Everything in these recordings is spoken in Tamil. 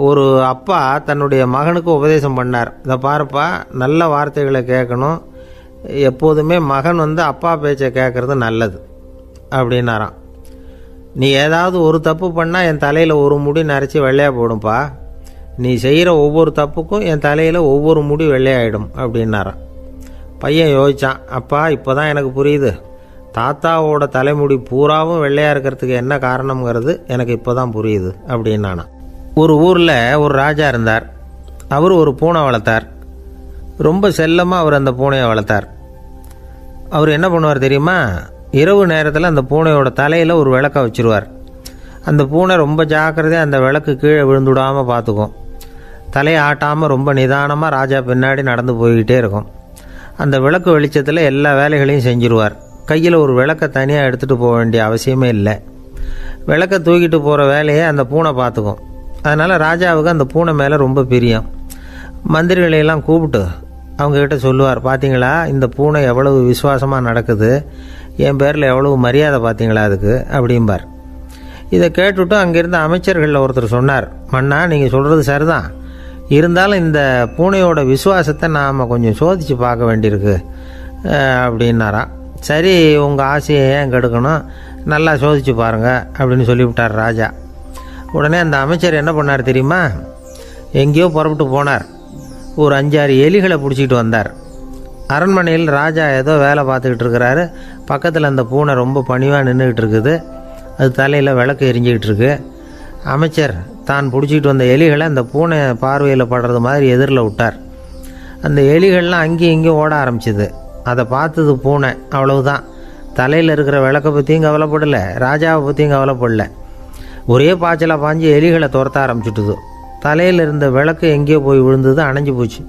ஒரு அப்பா தன்னுடைய மகனுக்கு உபதேசம் பண்ணார். இதை பாருப்பா, நல்ல வார்த்தைகளை கேட்கணும், எப்போதுமே மகன் அப்பா பேச்சை கேட்கறது நல்லது அப்படின்னாராம். நீ ஏதாவது ஒரு தப்பு பண்ணால் என் தலையில் ஒரு முடி நரைச்சி வெள்ளையாக போடும்பா, நீ செய்கிற ஒவ்வொரு தப்புக்கும் என் தலையில் ஒவ்வொரு முடி வெள்ளையாயிடும் அப்படின்னாராம். பையன் யோசித்தான், அப்பா இப்போ தான் எனக்கு புரியுது, தாத்தாவோட தலைமுடி பூராவும் வெள்ளையாக இருக்கிறதுக்கு என்ன காரணம்ங்கிறது எனக்கு இப்போ தான் புரியுது அப்படின்னானா. ஒரு ஊரில் ஒரு ராஜா இருந்தார். அவர் ஒரு பூனை வளர்த்தார். ரொம்ப செல்லமாக அவர் அந்த பூனையை வளர்த்தார். அவர் என்ன பண்ணுவார் தெரியுமா? இரவு நேரத்தில் அந்த பூனையோட தலையில் ஒரு விளக்கை வச்சுருவார். அந்த பூனை ரொம்ப ஜாக்கிரதையாக அந்த விளக்கு கீழே விழுந்துடாமல் பார்த்துக்கும். தலையை ஆட்டாமல் ரொம்ப நிதானமாக ராஜா பின்னாடி நடந்து போய்கிட்டே இருக்கும். அந்த விளக்கு வெளிச்சத்தில் எல்லா வேலைகளையும் செஞ்சுருவார். கையில் ஒரு விளக்கை தனியாக எடுத்துகிட்டு போக வேண்டிய அவசியமே இல்லை. விளக்கை தூக்கிட்டு போகிற வேலையை அந்த பூனை பார்த்துக்கும். அதனால் ராஜாவுக்கு அந்த பூனை மேலே ரொம்ப பிரியம். மந்திரிகளையெல்லாம் கூப்பிட்டு அவங்கக்கிட்ட சொல்லுவார், பார்த்தீங்களா இந்த பூனை எவ்வளவு விசுவாசமாக நடக்குது, என் பேரில் எவ்வளவு மரியாதை பார்த்தீங்களா அதுக்கு அப்படிம்பார். இதை கேட்டுவிட்டு அங்கேருந்த அமைச்சர்களில் ஒருத்தர் சொன்னார், மன்னா நீங்கள் சொல்கிறது சரிதான், இருந்தாலும் இந்த பூனையோட விசுவாசத்தை நாம் கொஞ்சம் சோதித்து பார்க்க வேண்டியிருக்கு அப்படின்னாராம். சரி, உங்கள் ஆசையை ஏன் கெடுக்கணும், நல்லா சோதித்து பாருங்கள் அப்படின்னு சொல்லிவிட்டார் ராஜா. உடனே அந்த அமைச்சர் என்ன பண்ணார் தெரியுமா? எங்கேயோ புறப்பட்டு போனார். ஒரு 5-6 எலிகளை பிடிச்சிக்கிட்டு வந்தார். அரண்மனையில் ராஜா ஏதோ வேலை பார்த்துக்கிட்டு இருக்கிறாரு. பக்கத்தில் அந்த பூனை ரொம்ப பணிவாக நின்றுக்கிட்டு இருக்குது. அது தலையில் விளக்கு எரிஞ்சிக்கிட்டு இருக்கு. அமைச்சர் தான் பிடிச்சிக்கிட்டு வந்த எலிகளை அந்த பூனை பார்வையில் படுறது மாதிரி எதிரில் விட்டார். அந்த எலிகள்லாம் அங்கேயும் இங்கேயும் ஓட ஆரம்பிச்சிது. அதை பார்த்தது பூனை, அவ்வளவுதான். தலையில் இருக்கிற விளக்கை பற்றியும் கவலைப்படலை, ராஜாவை பற்றியும் கவலைப்படலை. ஒரே பாய்ச்சலாக பாஞ்சு எலிகளை துரத்த ஆரம்பிச்சுட்டுது. தலையில் இருந்த விளக்கு எங்கேயோ போய் விழுந்தது, அணைஞ்சு போச்சு.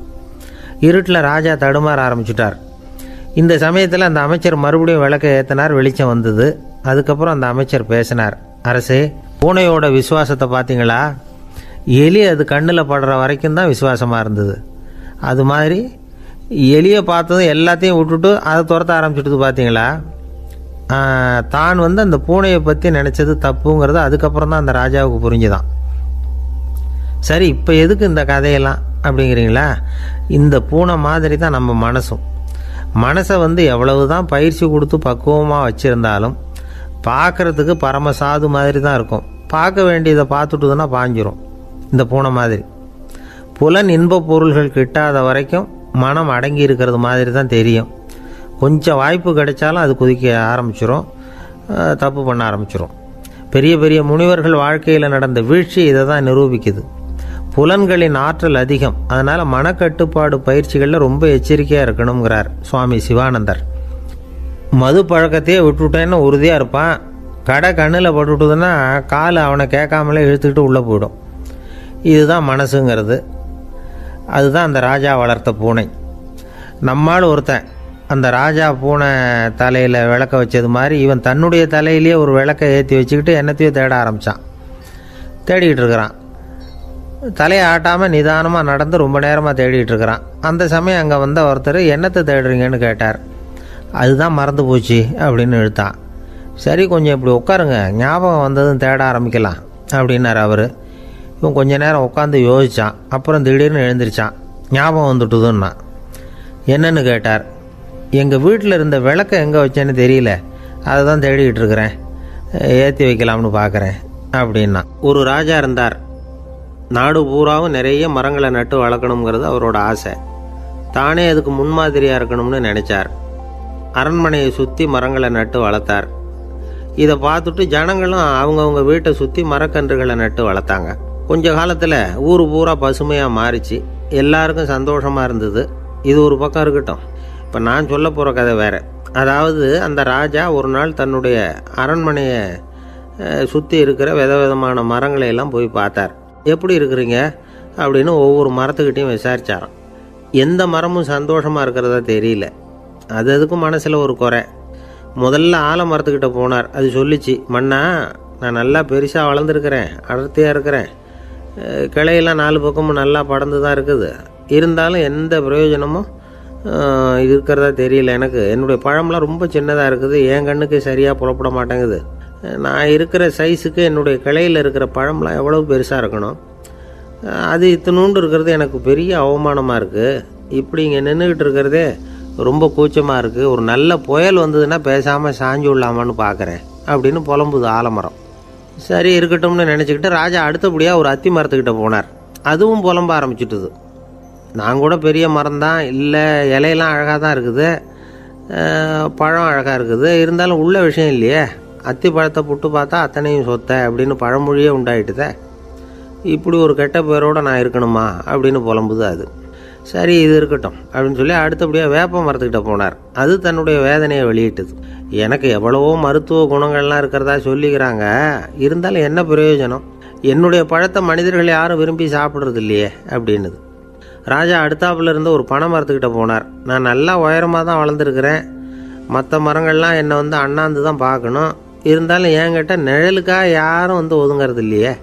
இருட்டில் ராஜா தடுமாற ஆரம்பிச்சுட்டார். இந்த சமயத்தில் அந்த அமைச்சர் மறுபடியும் விளக்கை ஏற்றினார். வெளிச்சம் வந்தது. அதுக்கப்புறம் அந்த அமைச்சர் பேசினார், அரசே, பூனையோட விசுவாசத்தை பார்த்தீங்களா? எலி அது கண்ணில் படுற வரைக்கும் தான் விசுவாசமாக இருந்தது. அது மாதிரி எலியை பார்த்ததும் எல்லாத்தையும் விட்டுட்டு அதை துரத்த ஆரம்பிச்சுட்டு பார்த்தீங்களா? தான் அந்த பூனையை பற்றி நினச்சது தப்புங்கிறது அதுக்கப்புறம் தான் அந்த ராஜாவுக்கு புரிஞ்சுதான். சரி, இப்போ எதுக்கு இந்த கதையெல்லாம் அப்படிங்கிறீங்களா? இந்த பூனை மாதிரி தான் நம்ம மனசும். மனசை எவ்வளவு தான் பயிற்சி கொடுத்து பக்குவமாக வச்சுருந்தாலும் பார்க்குறதுக்கு பரமசாது மாதிரி தான் இருக்கும். பார்க்க வேண்டியதை பார்த்துட்டுதுன்னா பாஞ்சிரும். இந்த பூனை மாதிரி புலன் இன்ப பொருள்கள் கிட்டாத வரைக்கும் மனம் அடங்கி இருக்கிறது மாதிரி தான் தெரியும். கொஞ்சம் வாய்ப்பு கிடைச்சாலும் அது குதிக்க ஆரம்பிச்சிடும், தப்பு பண்ண ஆரம்பிச்சிடும். பெரிய பெரிய முனிவர்கள் வாழ்க்கையில் நடந்த வீழ்ச்சி இதை தான் நிரூபிக்குது. புலன்களின் ஆற்றல் அதிகம், அதனால் மனக்கட்டுப்பாடு பயிற்சிகளில் ரொம்ப எச்சரிக்கையாக இருக்கணுங்கிறார் சுவாமி சிவானந்தர். மது பழக்கத்தையே விட்டுவிட்டேன்னு உறுதியாக இருப்பான். கடை கண்ணில் பட்டுவிட்டுதுன்னா கால் அவனை கேட்காமலே இழுத்துக்கிட்டு உள்ளே போயிடும். இதுதான் மனசுங்கிறது. அதுதான் அந்த ராஜா வளர்த்த பூனை. நம்மால் ஒருத்தன் அந்த ராஜா பூனை தலையில் விளக்க வச்சது மாதிரி இவன் தன்னுடைய தலையிலேயே ஒரு விளக்கை ஏற்றி வச்சுக்கிட்டு என்னத்தையோ தேட ஆரம்பித்தான். தேடிக்கிட்டு இருக்கிறான். தலையை ஆட்டாமல் நிதானமாக நடந்து ரொம்ப நேரமாக தேடிகிட்டு இருக்கிறான். அந்த சமயம் அங்கே வந்த ஒருத்தர், என்னத்தை தேடுறீங்கன்னு கேட்டார். அதுதான் மறந்து போச்சு அப்படின்னு இழுத்தான். சரி, கொஞ்சம் இப்படி உட்காருங்க, ஞாபகம் வந்ததும் தேட ஆரம்பிக்கலாம் அப்படின்னார் அவர். இவன் கொஞ்ச நேரம் உட்காந்து யோசித்தான். அப்புறம் திடீர்னு எழுந்திரிச்சான். ஞாபகம் வந்துட்டுதுன்னா. என்னன்னு கேட்டார். எங்கள் வீட்டில் இருந்த விளக்கை எங்கே வச்சேன்னு தெரியல, அதை தான் தேடிக்கிட்டு இருக்கிறேன், ஏற்றி வைக்கலாம்னு பார்க்குறேன் அப்படின்னா. ஒரு ராஜா இருந்தார். நாடு பூராவும் நிறைய மரங்களை நட்டு வளர்க்கணுங்கிறது அவரோட ஆசை. தானே அதுக்கு முன்மாதிரியாக இருக்கணும்னு நினச்சார். அரண்மனையை சுற்றி மரங்களை நட்டு வளர்த்தார். இதை பார்த்துட்டு ஜனங்களும் அவங்கவுங்க வீட்டை சுற்றி மரக்கன்றுகளை நட்டு வளர்த்தாங்க. கொஞ்ச காலத்தில் ஊர் பூரா பசுமையாக மாறிச்சு. எல்லாருக்கும் சந்தோஷமாக இருந்தது. இது ஒரு பக்கம் இருக்கட்டும். இப்போ நான் சொல்ல போகிற கதை வேறு. அதாவது அந்த ராஜா ஒரு நாள் தன்னுடைய அரண்மனையை சுற்றி இருக்கிற விதவிதமான மரங்களை எல்லாம் போய் பார்த்தார். எப்படி இருக்கிறீங்க அப்படின்னு ஒவ்வொரு மரத்துக்கிட்டையும் விசாரித்தாராம். எந்த மரமும் சந்தோஷமாக இருக்கிறதா தெரியல. அது அதுக்கும் மனசில் ஒரு குறை. முதல்ல ஆலமரத்துக்கிட்ட போனார். அது சொல்லிச்சு, மண்ணா, நான் நல்லா பெருசாக வளர்ந்துருக்கிறேன், அடர்த்தியாக இருக்கிறேன், கிளையெல்லாம் 4 பக்கமும் நல்லா படர்ந்து தான் இருக்குது, இருந்தாலும் எந்த பிரயோஜனமும் இருக்கிறதா தெரியல எனக்கு. என்னுடைய பழம்லாம் ரொம்ப சின்னதாக இருக்குது, என் கண்ணுக்கு சரியாக புலப்பட மாட்டேங்குது. நான் இருக்கிற சைஸுக்கு என்னுடைய கிளையில் இருக்கிற பழம்லாம் எவ்வளோ பெருசாக இருக்கணும். அது இத்தினூண்டு இருக்கிறது எனக்கு பெரிய அவமானமாக இருக்குது. இப்படி இங்கே நின்றுக்கிட்டு இருக்கிறதே ரொம்ப கூச்சமாக இருக்குது. ஒரு நல்ல புயல் வந்ததுன்னா பேசாமல் சாஞ்சு விடலாமான்னு பார்க்குறேன் அப்படின்னு புலம்புது ஆலமரம். சரி இருக்கட்டும்னு நினச்சிக்கிட்டு ராஜா அடுத்தபடியாக ஒரு அத்தி மரத்துக்கிட்ட போனார். அதுவும் புலம்ப ஆரம்பிச்சுட்டுது. நான் கூட பெரிய மரம் தான், இல்லை இலையெல்லாம் அழகாக தான் இருக்குது, பழம் அழகாக இருக்குது, இருந்தாலும் உள்ள விஷயம் இல்லையே, அத்தி பழத்தை புட்டு பார்த்தா அத்தனையும் சொத்த அப்படின்னு பழமொழியே உண்டாயிட்டுதே. இப்படி ஒரு கெட்ட பேரோடு நான் இருக்கணுமா அப்படின்னு புலம்புது அது. சரி இது இருக்கட்டும் அப்படின்னு சொல்லி அடுத்தபடியாக வேப்ப மரத்துக்கிட்ட போனார். அது தன்னுடைய வேதனையை வெளியிட்டது. எனக்கு எவ்வளவோ மருத்துவ குணங்கள்லாம் இருக்கிறதா சொல்லிக்கிறாங்க, இருந்தாலும் என்ன பிரயோஜனம், என்னுடைய பழத்தை மனிதர்கள் யாரும் விரும்பி சாப்பிட்றது இல்லையே அப்படின்னுது. ராஜா அடுத்தாப்புல இருந்த ஒரு பனை மரத்துக்கிட்ட போனார். நான் நல்லா உயரமாக தான் வளர்ந்துருக்கிறேன், மற்ற மரங்கள்லாம் என்னை அண்ணாந்து தான் பார்க்கணும், இருந்தாலும் என்கிட்ட நிழலுக்காக யாரும் ஒதுங்கிறது இல்லையே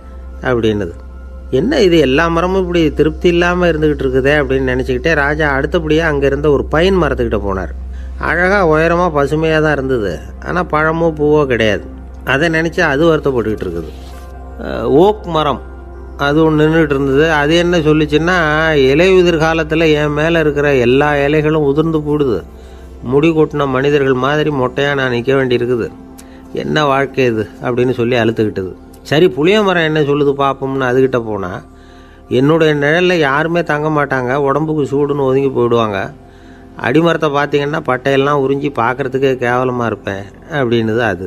அப்படின்னுது. என்ன இது எல்லா மரமும் இப்படி திருப்தி இல்லாமல் இருந்துக்கிட்டு இருக்குதே அப்படின்னு நினச்சிக்கிட்டே ராஜா அடுத்தபடியாக அங்கே இருந்த ஒரு பைன் மரத்துக்கிட்ட போனார். அழகாக உயரமாக பசுமையாக தான் இருந்தது, ஆனால் பழமோ பூவோ கிடையாது. அதை நினச்சி அது வருத்தப்பட்டுக்கிட்டு இருக்குது. ஓக் மரம் அது ஒன்று நின்றுட்டு இருந்தது. அது என்ன சொல்லிச்சுன்னா, இலையுதிர் காலத்தில் என் மேலே இருக்கிற எல்லா இலைகளும் உதிர்ந்து போடுது, முடி கொட்டின மனிதர்கள் மாதிரி மொட்டையாக நான் நிற்க வேண்டியிருக்குது, என்ன வாழ்க்கை இது அப்படின்னு சொல்லி அழுத்துக்கிட்டது. சரி புளிய மரம் என்ன சொல்லுது பார்ப்போம்னு அதுக்கிட்ட போனால், என்னுடைய நிழலில் யாருமே தங்க மாட்டாங்க, உடம்புக்கு சூடுன்னு ஒதுங்கி போயிடுவாங்க, அடிமரத்தை பார்த்திங்கன்னா பட்டையெல்லாம் உறிஞ்சி பார்க்குறதுக்கே கேவலமாக இருப்பேன் அப்படின்னுது அது.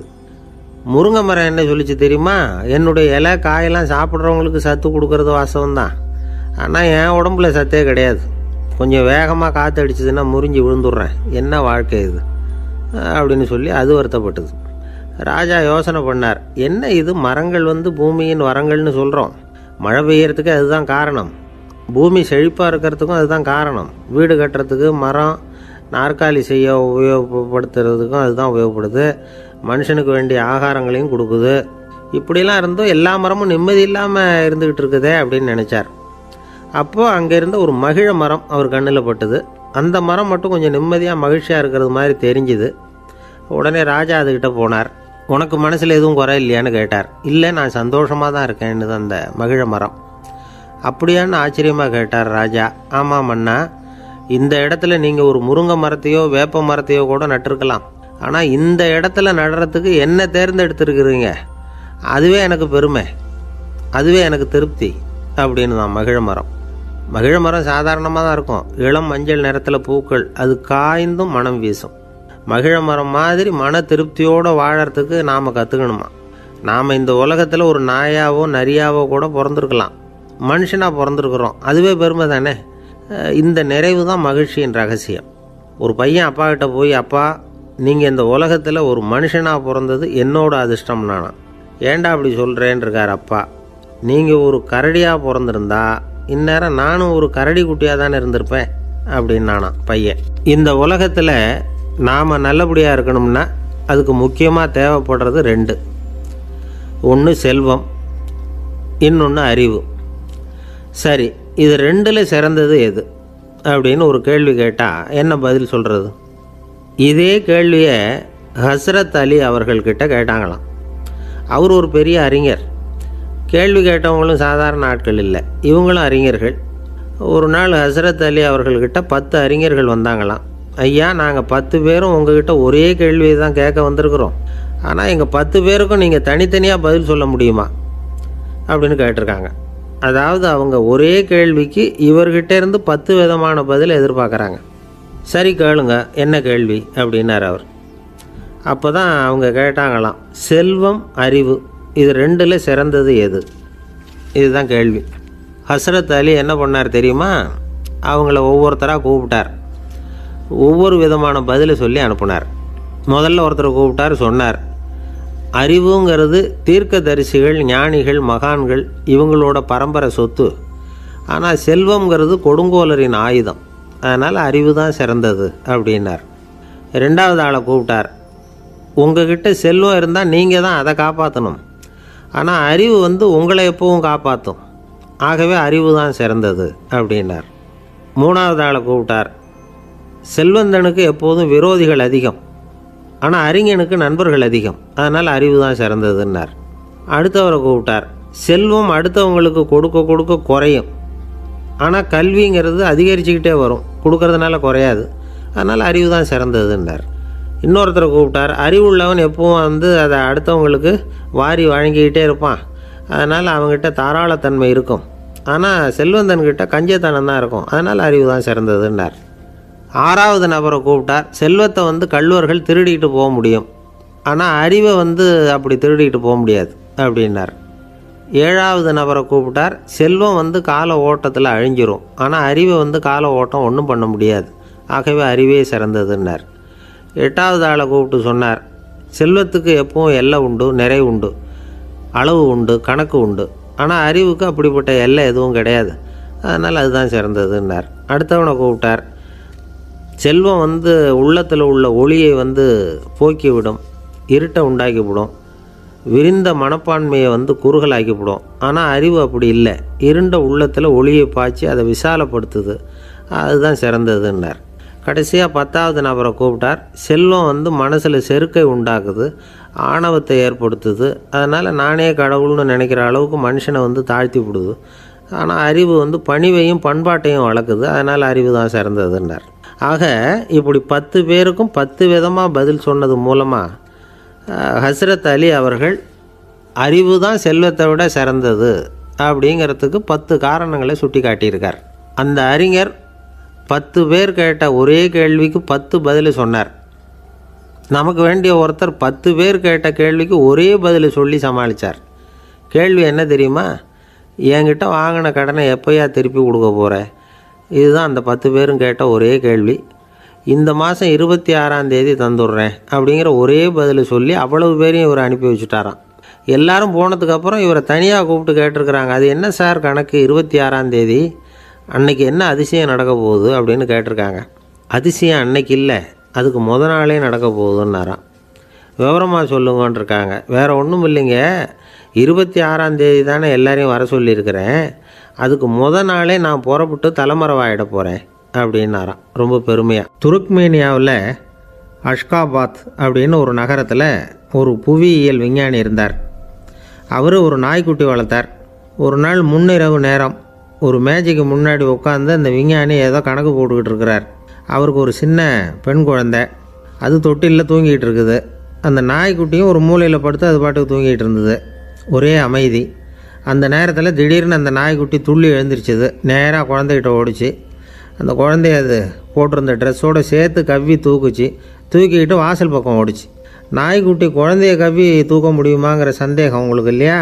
முருங்கை மரம் என்ன சொல்லிச்சு தெரியுமா, என்னுடைய இலை காயெல்லாம் சாப்பிட்றவங்களுக்கு சத்து கொடுக்கறது வாசம்தான், ஆனால் என் உடம்புல சத்தே கிடையாது, கொஞ்சம் வேகமாக காற்று அடிச்சதுன்னா முறிஞ்சி விழுந்துடுறேன், என்ன வாழ்க்கை இது அப்படின்னு சொல்லி அது வருத்தப்பட்டது. ராஜா யோசனை பண்ணார், என்ன இது மரங்கள் பூமியின் வரங்கள்னு சொல்கிறோம், மழை பெய்யறதுக்கு அதுதான் காரணம், பூமி செழிப்பாக இருக்கிறதுக்கும் அதுதான் காரணம், வீடு கட்டுறதுக்கு மரம், நாற்காலி செய்ய உபயோகப்படுத்துறதுக்கும் அதுதான் உபயோகப்படுது, மனுஷனுக்கு வேண்டிய ஆகாரங்களையும் கொடுக்குது, இப்படிலாம் இருந்தும் எல்லா மரமும் நிம்மதி இல்லாமல் இருந்துக்கிட்டு இருக்குதே அப்படின்னு நினச்சார். அப்போது அங்கே இருந்த ஒரு மகிழ மரம் அவர் கண்ணில் பட்டுது. அந்த மரம் மட்டும் கொஞ்சம் நிம்மதியாக மகிழ்ச்சியாக இருக்கிறது மாதிரி தெரிஞ்சுது. உடனே ராஜா அதுக்கிட்ட போனார். உனக்கு மனசில் எதுவும் குறை இல்லையான்னு கேட்டார். இல்லை நான் சந்தோஷமாக தான் இருக்கேன்னு அந்த மகிழ மரம். அப்படியான்னு ஆச்சரியமாக கேட்டார் ராஜா. ஆமாம் மன்னா, இந்த இடத்துல நீங்கள் ஒரு முருங்கை மரத்தையோ வேப்ப மரத்தையோ கூட நட்டிருக்கலாம், ஆனால் இந்த இடத்துல நடுறதுக்கு என்ன தேர்ந்தெடுத்துருக்குறீங்க, அதுவே எனக்கு பெருமை, அதுவே எனக்கு திருப்தி அப்படின்னு தான் மகிழ மரம். மகிழ மரம் சாதாரணமாக தான் இருக்கும், இளம் மஞ்சள் நிறத்தில் பூக்கள், அது காய்ந்தும் மனம் வீசும். மகிழ மரம் மாதிரி மன திருப்தியோடு வாழறதுக்கு நாம் கற்றுக்கணுமா. நாம் இந்த உலகத்தில் ஒரு நாயாவோ நரியாவோ கூட பிறந்திருக்கலாம், மனுஷனாக பிறந்திருக்கிறோம், அதுவே பெருமை தானே. இந்த நிறைவு தான் மகிழ்ச்சியின் ரகசியம். ஒரு பையன் அப்பா கிட்ட போய், அப்பா நீங்கள் இந்த உலகத்தில் ஒரு மனுஷனாக பிறந்தது என்னோட அதிர்ஷ்டம் நானா. ஏண்டா அப்படி சொல்கிறேன்னு இருக்கார் அப்பா. நீங்கள் ஒரு கரடியாக பிறந்திருந்தா இந்நேரம் நானும் ஒரு கரடி குட்டியாக தானே இருந்திருப்பேன் அப்படின்னு நானா பையன். இந்த உலகத்தில் நாம் நல்லபடியாக இருக்கணும்னா அதுக்கு முக்கியமாக தேவைப்படுறது ரெண்டு, ஒன்று செல்வம், இன்னொன்று அறிவு. சரி இது ரெண்டில் சிறந்தது எது அப்படின்னு ஒரு கேள்வி கேட்டால் என்ன பதில் சொல்கிறது? இதே கேள்வியை ஹஸ்ரத் அலி அவர்கள்கிட்ட கேட்டாங்களாம். அவர் ஒரு பெரிய அறிஞர். கேள்வி கேட்டவங்களும் சாதாரண ஆட்கள் இல்லை, இவங்களும் அறிஞர்கள். ஒரு நாள் ஹஸ்ரத் அலி அவர்கள்கிட்ட 10 அறிஞர்கள் வந்தாங்களாம். ஐயா நாங்கள் 10 பேரும் உங்ககிட்ட ஒரே கேள்வியை தான் கேட்க வந்திருக்கிறோம், ஆனால் எங்கள் 10 பேருக்கும் நீங்கள் தனித்தனியாக பதில் சொல்ல முடியுமா அப்படின்னு கேட்டிருக்காங்க. அதாவது அவங்க ஒரே கேள்விக்கு இவர்கிட்ட இருந்து 10 விதமான பதில் எதிர்பார்க்குறாங்க. சரி கேளுங்க என்ன கேள்வி அப்படின்னார் அவர். அப்போ தான் அவங்க கேட்டாங்களாம், செல்வம் அறிவு இது ரெண்டில் சிறந்தது எது, இதுதான் கேள்வி. ஹஸ்ரத் அலி என்ன பண்ணார் தெரியுமா, அவங்கள ஒவ்வொருத்தராக கூப்பிட்டார், ஒவ்வொரு விதமான பதிலை சொல்லி அனுப்புனார். முதல்ல ஒருத்தரை கூப்பிட்டார், சொன்னார் அறிவுங்கிறது தீர்க்கதரிசிகள் ஞானிகள் மகான்கள் இவங்களோட பரம்பரை சொத்து, ஆனால் செல்வம்ங்கிறது கொடுங்கோலரின் ஆயுதம், அதனால் அறிவு தான் சிறந்தது அப்படின்னார். ரெண்டாவது ஆளை கூப்பிட்டார், உங்ககிட்ட செல்வம் இருந்தால் நீங்கள் தான் அதை காப்பாற்றணும், ஆனால் அறிவு உங்களை எப்பவும் காப்பாற்றும், ஆகவே அறிவு தான் சிறந்தது அப்படின்னார். மூணாவது ஆளை கூப்பிட்டார், செல்வந்தனுக்கு எப்போதும் விரோதிகள் அதிகம், ஆனால் அறிஞனுக்கு நண்பர்கள் அதிகம், அதனால் அறிவு தான் சிறந்ததுன்னார். அடுத்தவரை கூப்பிட்டார், செல்வம் அடுத்தவங்களுக்கு கொடுக்க கொடுக்க குறையும். ஆனால் கல்விங்கிறது அதிகரிச்சுக்கிட்டே வரும், கொடுக்கறதுனால குறையாது. அதனால் அறிவு தான் சிறந்ததுன்றார். இன்னொருத்தரை கூப்பிட்டார். அறிவுள்ளவன் எப்பவும் அதை அடுத்தவங்களுக்கு வாரி வழங்கிக்கிட்டே இருப்பான். அதனால் அவங்ககிட்ட தாராளத்தன்மை இருக்கும். ஆனால் செல்வந்தன்கிட்ட கஞ்சத்தனம் தான் இருக்கும். அதனால் அறிவு தான் சிறந்ததுன்றார். 6வது நபரை கூப்பிட்டார். செல்வத்தை கள்வர்கள் திருடிட்டு போக முடியும், ஆனால் அறிவை அப்படி திருடிட்டு போக முடியாது அப்படின்னார். 7வது நபரை கூப்பிட்டார். செல்வம் கால ஓட்டத்தில் அழிஞ்சிரும், ஆனால் அறிவை கால ஓட்டம் ஒன்றும் பண்ண முடியாது, ஆகவே அறிவே சிறந்ததுன்னார். 8வது ஆளை கூப்பிட்டு சொன்னார், செல்வத்துக்கு எப்பவும் எல்லை உண்டு, நிறை உண்டு, அளவு உண்டு, கணக்கு உண்டு. ஆனால் அறிவுக்கு அப்படிப்பட்ட எல்லை எதுவும் கிடையாது, அதனால் அதுதான் சிறந்ததுன்னார். அடுத்தவனை கூப்பிட்டார். செல்வம் உள்ளத்தில் உள்ள ஒளியை போக்கிவிடும், இருட்டை உண்டாக்கிவிடும், விரிந்த மனப்பான்மையை குறுகலாக்கிவிடும். ஆனால் அறிவு அப்படி இல்லை, இருண்ட உள்ளத்தில் ஒளியை பாய்ச்சி அதை விசாலப்படுத்துது, அதுதான் சிறந்ததுன்னார். கடைசியாக 10வது நபரை கூப்பிட்டார். செல்வம் மனசில் செருக்கை உண்டாக்குது, ஆணவத்தை ஏற்படுத்துது. அதனால் நானே கடவுள்னு நினைக்கிற அளவுக்கு மனுஷனை தாழ்த்தி விடுது. ஆனால் அறிவு பணிவையும் பண்பாட்டையும் வளர்க்குது, அதனால் அறிவு தான் சிறந்ததுன்னார். ஆக இப்படி 10 பேருக்கும் 10 விதமாக பதில் சொன்னது மூலமாக ஹஸ்ரத் அலி அவர்கள் அறிவு தான் செல்வத்தை விட சிறந்தது அப்படிங்கிறதுக்கு 10 காரணங்களை சுட்டி காட்டியிருக்கார். அந்த அறிஞர் 10 பேர் கேட்ட ஒரே கேள்விக்கு 10 பதில் சொன்னார். நமக்கு வேண்டிய ஒருத்தர் 10 பேர் கேட்ட கேள்விக்கு ஒரே பதில் சொல்லி சமாளித்தார். கேள்வி என்ன தெரியுமா? என்கிட்ட வாங்கின கடனை எப்போயா திருப்பி கொடுக்க போகிற? இதுதான் அந்த 10 பேரும் கேட்ட ஒரே கேள்வி. இந்த மாதம் 26ஆம் தேதி தந்துடுறேன் அப்படிங்கிற ஒரே பதில் சொல்லி அவ்வளவு பேரையும் இவர் அனுப்பி வச்சுட்டாராம். எல்லாரும் போனதுக்கப்புறம் இவரை தனியாக கூப்பிட்டு கேட்டிருக்கிறாங்க. அது என்ன சார் கணக்கு, 26ஆம் தேதி அன்னைக்கு என்ன அதிசயம் நடக்க போகுது அப்படின்னு கேட்டிருக்காங்க. அதிசயம் அன்னைக்கு இல்லை, அதுக்கு நாளே நடக்க போகுதுன்னாராம். விவரமாக சொல்லுங்கன்னு இருக்காங்க. வேறு ஒன்றும் இல்லைங்க, 26ஆம் தேதி தானே எல்லாரையும் வர சொல்லியிருக்கிறேன், அதுக்கு நாளே நான் புறப்பட்டு தலைமறைவாயிட போகிறேன் அப்படின்னாராம் ரொம்ப பெருமையாக. துருக்மேனியாவில் அஷ்காபாத் அப்படின்னு ஒரு நகரத்தில் ஒரு புவியியல் விஞ்ஞானி இருந்தார். அவர் ஒரு நாய்க்குட்டி வளர்த்தார். ஒரு நாள் முன்னிரவு நேரம் ஒரு மேஜைக்கு முன்னாடி உட்காந்து அந்த விஞ்ஞானி ஏதோ கணக்கு போட்டுக்கிட்டு இருக்கிறார். அவருக்கு ஒரு சின்ன பெண் குழந்தை, அது தொட்டிலில் தூங்கிட்டு இருக்குது. அந்த நாய்க்குட்டியும் ஒரு மூலையில் படுத்து அது பாட்டுக்கு தூங்கிட்டு இருந்தது. ஒரே அமைதி. அந்த நேரத்தில் திடீர்னு அந்த நாய்க்குட்டி துள்ளி எழுந்திரிச்சிது. நேராக குழந்தைகிட்ட ஓடிச்சு. அந்த குழந்தைய அது போட்டிருந்த ட்ரெஸ்ஸோடு சேர்த்து கவ்வி தூக்குச்சு. தூக்கிக்கிட்டு வாசல் பக்கம் ஓடிச்சு. நாய்க்குட்டி குழந்தைய கவ்வி தூக்க முடியுமாங்கிற சந்தேகம் உங்களுக்கு இல்லையா?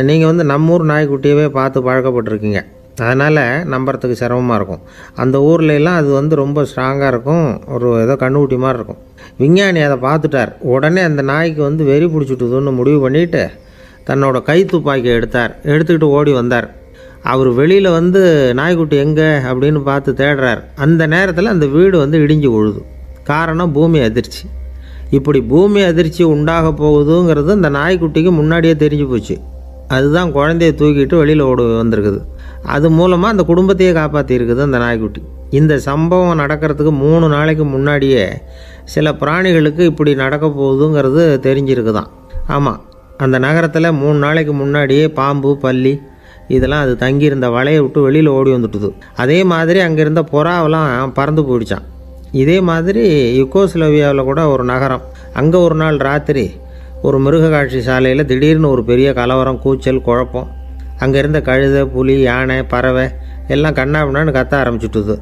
நீங்கள் நம்ம ஊர் நாய்க்குட்டியவே பார்த்து பழக்கப்பட்டிருக்கீங்க, அதனால் நம்புறதுக்கு சிரமமாக இருக்கும். அந்த ஊர்லெலாம் அது ரொம்ப ஸ்ட்ராங்காக இருக்கும், ஒரு ஏதோ கண்ணுக்குட்டி மாதிரி இருக்கும். விஞ்ஞானி அதை பார்த்துட்டார். உடனே அந்த நாய்க்கு வெறி பிடிச்சிட்டுதுன்னு முடிவு பண்ணிவிட்டு தன்னோட கை துப்பாக்கியை எடுத்துக்கிட்டு ஓடி வந்தார். அவர் வெளியில் நாய்க்குட்டி எங்கே அப்படின்னு பார்த்து தேடுறார். அந்த நேரத்தில் அந்த வீடு இடிஞ்சு விழுது. காரணம் பூமி அதிர்ச்சி. இப்படி பூமி அதிர்ச்சி உண்டாக போகுதுங்கிறது அந்த நாய்க்குட்டிக்கு முன்னாடியே தெரிஞ்சு போச்சு. அதுதான் குழந்தைய தூக்கிட்டு வெளியில் ஓடி வந்திருக்குது. அது மூலமாக அந்த குடும்பத்தையே காப்பாற்றிருக்குது அந்த நாய்க்குட்டி. இந்த சம்பவம் நடக்கிறதுக்கு 3 நாளைக்கு முன்னாடியே சில பிராணிகளுக்கு இப்படி நடக்க போகுதுங்கிறது தெரிஞ்சிருக்குதான். ஆமாம், அந்த நகரத்தில் 3 நாளைக்கு முன்னாடியே பாம்பு, பல்லி இதெல்லாம் அது தங்கியிருந்த வலையை விட்டு வெளியில் ஓடி வந்துட்டுது. அதே மாதிரி அங்கே இருந்த புறாவெல்லாம் பறந்து போயிடுச்சான். இதே மாதிரி யுகோஸ்லோவியாவில் கூட ஒரு நகரம், அங்கே ஒரு நாள் ராத்திரி ஒரு மிருக காட்சி சாலையில் திடீர்னு ஒரு பெரிய கலவரம், கூச்சல், குழப்பம். அங்கே இருந்த கழுதை, புலி, யானை, பறவை எல்லாம் கண்ணாபின்னான்னு கத்த ஆரம்பிச்சுட்டுது.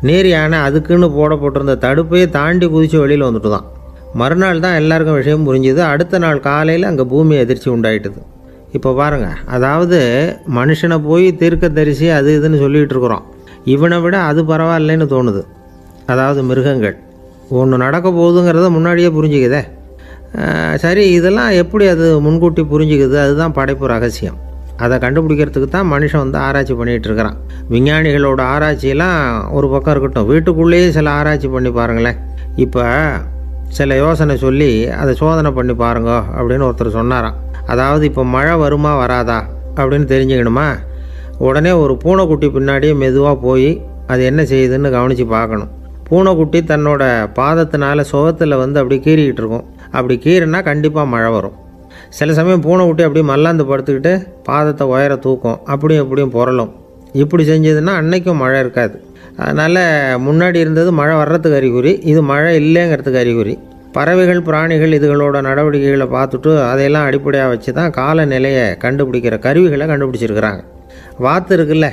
நேர் யானை அதுக்குன்னு போடப்பட்டிருந்த தடுப்பையே தாண்டி குதித்து வெளியில் வந்துட்டு தான். மறுநாள் தான் எல்லாருக்கும் விஷயம் புரிஞ்சுது. அடுத்த நாள் காலையில் அங்கே பூமி அதிர்ச்சி உண்டாயிட்டுது. இப்போ பாருங்கள், அதாவது மனுஷனை போய் தீர்க்கதரிசி அது இதுன்னு சொல்லிகிட்டு இருக்கிறோம். இவனை விட அது பரவாயில்லைன்னு தோணுது. அதாவது மிருகங்கள் ஒன்று நடக்க போகுதுங்கிறத முன்னாடியே புரிஞ்சுக்குதே. சரி, இதெல்லாம் எப்படி அது முன்கூட்டி புரிஞ்சுக்குது? அதுதான் படைப்பு ரகசியம். அதை கண்டுபிடிக்கிறதுக்கு தான் மனுஷன் ஆராய்ச்சி பண்ணிகிட்டு இருக்கிறான். விஞ்ஞானிகளோட ஆராய்ச்சியெல்லாம் ஒரு பக்கம் இருக்கட்டும், வீட்டுக்குள்ளேயே சில ஆராய்ச்சி பண்ணி பாருங்களேன். இப்போ சில யோசனை சொல்லி அதை சோதனை பண்ணி பாருங்க அப்படின்னு ஒருத்தர் சொன்னாராம். அதாவது இப்போ மழை வருமா வராதா அப்படின்னு தெரிஞ்சுக்கணுமா, உடனே ஒரு பூனைக்குட்டி பின்னாடியே மெதுவாக போய் அது என்ன செய்யுதுன்னு கவனித்து பார்க்கணும். பூனைக்குட்டி தன்னோட பாதத்தினால சுகத்தில் அப்படி கீறிக்கிட்டு இருக்கும். அப்படி கீறினா கண்டிப்பாக மழை வரும். சில சமயம் பூனை குட்டி அப்படியே மல்லாந்து படுத்துக்கிட்டு பாதத்தை உயர தூக்கும், அப்படியும் இப்படியும் புரளும். இப்படி செஞ்சதுன்னா அன்னைக்கும் மழை இருக்காது. அதனால் முன்னாடி இருந்தது மழை வர்றதுக்கு அறிகுறி, இது மழை இல்லைங்கிறதுக்கு அறிகுறி. பறவைகள் பிராணிகள் இதுகளோட நடவடிக்கைகளை பார்த்துட்டு அதையெல்லாம் அடிப்படையாக வச்சு தான் காலநிலையை கண்டுபிடிக்கிற கருவிகளை கண்டுபிடிச்சிருக்கிறாங்க. வாத்து இருக்குல்ல,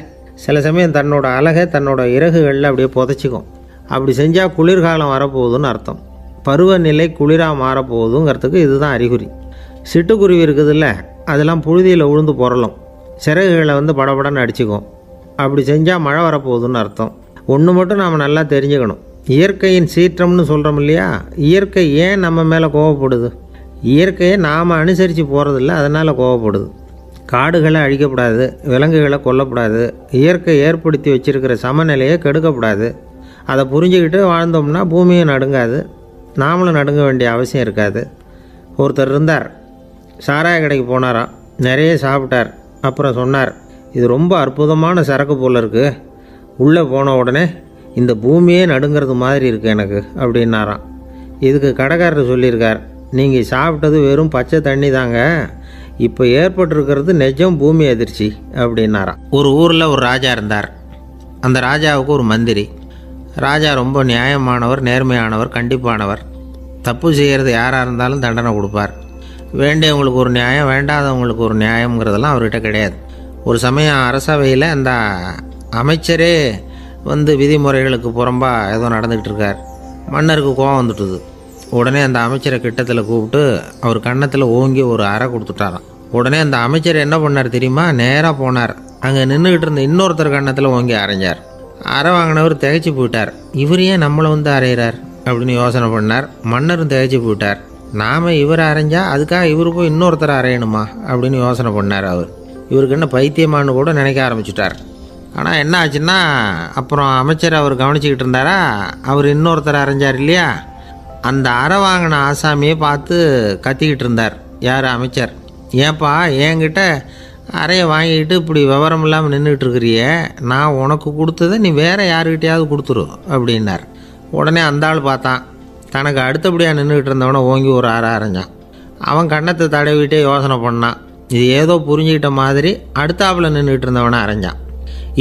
சில சமயம் தன்னோட அழகை தன்னோட இறகுகளில் அப்படியே புதைச்சிக்கும். அப்படி செஞ்சால் குளிர்காலம் வரப்போகுதுன்னு அர்த்தம். பருவநிலை குளிராக மாறப்போகுதுங்கிறதுக்கு இதுதான் அறிகுறி. சிட்டுக்குருவி இருக்குதுல்ல, அதெல்லாம் புழுதியில் உழுந்து புரளும், சிறகுகளை படபடன்னு அடிச்சுக்கும். அப்படி செஞ்சால் மழை வரப்போகுதுன்னு அர்த்தம். ஒன்று மட்டும் நாம் நல்லா தெரிஞ்சுக்கணும், இயற்கையின் சீற்றம்னு சொல்கிறோம் இல்லையா, இயற்கை ஏன் நம்ம மேலே கோவப்படுது? இயற்கையை நாம் அனுசரித்து போகிறதில்ல, அதனால் கோவப்படுது. காடுகளை அழிக்கப்படாது, விலங்குகளை கொல்லக்கூடாது, இயற்கை ஏற்படுத்தி வச்சுருக்கிற சமநிலையை கெடுக்கக்கூடாது. அதை புரிஞ்சுக்கிட்டு வாழ்ந்தோம்னா பூமியும் நடுங்காது, நாமளும் நடுங்க வேண்டிய அவசியம் இருக்காது. ஒருத்தர் இருந்தார், சாராய கடைக்கு போனாராம், நிறைய சாப்பிட்டார். அப்புறம் சொன்னார், இது ரொம்ப அற்புதமான சரக்கு போல் இருக்குது, உள்ளே போன உடனே இந்த பூமியே நடுங்கிறது மாதிரி இருக்குது எனக்கு அப்படின்னாராம். இதுக்கு கடைக்காரர் சொல்லியிருக்கார், நீங்கள் சாப்பிட்டது வெறும் பச்சை தண்ணி தாங்க, இப்போ ஏற்பட்டிருக்கிறது நிஜம் பூமி அதிர்ச்சி அப்படின்னாராம். ஒரு ஊரில் ஒரு ராஜா இருந்தார். அந்த ராஜாவுக்கு ஒரு மந்திரி. ராஜா ரொம்ப நியாயமானவர், நேர்மையானவர், கண்டிப்பானவர். தப்பு செய்கிறது யாராக இருந்தாலும் தண்டனை கொடுப்பார். வேண்டியவங்களுக்கு ஒரு நியாயம், வேண்டாதவங்களுக்கு ஒரு நியாயங்கிறதெல்லாம் அவர்கிட்ட கிடையாது. ஒரு சமயம் அரசவையில் அந்த அமைச்சரே விதிமுறைகளுக்கு புறம்பாக ஏதோ நடந்துக்கிட்டு இருக்கார். மன்னருக்கு கோபம் வந்துட்டுது. உடனே அந்த அமைச்சரை கிட்டத்தில் கூப்பிட்டு அவர் கன்னத்தில் ஓங்கி ஒரு அறை கொடுத்துட்டாராம். உடனே அந்த அமைச்சர் என்ன பண்ணார் தெரியுமா, நேராக போனார், அங்கே நின்றுக்கிட்டு இருந்த இன்னொருத்தர் கன்னத்தில் ஓங்கி அரைஞ்சார். அறை வாங்கினவர் திகைச்சு போயிட்டார். இவர் ஏன் நம்மளை அரைகிறார் அப்படின்னு யோசனை பண்ணார். மன்னரும் திகைச்சு போயிட்டார். நாம் இவரை அரைஞ்சா அதுக்காக இவரு போய் இன்னொருத்தரை அரையணுமா அப்படின்னு யோசனை பண்ணார். இவருக்கு என்ன பைத்தியமானு கூட நினைக்க ஆரம்பிச்சிட்டார். ஆனால் என்ன ஆச்சுன்னா, அப்புறம் அமைச்சர் அவர் கவனிச்சிக்கிட்டு இருந்தாரா, அவர் இன்னொருத்தரை அரைஞ்சார் இல்லையா, அந்த அறை வாங்கின ஆசாமியை பார்த்து கத்திக்கிட்டு இருந்தார். யார்? அமைச்சர். ஏன்பா என்கிட்ட அறையை வாங்கிக்கிட்டு இப்படி விவரம் இல்லாமல் நின்றுட்டு இருக்கிறியே, நான் உனக்கு கொடுத்ததை நீ வேறு யாருக்கிட்டையாவது கொடுத்துரு அப்படின்னார். உடனே அந்த ஆள் பார்த்தான், தனக்கு அடுத்தபடியாக நின்றுக்கிட்டு இருந்தவனை ஓங்கி ஒரு அறை அரைஞ்சான். அவன் கன்னத்தை தடவிட்டே யோசனை பண்ணான். இது ஏதோ புரிஞ்சுக்கிட்ட மாதிரி அடுத்தாப்பில் நின்றுக்கிட்டு இருந்தவனை அரைஞ்சான்.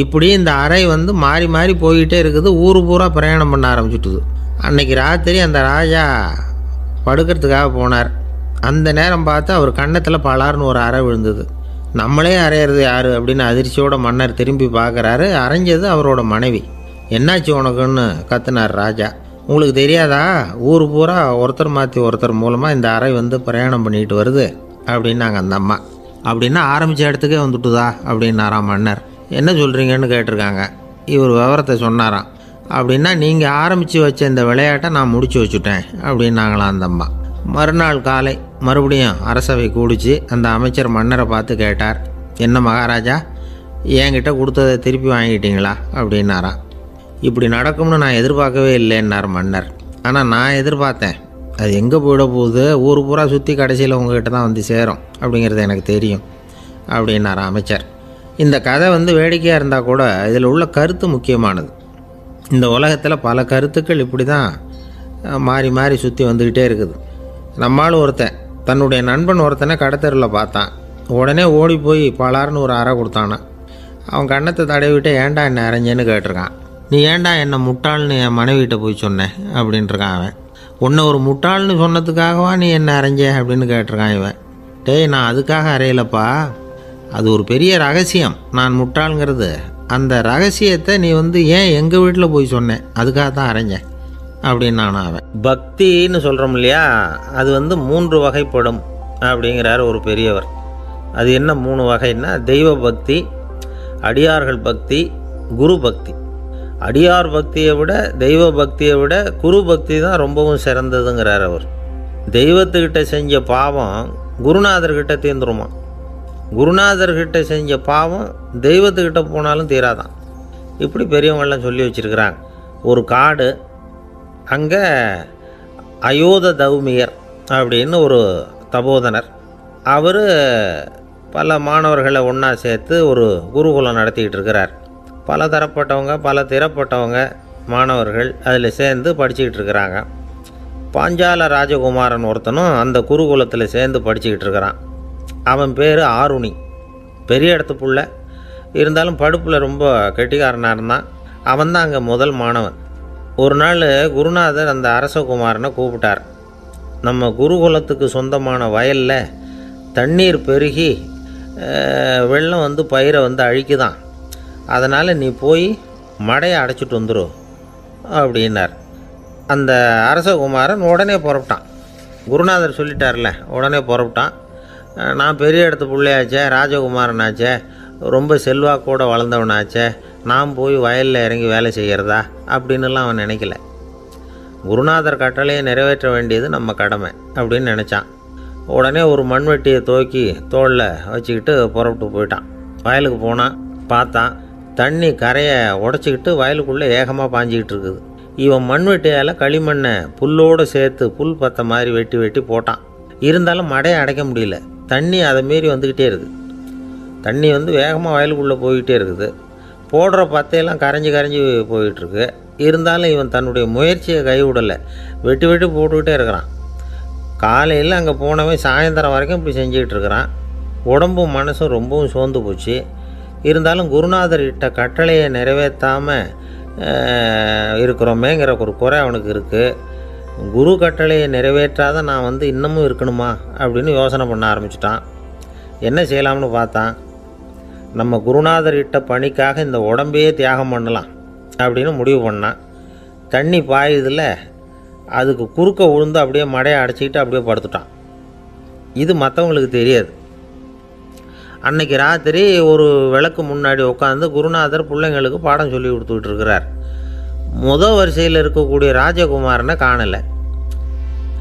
இப்படி இந்த அறை மாறி மாறி போய்கிட்டே இருக்குது. ஊர் பூரா பிரயாணம் பண்ண ஆரம்பிச்சுட்டுது. அன்னைக்கு ராத்திரி அந்த ராஜா படுக்கிறதுக்காக போனார். அந்த நேரம் பார்த்து அவர் கன்னத்தில் பலார்னு ஒரு அறை விழுந்தது. நம்மளே அரையிறது யார் அப்படின்னு அதிர்ச்சியோட மன்னர் திரும்பி பார்க்குறாரு. அரைஞ்சது அவரோட மனைவி. என்னாச்சு உனக்குன்னு கத்துனார் ராஜா. உங்களுக்கு தெரியாதா, ஊர் பூரா ஒருத்தர் மாற்றி ஒருத்தர் மூலமாக இந்த அறை பிரயாணம் பண்ணிட்டு வருது அப்படின்னாங்க அந்த அம்மா. அப்படின்னா ஆரம்பித்த இடத்துக்கே வந்துட்டுதா அப்படின்னாராம் மன்னர். என்ன சொல்கிறீங்கன்னு கேட்டிருக்காங்க. இவர் விவரத்தை சொன்னாராம். அப்படின்னா நீங்கள் ஆரம்பித்து வச்ச இந்த விளையாட்டை நான் முடிச்சு வச்சுட்டேன் அப்படின்னாங்களாம் அந்த அம்மா. மறுநாள் காலை மறுபடியும் அரசவை கூடிச்சு அந்த அமைச்சர் மன்னரை பார்த்து கேட்டார், என்ன மகாராஜா, என்கிட்ட கொடுத்ததை திருப்பி வாங்கிட்டீங்களா அப்படின்னாராம். இப்படி நடக்கும்னு நான் எதிர்பார்க்கவே இல்லைன்னார் மன்னர். ஆனால் நான் எதிர்பார்த்தேன், அது எங்கே போயிட போகுது, ஊர் பூரா சுற்றி கடைசியில் உங்ககிட்ட தான் சேரும் அப்படிங்கிறது எனக்கு தெரியும் அப்படின்னாராம் அமைச்சர். இந்த கதை வேடிக்கையாக இருந்தால் கூட இதில் உள்ள கருத்து முக்கியமானது. இந்த உலகத்தில் பல கருத்துக்கள் இப்படி தான் மாறி மாறி சுற்றி வந்துக்கிட்டே இருக்குது. நம்மால் ஒருத்தன் தன்னுடைய நண்பன் ஒருத்தனை கடத்தெருவில் பார்த்தான். உடனே ஓடி போய் பலார்னு ஒரு அறை கொடுத்தானா. அவன் கன்னத்தை தடவிட்டு ஏன்டா என்னை அரைஞ்சேன்னு கேட்டிருக்கான். நீ ஏன்டா என்னை முட்டாள்னு என் மனைவிட்ட போய் சொன்னேன் அப்படின்ட்டுருக்கான் அவன். உன்னை ஒரு முட்டாள்னு சொன்னதுக்காகவா நீ என்னை அரைஞ்சே அப்படின்னு கேட்டிருக்கான் இவன். டேய், நான் அதுக்காக அறையலப்பா, அது ஒரு பெரிய ரகசியம். நான் முட்டாளுங்கிறது அந்த ரகசியத்தை நீ ஏன் எங்கள் வீட்டில் போய் சொன்னேன், அதுக்காக தான் அரைஞ்சேன் அப்படின்னு நான் அவன். பக்தின்னு சொல்கிறோம் இல்லையா, அது 3 வகைப்படும் அப்படிங்கிறார் ஒரு பெரியவர். அது என்ன 3 வகைன்னா, தெய்வ பக்தி, அடியார்கள் பக்தி, குரு பக்தி. அடியார் பக்தியை விட தெய்வ பக்தியை விட குரு பக்தி தான் ரொம்பவும் சிறந்ததுங்கிறார் அவர். தெய்வத்துக்கிட்ட செஞ்ச பாவம் குருநாதர்கிட்ட தீர்ந்துருமா, குருநாதர்கிட்ட செஞ்ச பாவம் தெய்வத்துக்கிட்ட போனாலும் தீராதான். இப்படி பெரியவங்கள்லாம் சொல்லி வச்சுருக்கிறாங்க. ஒரு காடு, அங்கே அயோத தௌமியர் அப்படின்னு ஒரு தபோதனர். அவர் பல மாணவர்களை ஒன்றா சேர்த்து ஒரு குருகுலம் நடத்திக்கிட்டு இருக்கிறார். பல தரப்பட்டவங்க பல திறப்பட்டவங்க மாணவர்கள் அதில் சேர்ந்து படிச்சுக்கிட்டு இருக்கிறாங்க. பாஞ்சால ராஜகுமாரன் ஒருத்தனும் அந்த குருகுலத்தில் சேர்ந்து படிச்சுக்கிட்டு இருக்கிறான். அவன் பேர் ஆருணி. பெரிய இடத்து புள்ள, இருந்தாலும் படுப்பில் ரொம்ப கெட்டிக்காரனாக இருந்தான். அவன் தான் அங்கே முதல் மாணவன். ஒரு நாள் குருநாதர் அந்த அரசகுமாரனை கூப்பிட்டார். நம்ம குருகுலத்துக்கு சொந்தமான வயலில் தண்ணீர் பெருகி வெள்ளம் வந்து பயிரை வந்து அழிக்குதான். அதனால் நீ போய் மடையை அடைச்சிட்டு வந்துடும் அப்படின்னார். அந்த அரசகுமாரன் உடனே புறப்பட்டான். குருநாதர் சொல்லிட்டார்ல, உடனே புறப்பட்டான். நான் பெரிய இடத்து பிள்ளையாச்சே, ராஜகுமாரனாச்சே, ரொம்ப செல்வாக்கூட வளர்ந்தவனாச்சே, நான் போய் வயலில் இறங்கி வேலை செய்கிறதா அப்படின்னுலாம் அவன் நினைக்கல. குருநாதர் கட்டளையை நிறைவேற்ற வேண்டியது நம்ம கடமை அப்படின்னு நினச்சான். உடனே ஒரு மண்வெட்டியை தூக்கி தோளில் வச்சுக்கிட்டு புறப்பட்டு போயிட்டான். வயலுக்கு போனான். பார்த்தான், தண்ணி கரையை உடச்சிக்கிட்டு வயலுக்குள்ளே ஏகமாக பாஞ்சிக்கிட்டு இருக்குது. இவன் மண்வெட்டியால் களிமண்ணை புல்லோடு சேர்த்து புல் பத்த மாதிரி வெட்டி வெட்டி போட்டான். இருந்தாலும் மடையை அடைக்க முடியல. தண்ணி அதை மீறி வந்துக்கிட்டே இருக்குது. தண்ணி வந்து வேகமாக வயலுக்குள்ளே போய்கிட்டே இருக்குது. போடுற பத்தையெல்லாம் கரைஞ்சி கரைஞ்சி போயிட்டுருக்கு. இருந்தாலும் இவன் தன்னுடைய முயற்சியை கைவிடலை. வெட்டி வெட்டி போட்டுக்கிட்டே இருக்கிறான். காலையில் அங்கே போனவன் சாயந்தரம் வரைக்கும் இப்படி செஞ்சுக்கிட்டு இருக்கிறான். உடம்பும் மனசும் ரொம்பவும் சோர்ந்து போச்சு. இருந்தாலும் குருநாதர் இட்ட கட்டளையை நிறைவேற்றாமல் இருக்கிறோமேங்கிற ஒரு குறை அவனுக்கு இருக்குது. குரு கட்டளையை நிறைவேற்றாத நான் வந்து இன்னமும் இருக்கணுமா அப்படின்னு யோசனை பண்ண ஆரம்பிச்சிட்டான். என்ன செய்யலாம்னு பார்த்தான். நம்ம குருநாதர் இட்ட பணிக்காக இந்த உடம்பையே தியாகம் பண்ணலாம் அப்படின்னு முடிவு பண்ணான். தண்ணி பாயுதில் அதுக்கு குறுக்க விழுந்து அப்படியே மடையை அடைச்சிக்கிட்டு அப்படியே படுத்துட்டான். இது மற்றவங்களுக்கு தெரியாது. அன்னைக்கு ராத்திரி ஒரு விளக்கு முன்னாடி உட்காந்து குருநாதர் பிள்ளைங்களுக்கு பாடம் சொல்லி கொடுத்துக்கிட்டு இருக்கிறார். முதல் வரிசையில் இருக்கக்கூடிய ராஜகுமாரனை காணலை.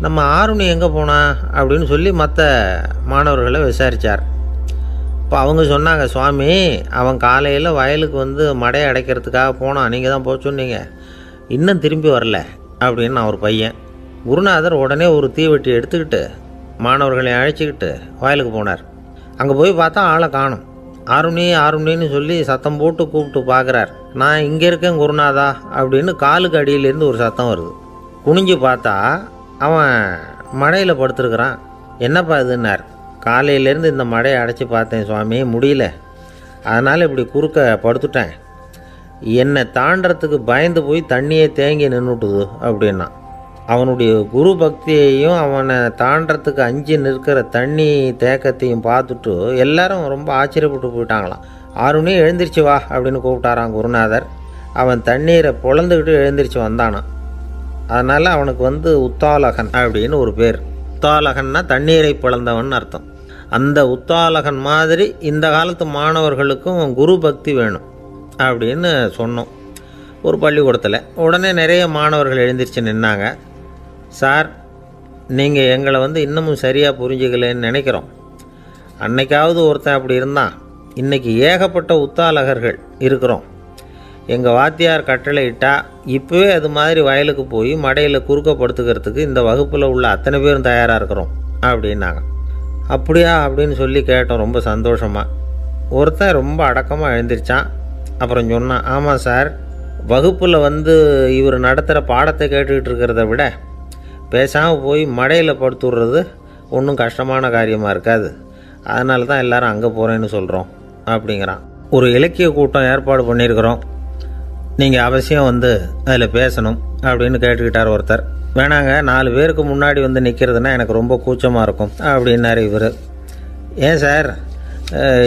நம்ம ஆருணி எங்கே போனா அப்படின்னு சொல்லி மற்ற மாணவர்களை விசாரித்தார். இப்போ அவங்க சொன்னாங்க, சுவாமி அவன் காலையில் வயலுக்கு வந்து மடையை அடைக்கிறதுக்காக போனான், நீங்கள் தான் போக சொன்னீங்க, இன்னும் திரும்பி வரல அப்படின்னு அவர் பையன். குருநாதர் உடனே ஒரு தீவெட்டி எடுத்துக்கிட்டு மாணவர்களை அழைச்சிக்கிட்டு வயலுக்கு போனார். அங்கே போய் பார்த்தா ஆளை காணும். ஆருணி ஆருணின்னு சொல்லி சத்தம் போட்டு கூப்பிட்டு பார்க்குறார். நான் இங்கே இருக்கேன் குருநாதா அப்படின்னு காலுக்கு அடியிலேருந்து ஒரு சத்தம் வருது. குனிஞ்சு பார்த்தா அவன் மடையில் படுத்துருக்கிறான். என்னப்பா இதுன்னார். காலையிலேருந்து இந்த மடையை அடைச்சி பார்த்தேன் சுவாமி, முடியல, அதனால் இப்படி குறுக்க படுத்துட்டேன். என்னை தாண்டறதுக்கு பயந்து போய் தண்ணியே தேங்கி நின்றுட்டுது அப்படின்னா. அவனுடைய குரு பக்தியையும் அவனை தாண்டறதுக்கு அஞ்சு நிற்கிற தண்ணி தேக்கத்தையும் பார்த்துட்டு எல்லாரும் ரொம்ப ஆச்சரியப்பட்டு போயிட்டாங்களாம். ஆருணி எழுந்திரிச்சு வா அப்படின்னு கூப்பிட்டாரான் குருநாதர். அவன் தண்ணீரை பொழந்துக்கிட்டு எழுந்திரிச்சு வந்தானான். அதனால் அவனுக்கு வந்து உத்தாலகன் அப்படின்னு ஒரு பேர். உத்தாலகன்னா தண்ணீரை பிளந்தவன் அர்த்தம். அந்த உத்தாலகன் மாதிரி இந்த காலத்து மாணவர்களுக்கும் குரு பக்தி வேணும் அப்படின்னு சொன்னோம் ஒரு பள்ளிக்கூடத்தில். உடனே நிறைய மாணவர்கள் எழுந்திரிச்சு நின்னாங்க. சார், நீங்கள் எங்களை வந்து இன்னமும் சரியாக புரிஞ்சுக்கலன்னு நினைக்கிறோம். அன்னைக்காவது ஒருத்தன் அப்படி இருந்தான், இன்றைக்கி ஏகப்பட்ட உத்தாலகர்கள் இருக்கிறோம். எங்கள் வாத்தியார் கட்டளை இட்டால் இப்போவே அது மாதிரி வயலுக்கு போய் மடையில் குறுக்கப்படுத்துக்கிறதுக்கு இந்த வகுப்பில் உள்ள அத்தனை பேரும் தயாராக இருக்கிறோம் அப்படின்னாங்க. அப்படியா அப்படின்னு சொல்லி கேட்டோம் ரொம்ப சந்தோஷமாக. ஒருத்தன் ரொம்ப அடக்கமாக எழுந்திரிச்சான். அப்புறம் சொன்னான், ஆமாம் சார், வகுப்பில் வந்து இவர் நடத்துகிற பாடத்தை கேட்டுக்கிட்டு இருக்கிறத விட பேசாமல் போய் மடையில் படுத்துடுறது ஒன்றும் கஷ்டமான காரியமாக இருக்காது, அதனால தான் எல்லோரும் அங்கே போகிறேன்னு சொல்கிறோம் அப்படிங்கிறான். ஒரு இலக்கிய கூட்டம் ஏற்பாடு பண்ணியிருக்கிறோம், நீங்கள் அவசியம் வந்து அதில் பேசணும் அப்படின்னு கேட்டுக்கிட்டார் ஒருத்தர். வேணாங்க, 4 பேருக்கு முன்னாடி வந்து நிற்கிறதுனா எனக்கு ரொம்ப கூச்சமாக இருக்கும் அப்படின்னார் இவர். ஏன் சார்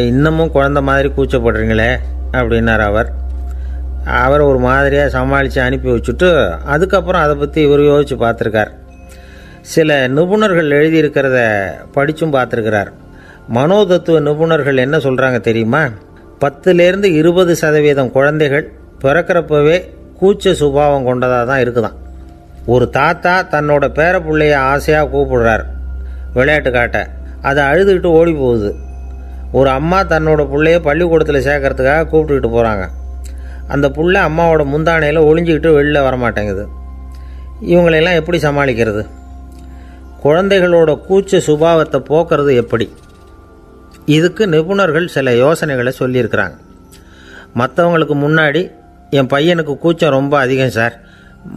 இன்னமும் குழந்த மாதிரி கூச்சப்படுறீங்களே அப்படின்னார் அவர். அவர் ஒரு மாதிரியாக சமாளித்து அனுப்பி வச்சுட்டு அதுக்கப்புறம் அதை பற்றி இவர் யோசித்து பார்த்துருக்கார். சில நிபுணர்கள் எழுதியிருக்கிறத படித்தும் பார்த்துருக்கிறார். மனோதத்துவ நிபுணர்கள் என்ன சொல்கிறாங்க தெரியுமா? 10லேருந்து 20% குழந்தைகள் பிறக்கிறப்பவே கூச்ச சுபாவம் கொண்டதாக தான் இருக்குதான். ஒரு தாத்தா தன்னோட பேர பிள்ளைய ஆசையாக கூப்பிடுறார் விளையாட்டு காட்ட, அதை அழுதுகிட்டு ஓடி போகுது. ஒரு அம்மா தன்னோட பிள்ளைய பள்ளிக்கூடத்தில் சேர்க்கறதுக்காக கூப்பிட்டுக்கிட்டு போகிறாங்க. அந்த புள்ள அம்மாவோட முந்தானையில் ஒளிஞ்சிக்கிட்டு வெளில வரமாட்டேங்குது. இவங்களெல்லாம் எப்படி சமாளிக்கிறது? குழந்தைகளோட கூச்ச சுபாவத்தை போக்குறது எப்படி? இதுக்கு நிபுணர்கள் சில யோசனைகளை சொல்லியிருக்கிறாங்க. மற்றவங்களுக்கு முன்னாடி என் பையனுக்கு கூச்சம் ரொம்ப அதிகம் சார்,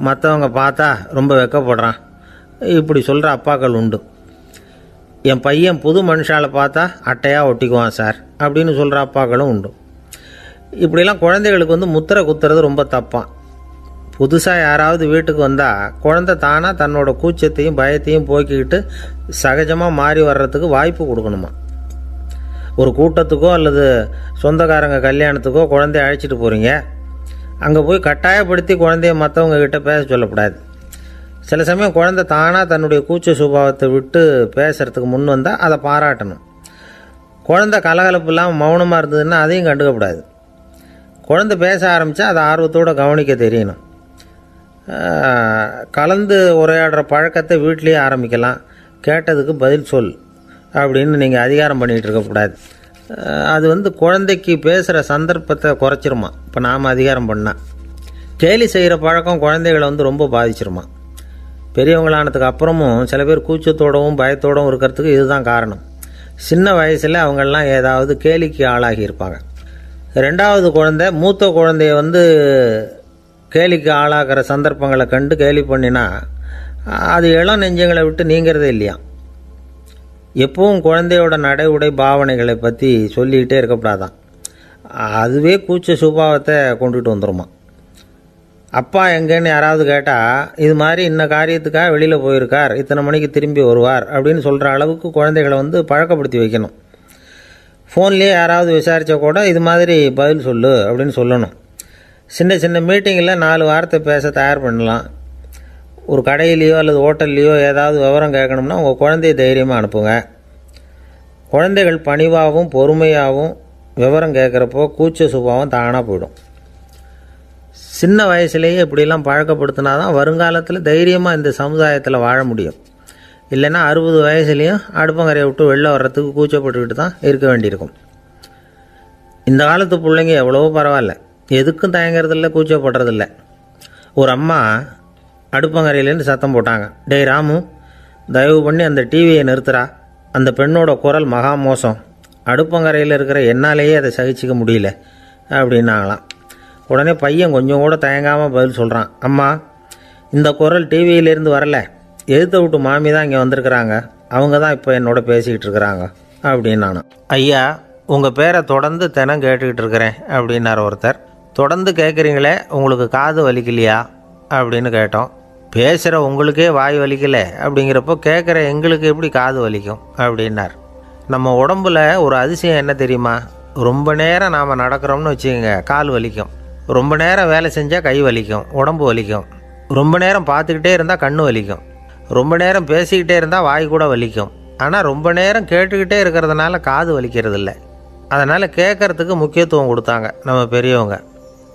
மற்றவங்க பார்த்தா ரொம்ப வெக்கப்படுறான், இப்படி சொல்கிற அப்பாக்கள் உண்டு. என் பையன் புது மனுஷாலை பார்த்தா அட்டையாக ஒட்டிக்குவான் சார் அப்படின்னு சொல்கிற அப்பாக்களும் உண்டு. இப்படிலாம் குழந்தைகளுக்கு முத்திரை குத்துறது ரொம்ப தப்பான். புதுசாக யாராவது வீட்டுக்கு வந்தால் குழந்தை தானாக தன்னோட கூச்சத்தையும் பயத்தையும் போக்கிக்கிட்டு சகஜமாக மாறி வர்றதுக்கு வாய்ப்பு கொடுக்கணுமா. ஒரு கூட்டத்துக்கோ அல்லது சொந்தக்காரங்க கல்யாணத்துக்கோ குழந்தைய அழைச்சிட்டு போகிறீங்க, அங்கே போய் கட்டாயப்படுத்தி குழந்தைய மற்றவங்க கிட்ட பேச சொல்லக்கூடாது. சில சமயம் குழந்தை தானாக தன்னுடைய கூச்ச சுபாவத்தை விட்டு பேசுகிறதுக்கு முன் வந்தால் அதை பாராட்டணும். குழந்தை கலகலப்பு இல்லாமல் மௌனமாக இருந்ததுன்னா அதையும் கண்டுக்கக்கூடாது. குழந்தை பேச ஆரம்பித்தா அதை ஆர்வத்தோடு கவனிக்க தெரியணும். கலந்து உரையாடுற பழக்கத்தை வீட்லேயே ஆரம்பிக்கலாம். கேட்டதுக்கு பதில் சொல் அப்படின்னு நீங்கள் அதிகாரம் பண்ணிகிட்டு இருக்கக்கூடாது. அது குழந்தைக்கு பேசுகிற சந்தர்ப்பத்தை குறைச்சிருமா. இப்போ நாம் அதிகாரம் பண்ணால் கேலி செய்கிற பழக்கம் குழந்தைகளை ரொம்ப பாதிச்சிருமா. பெரியவங்களானதுக்கு அப்புறமும் சில பேர் கூச்சத்தோடவும் பயத்தோடவும் இருக்கிறதுக்கு இதுதான் காரணம். சின்ன வயசில் அவங்கெல்லாம் ஏதாவது கேலிக்கு ஆளாகி இருப்பாங்க. ரெண்டாவது குழந்தை மூத்த குழந்தைய கேலிக்கு ஆளாகிற சந்தர்ப்பங்களை கண்டு கேலி பண்ணினா அது இளம் நெஞ்சங்களை விட்டு நீங்கிறதே இல்லையா. எப்பவும் குழந்தையோட நடை உடை பாவனைகளை பற்றி சொல்லிக்கிட்டே இருக்கக்கூடாதான். அதுவே கூச்ச சுபாவத்தை கொண்டுட்டு வந்துடுமா. அப்பா எங்கேன்னு யாராவது கேட்டால் இது மாதிரி இன்ன காரியத்துக்காக வெளியில் போயிருக்கார், இத்தனை மணிக்கு திரும்பி வருவார் அப்படின்னு சொல்கிற அளவுக்கு குழந்தைகளை பழக்கப்படுத்தி வைக்கணும். ஃபோன்லேயே யாராவது விசாரித்தா கூட இது மாதிரி பதில் சொல்லு அப்படின்னு சொல்லணும். சின்ன சின்ன மீட்டிங்கில் 4 வார்த்தை பேச தயார் பண்ணலாம். ஒரு கடையிலையோ அல்லது ஹோட்டல்லையோ ஏதாவது விவரம் கேட்கணும்னா உங்கள் குழந்தைய தைரியமாக அனுப்புங்க. குழந்தைகள் பணிவாகவும் பொறுமையாகவும் விவரம் கேட்குறப்போ கூச்ச சுபாவம் தானாக போயிடும். சின்ன வயசுலேயே இப்படிலாம் பழக்கப்படுத்தினா தான் வருங்காலத்தில் தைரியமாக இந்த சமுதாயத்தில் வாழ முடியும். இல்லைன்னா 60 வயசுலேயும் அடுப்பங்கரையை விட்டு வெளில வர்றதுக்கு கூச்சப்பட்டுக்கிட்டு தான் இருக்க வேண்டியிருக்கும். இந்த காலத்து பிள்ளைங்க எவ்வளவோ பரவாயில்ல, எதுக்கும் தயங்குறதில்ல, கூச்சப்படுறதில்ல. ஒரு அம்மா அடுப்பங்கரையிலேருந்து சத்தம் போட்டாங்க, டேய் ராமு, தயவு பண்ணி அந்த டிவியை நிறுத்துறா, அந்த பெண்ணோட குரல் மகா மோசம், அடுப்பங்கரையில் இருக்கிற என்னாலேயே அதை சகிச்சிக்க முடியல அப்படின்னாங்களாம். உடனே பையன் கொஞ்சம் கூட தயங்காமல் பதில் சொல்கிறான், அம்மா இந்த குரல் டிவியிலேருந்து வரல, எதிர்த்த விட்டு மாமி தான் இங்கே வந்திருக்கிறாங்க, அவங்க தான் இப்போ என்னோட பேசிக்கிட்டு இருக்கிறாங்க அப்படின்னு நான். ஐயா, உங்கள் பேரை தொடர்ந்து தினம் கேட்டுக்கிட்டு இருக்கிறேன் அப்படின்னார் ஒருத்தர். தொடர்ந்து கேட்குறீங்களே, உங்களுக்கு காது வலிக்கலையா அப்படின்னு கேட்டோம். பேசுகிற உங்களுக்கே வாய் வலிக்கலை அப்படிங்கிறப்போ கேட்குற எங்களுக்கு எப்படி காது வலிக்கும் அப்படின்னார். நம்ம உடம்புல ஒரு அதிசயம் என்ன தெரியுமா, ரொம்ப நேரம் நாம் நடக்கிறோம்னு வச்சுக்கோங்க, கால் வலிக்கும். ரொம்ப நேரம் வேலை செஞ்சால் கை வலிக்கும், உடம்பு வலிக்கும். ரொம்ப நேரம் பார்த்துக்கிட்டே இருந்தால் கண்ணு வலிக்கும். ரொம்ப நேரம் பேசிக்கிட்டே இருந்தால் வாய் கூட வலிக்கும். ஆனால் ரொம்ப நேரம் கேட்டுக்கிட்டே இருக்கிறதுனால காது வலிக்கிறது இல்லை. அதனால் கேட்குறதுக்கு முக்கியத்துவம் கொடுத்தாங்க நம்ம பெரியவங்க.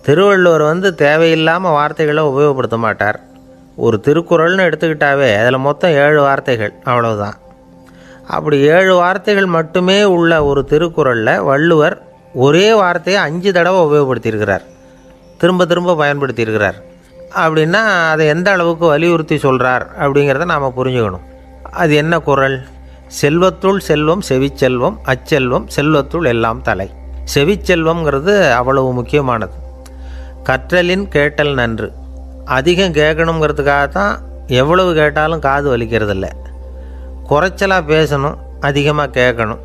திருவள்ளுவர் தேவையில்லாமல் வார்த்தைகளை உபயோகப்படுத்த மாட்டார். ஒரு திருக்குறள்னு எடுத்துக்கிட்டாவே அதில் மொத்தம் 7 வார்த்தைகள், அவ்வளவுதான். அப்படி 7 வார்த்தைகள் மட்டுமே உள்ள ஒரு திருக்குறளில் வள்ளுவர் ஒரே வார்த்தையை 5 தடவை உபயோகப்படுத்தியிருக்கிறார், திரும்ப திரும்ப பயன்படுத்தியிருக்கிறார். அப்படின்னா அதை எந்த அளவுக்கு வலியுறுத்தி சொல்கிறார் அப்படிங்கிறத நாம் புரிஞ்சுக்கணும். அது என்ன குறள்? செல்வத்துள் செல்வம் செவிச்செல்வம், அச்செல்வம் செல்வத்துள் எல்லாம் தலை. செவிச்செல்வம்ங்கிறது அவ்வளவு முக்கியமானது. கற்றலின் கேட்டல் நன்று. அதிகம் கேட்கணுங்கிறதுக்காகத்தான் எவ்வளவு கேட்டாலும் காது வலிக்கிறதில்ல. குறைச்சலாக பேசணும், அதிகமாக கேட்கணும்.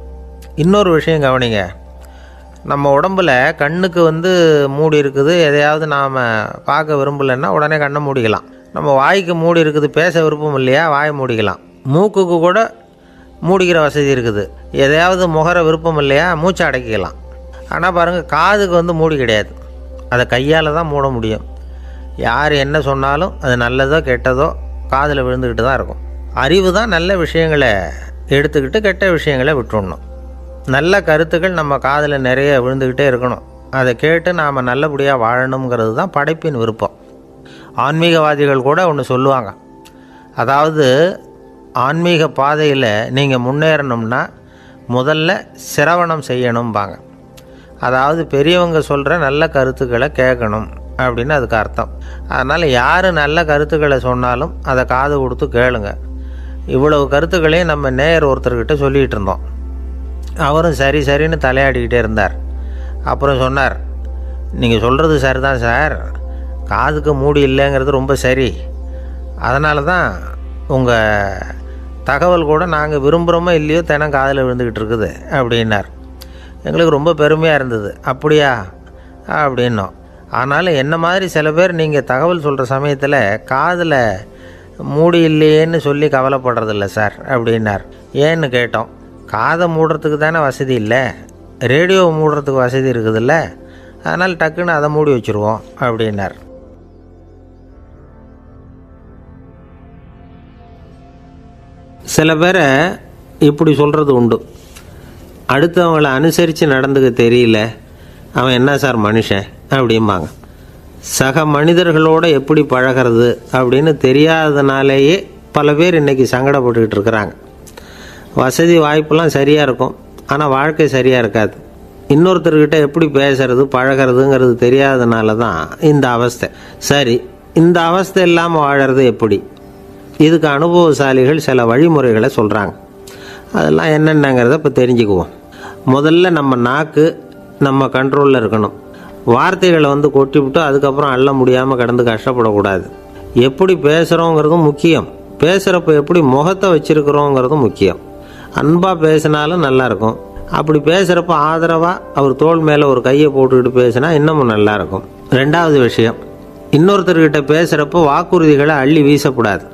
இன்னொரு விஷயம் கவனிங்க, நம்ம உடம்பில் கண்ணுக்கு மூடி இருக்குது, எதையாவது நாம் பார்க்க விரும்பலைன்னா உடனே கண்ணை மூடிக்கலாம். நம்ம வாய்க்கு மூடி இருக்குது, பேச விருப்பம் இல்லையா, வாயை மூடிக்கலாம். மூக்குக்கு கூட மூடிக்கிற வசதி இருக்குது, எதையாவது முகர விருப்பம் இல்லையா, மூச்சை அடக்கிக்கலாம். ஆனால் பாருங்கள், காதுக்கு மூடி கிடையாது, அதை கையால் தான் மூட முடியும். யார் என்ன சொன்னாலும் அது நல்லதோ கெட்டதோ காதில் விழுந்துக்கிட்டு தான் இருக்கும். அறிவு தான் நல்ல விஷயங்களை எடுத்துக்கிட்டு கெட்ட விஷயங்களை விட்டுடணும். நல்ல கருத்துக்கள் நம்ம காதில் நிறைய விழுந்துக்கிட்டே இருக்கணும். அதை கேட்டு நாம் நல்லபடியாக வாழணுங்கிறது தான் படைப்பின் விருப்பம். ஆன்மீகவாதிகள் கூட ஒன்று சொல்லுவாங்க, அதாவது ஆன்மீக பாதையில் நீங்கள் முன்னேறணும்னா முதல்ல சிரவணம் செய்யணும்பாங்க. அதாவது பெரியவங்க சொல்கிற நல்ல கருத்துக்களை கேட்கணும் அப்படின்னு அதுக்கு அர்த்தம். அதனால் யார் நல்ல கருத்துக்களை சொன்னாலும் அதை காது கொடுத்து கேளுங்க. இவ்வளவு கருத்துக்களையும் நம்ம நேயர் ஒருத்தர்கிட்ட சொல்லிகிட்டு இருந்தோம். அவரும் சரி சரின்னு தலையாடிக்கிட்டே இருந்தார். அப்புறம் சொன்னார், நீங்கள் சொல்கிறது சரிதான் சார், காதுக்கு மூடி இல்லைங்கிறது ரொம்ப சரி. அதனால தான் உங்கள் தகவல் கூட நாங்கள் விரும்புகிறோமோ இல்லையோ தினம் காதில் விழுந்துக்கிட்டு இருக்குது அப்படின்னார். எங்களுக்கு ரொம்ப பெருமையாக இருந்தது. அப்படியா அப்படின்னோம். ஆனாலும் என்ன மாதிரி சில பேர் நீங்கள் தகவல் சொல்கிற சமயத்தில் காதில் மூடி இல்லையேன்னு சொல்லி கவலைப்படுறதில்ல சார் அப்படின்னார். ஏன்னு கேட்டோம். காதை மூடுறதுக்கு தானே வசதி இல்லை, ரேடியோவை மூடுறதுக்கு வசதி இருக்குதுல்ல, அதனால் டக்குன்னு அதை மூடி வச்சுருவோம் அப்படின்னார். சில பேரை இப்படி சொல்கிறது உண்டு. அடுத்தவங்களை அனுசரித்து நடந்துக்க தெரியல, அவன் என்ன சார் மனுஷன் அப்படிம்பாங்க. சக மனிதர்களோடு எப்படி பழகிறது அப்படின்னு தெரியாததுனாலேயே பல பேர் இன்றைக்கி சங்கடப்பட்டுக்கிட்டு இருக்கிறாங்க. வசதி வாய்ப்பெல்லாம் சரியாக இருக்கும், ஆனால் வாழ்க்கை சரியாக இருக்காது. இன்னொருத்தர்கிட்ட எப்படி பேசுறது பழகிறதுங்கிறது தெரியாததுனால தான் இந்த அவஸ்தை. சரி, இந்த அவஸ்தை இல்லாமல் வாழறது எப்படி? இதுக்கு அனுபவசாலிகள் சில வழிமுறைகளை சொல்கிறாங்க. அதெல்லாம் என்னென்னங்கிறத இப்போ தெரிஞ்சுக்குவோம். முதல்ல நம்ம நாக்கு நம்ம கண்ட்ரோலில் இருக்கணும். வார்த்தைகளை கொட்டிவிட்டு அதுக்கப்புறம் அள்ள முடியாமல் கடந்து கஷ்டப்படக்கூடாது. எப்படி பேசுகிறோங்கிறதும் முக்கியம், பேசுகிறப்ப எப்படி முகத்தை வச்சுருக்கிறோங்கிறதும் முக்கியம். அன்பாக பேசினாலும் நல்லாயிருக்கும். அப்படி பேசுகிறப்ப ஆதரவாக அவர் தோள் மேலே ஒரு கையை போட்டுக்கிட்டு பேசினா இன்னமும் நல்லாயிருக்கும். ரெண்டாவது விஷயம், இன்னொருத்தர்கிட்ட பேசுகிறப்போ வாக்குறுதிகளை அள்ளி வீசக்கூடாது.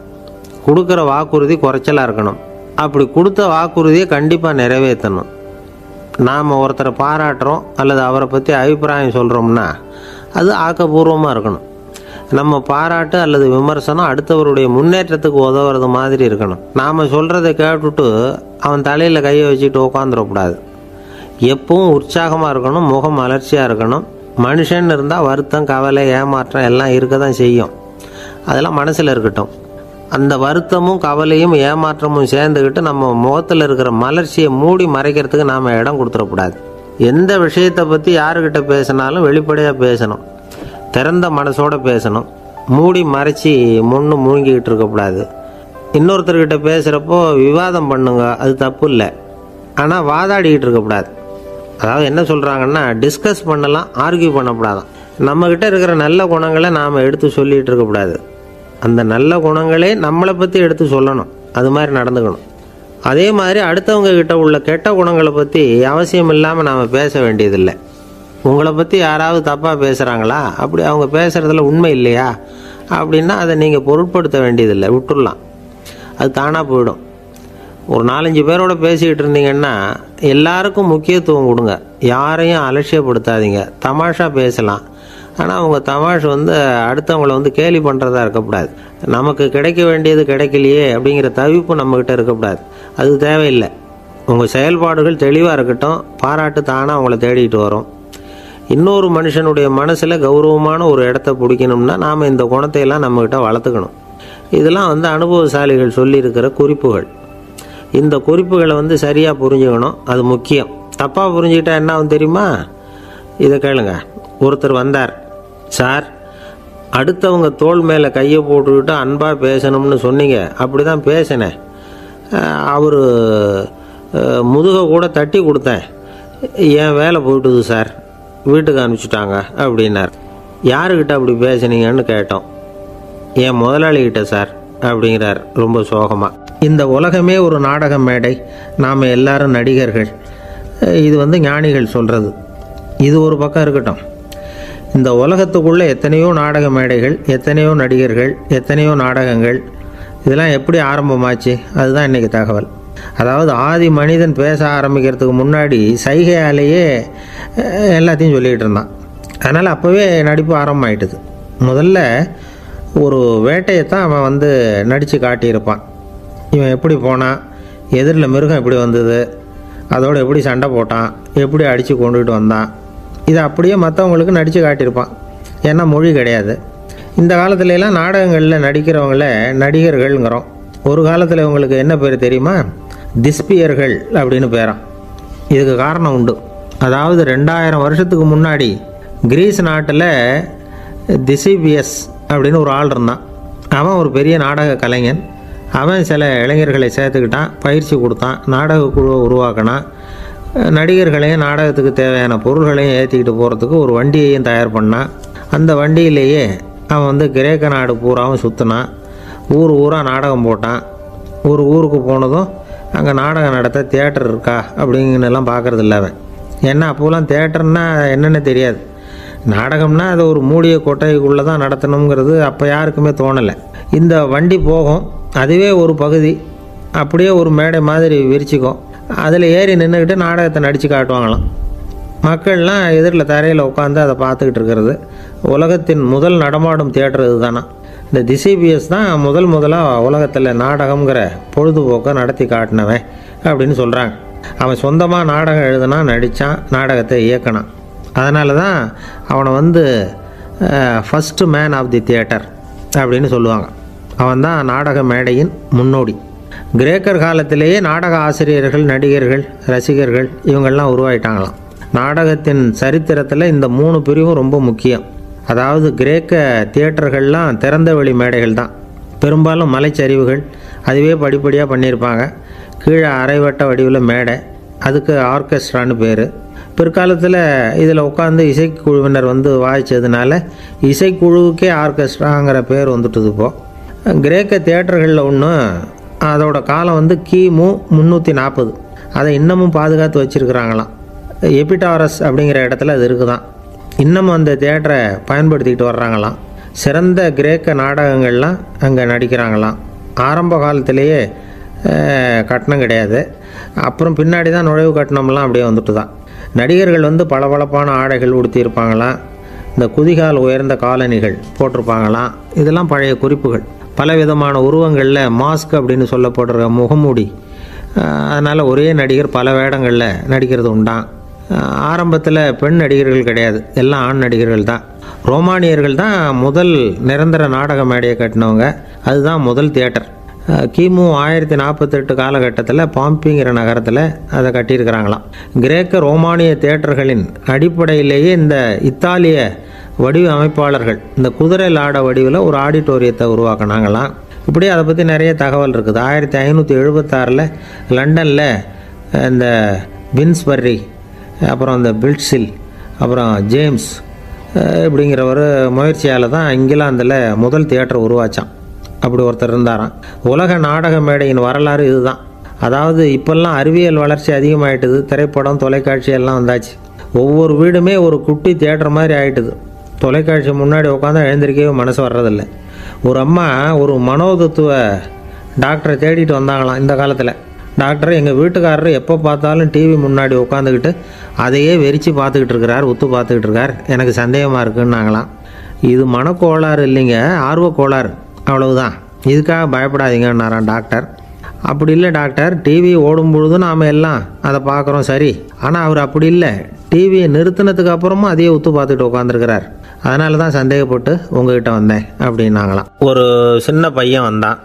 கொடுக்குற வாக்குறுதி குறைச்சலாக இருக்கணும். அப்படி கொடுத்த வாக்குறுதியை கண்டிப்பாக நிறைவேற்றணும். நாம் ஒருத்தரை பாராட்டுறோம் அல்லது அவரை பற்றி அபிப்பிராயம் சொல்கிறோம்னா அது ஆக்கப்பூர்வமாக இருக்கணும். நம்ம பாராட்டு அல்லது விமர்சனம் அடுத்தவருடைய முன்னேற்றத்துக்கு உதவுறது மாதிரி இருக்கணும். நாம் சொல்கிறத கேட்டுட்டு அவன் தலையில் கையை வச்சுட்டு உட்காந்துடக்கூடாது. எப்பவும் உற்சாகமாக இருக்கணும், முகம் மலர்ச்சியாக இருக்கணும். மனுஷன் இருந்தால் வருத்தம், கவலை, ஏமாற்றம் எல்லாம் இருக்க தான் செய்யும். அதெல்லாம் மனசில் இருக்கட்டும். அந்த வருத்தமும் கவலையும் ஏமாற்றமும் சேர்ந்துக்கிட்டு நம்ம முகத்தில் இருக்கிற மலர்ச்சியை மூடி மறைக்கிறதுக்கு நாம் இடம் கொடுத்துடக்கூடாது. எந்த விஷயத்தை பற்றி யாருக்கிட்ட பேசினாலும் வெளிப்படையாக பேசணும், திறந்த மனசோடு பேசணும். மூடி மறைச்சி முன்னு மூழ்கிக்கிட்டு இருக்கக்கூடாது. இன்னொருத்தர்கிட்ட பேசுகிறப்போ விவாதம் பண்ணுங்க, அது தப்பு இல்லை. ஆனால் வாதாடிக்கிட்டு இருக்கக்கூடாது. அதாவது என்ன சொல்கிறாங்கன்னா, டிஸ்கஸ் பண்ணலாம், ஆர்கியூ பண்ணக்கூடாதான். நம்மக்கிட்ட இருக்கிற நல்ல குணங்களை நாம் எடுத்து சொல்லிகிட்டு இருக்கக்கூடாது. அந்த நல்ல குணங்களே நம்மளை பற்றி எடுத்து சொல்லணும், அது மாதிரி நடந்துக்கணும். அதே மாதிரி அடுத்தவங்க கிட்ட உள்ள கெட்ட குணங்களை பற்றி அவசியம் இல்லாமல் நாம் பேச வேண்டியதில்லை. உங்களை பற்றி யாராவது தப்பாக பேசுகிறாங்களா, அப்படி அவங்க பேசுகிறதுல உண்மை இல்லையா அப்படின்னா அதை நீங்கள் பொருட்படுத்த வேண்டியதில்லை, விட்டுடலாம். அது தானாக போயிடும். ஒரு 4-5 பேரோட பேசிக்கிட்டு இருந்தீங்கன்னா எல்லாருக்கும் முக்கியத்துவம் கொடுங்க, யாரையும் அலட்சியப்படுத்தாதீங்க. தமாஷா பேசலாம், ஆனால் அவங்க தமாஷ் அடுத்தவங்களை கேலி பண்ணுறதா இருக்கக்கூடாது. நமக்கு கிடைக்க வேண்டியது கிடைக்கலையே அப்படிங்கிற தவிப்பு நம்மக்கிட்ட இருக்கக்கூடாது, அது தேவையில்லை. உங்கள் செயல்பாடுகள் தெளிவாக இருக்கட்டும், பாராட்டு தானாக அவங்கள தேடிட்டு வரும். இன்னொரு மனுஷனுடைய மனசில் கௌரவமான ஒரு இடத்த பிடிக்கணும்னா நாம் இந்த குணத்தையெல்லாம் நம்மக்கிட்ட வளர்த்துக்கணும். இதெல்லாம் அனுபவசாலிகள் சொல்லியிருக்கிற குறிப்புகள். இந்த குறிப்புகளை சரியாக புரிஞ்சுக்கணும், அது முக்கியம். தப்பாக புரிஞ்சுக்கிட்டா என்ன ஆகும் தெரியுமா? இதை கேளுங்க. ஒருத்தர் வந்தார், சார் அடுத்தவங்க தோள் மேலே கையை போட்டுக்கிட்டு அன்பாக பேசணும்னு சொன்னீங்க, அப்படி தான் பேசினேன். அவர் முதுகை கூட தட்டி கொடுத்தேன், என் வேலை போயிட்டுது சார், வீட்டுக்கு அனுப்பிச்சிட்டாங்க அப்படின்னார். யாருக்கிட்ட அப்படி பேசுனீங்கன்னு கேட்டோம். என் முதலாளிகிட்ட சார் அப்படிங்கிறார் ரொம்ப சோகமாக. இந்த உலகமே ஒரு நாடக மேடை, நாம் எல்லாரும் நடிகர்கள். இது ஞானிகள் சொல்கிறது. இது ஒரு பக்கம் இருக்கட்டும். இந்த உலகத்துக்குள்ளே எத்தனையோ நாடக மேடைகள், எத்தனையோ நடிகர்கள், எத்தனையோ நாடகங்கள். இதெல்லாம் எப்படி ஆரம்பமாச்சு? அதுதான் இன்றைக்கி தகவல். அதாவது ஆதி மனிதன் பேச ஆரம்பிக்கிறதுக்கு முன்னாடி சைகையாலேயே எல்லாத்தையும் சொல்லிகிட்டு இருந்தான். அதனால் அப்போவே நடிப்பு ஆரம்பமாயிட்டுது. முதல்ல ஒரு வேட்டையைத்தான் அவன் நடித்து காட்டியிருப்பான். இவன் எப்படி போனான், எதிரில் மிருகம் எப்படி வந்தது, அதோடு எப்படி சண்டை போட்டான், எப்படி அடித்து கொண்டுகிட்டு வந்தான், இதை அப்படியே மற்றவங்களுக்கு நடித்து காட்டியிருப்பான். ஏன்னா மொழி கிடையாது. இந்த காலத்துலலாம் நாடகங்களில் நடிக்கிறவங்கள நடிகர்கள்ங்கிறோம். ஒரு காலத்தில் இவங்களுக்கு என்ன பேர் தெரியுமா? திஸ்பியர்கள் அப்படின்னு பேரான். இதுக்கு காரணம் உண்டு. அதாவது 2000 வருஷத்துக்கு முன்னாடி கிரீஸ் நாட்டில் திசிபியஸ் அப்படின்னு ஒரு ஆள் இருந்தான். அவன் ஒரு பெரிய நாடக கலைஞன். அவன் சில இளைஞர்களை சேர்த்துக்கிட்டான், பயிற்சி கொடுத்தான், நாடக குழுவை உருவாக்கினான். நடிகர்களையும் நாடகத்துக்கு தேவையான பொருள்களையும் ஏற்றிக்கிட்டு போகிறதுக்கு ஒரு வண்டியையும் தயார் பண்ணான். அந்த வண்டியிலேயே அவன் கிரேக்க நாடு பூராவும் சுற்றினான். ஊர் ஊராக நாடகம் போட்டான். ஒரு ஊருக்கு போனதும் அங்கே நாடகம் நடத்த தியேட்டர் இருக்கா அப்படிங்கன்னெல்லாம் பார்க்குறது இல்லை அவன். ஏன்னா அப்போலாம் தியேட்டர்னா என்னென்ன தெரியாது. நாடகம்னா அது ஒரு மூடிய கொட்டைக்குள்ளே தான் நடத்தணுங்கிறது அப்போ யாருக்குமே தோணலை. இந்த வண்டி போகும், அதுவே ஒரு பகுதி அப்படியே ஒரு மேடை மாதிரி விரிச்சிக்கும். அதில் ஏறி நின்றுக்கிட்டு நாடகத்தை நடித்து காட்டுவாங்களாம். மக்கள்லாம் எதிரில் தரையில் உட்காந்து அதை பார்த்துக்கிட்டு இருக்கிறது. உலகத்தின் முதல் நடமாடும் தியேட்டர் இது தானா. இந்த திசிபிஎஸ் தான் முதலாக உலகத்தில் நாடகங்கிற பொழுதுபோக்கை நடத்தி காட்டினவன் அப்படின்னு சொல்கிறாங்க. அவன் சொந்தமாக நாடகம் எழுதுனா, நடித்தான், நாடகத்தை இயக்கினான். அதனால தான் அவனை first man of the theatre அப்படின்னு சொல்லுவாங்க. அவன் தான் நாடக மேடையின் முன்னோடி. கிரேக்கர் காலத்திலேயே நாடக ஆசிரியர்கள், நடிகர்கள், ரசிகர்கள் இவங்கள்லாம் உருவாயிட்டாங்களாம். நாடகத்தின் சரித்திரத்தில் இந்த 3 பிரிவும் ரொம்ப முக்கியம். அதாவது கிரேக்க தியேட்டர்கள்லாம் திறந்த வெளி மேடைகள் தான். பெரும்பாலும் மலைச்சரிவுகள், அதுவே படிப்படியாக பண்ணியிருப்பாங்க. கீழே அரைவட்ட வடிவில் மேடை, அதுக்கு ஆர்கெஸ்ட்ரான்னு பேர். பிற்காலத்தில் இதில் உட்காந்து இசைக்குழுவினர் வாய்ச்சதுனால இசைக்குழுவுக்கே ஆர்கெஸ்ட்ராங்கிற பேர் வந்துட்டுது. இப்போது கிரேக்க தியேட்டர்களில் ஒன்று, அதோட காலம் கிமு 340. அதை இன்னமும் பாதுகாத்து வச்சுருக்கிறாங்களாம். எபிடாரஸ் அப்படிங்கிற இடத்துல அது இருக்குதான். இன்னமும் அந்த தியேட்டரை பயன்படுத்திக்கிட்டு வர்றாங்களாம். சிறந்த கிரேக்க நாடகங்கள்லாம் அங்கே நடிக்கிறாங்களாம். ஆரம்ப காலத்திலேயே கட்டணம் கிடையாது. அப்புறம் பின்னாடி தான் நுழைவு கட்டணம்லாம் அப்படியே வந்துட்டு தான். நடிகர்கள் பளபளப்பான ஆடைகள் உடுத்தியிருப்பாங்களாம். இந்த குதிகால் உயர்ந்த காலணிகள் போட்டிருப்பாங்களாம். இதெல்லாம் பழைய குறிப்புகள். பலவிதமான உருவங்களில் மாஸ்க் அப்படின்னு சொல்லப்படுற முகமூடி. அதனால் ஒரே நடிகர் பல வேடங்களில் நடிக்கிறது உண்டான். ஆரம்பத்தில் பெண் நடிகர்கள் கிடையாது, எல்லாம் ஆண் நடிகர்கள் தான். ரோமானியர்கள் தான் முதல் நிரந்தர நாடக மேடையை கட்டினவங்க. அதுதான் முதல் தியேட்டர். கிமு 1048 காலகட்டத்தில் பாம்பிங்கிற நகரத்தில் அதை கட்டியிருக்கிறாங்களாம். கிரேக்க ரோமானிய தியேட்டர்களின் அடிப்படையிலேயே இந்த இத்தாலிய வடிவ அமைப்பாளர்கள் இந்த குதிரை லாட வடிவில் ஒரு ஆடிட்டோரியத்தை உருவாக்கினாங்களாம். இப்படி அதை பற்றி நிறைய தகவல் இருக்குது. 1576 லண்டனில் இந்த பின்ஸ்பர்ரி, அப்புறம் இந்த பில்ட்ஸில், அப்புறம் ஜேம்ஸ் இப்படிங்கிற ஒரு முயற்சியால் தான் இங்கிலாந்தில் முதல் தியேட்டர் உருவாச்சான். அப்படி ஒருத்தர் இருந்தாராம். உலக நாடக மேடையின் வரலாறு இதுதான். அதாவது இப்போல்லாம் அறிவியல் வளர்ச்சி அதிகமாகிட்டுது. திரைப்படம், தொலைக்காட்சி எல்லாம் வந்தாச்சு. ஒவ்வொரு வீடுமே ஒரு குட்டி தியேட்டர் மாதிரி ஆகிட்டுது. தொலைக்காட்சி முன்னாடி உட்காந்து எழுந்திருக்கவே மனசு வர்றதில்லை. ஒரு அம்மா ஒரு மனோதத்துவ டாக்டரை தேடிட்டு வந்தாங்களாம் இந்த காலத்தில். டாக்டர், எங்கள் வீட்டுக்காரர் எப்போ பார்த்தாலும் டிவி முன்னாடி உட்காந்துக்கிட்டு அதையே வெறிச்சு பார்த்துக்கிட்டு இருக்கிறார், உத்து பார்த்துக்கிட்டு இருக்கார், எனக்கு சந்தேகமாக இருக்குன்னாங்களாம். இது மனக்கோளாறு இல்லைங்க, ஆர்வக்கோளாறு, அவ்வளவுதான், இதுக்காக பயப்படாதீங்கன்னாரான் டாக்டர். அப்படி இல்லை டாக்டர், டிவி ஓடும் பொழுதும் நாம் எல்லாம் அதை பார்க்குறோம் சரி, ஆனால் அவர் அப்படி இல்லை, டிவியை நிறுத்தினதுக்கு அப்புறமும் அதையே உத்து பார்த்துட்டு உட்காந்துருக்கிறார், அதனால தான் சந்தேகப்பட்டு உங்ககிட்ட வந்தேன் அப்படின்னாங்களாம். ஒரு சின்ன பையன் வந்தான்.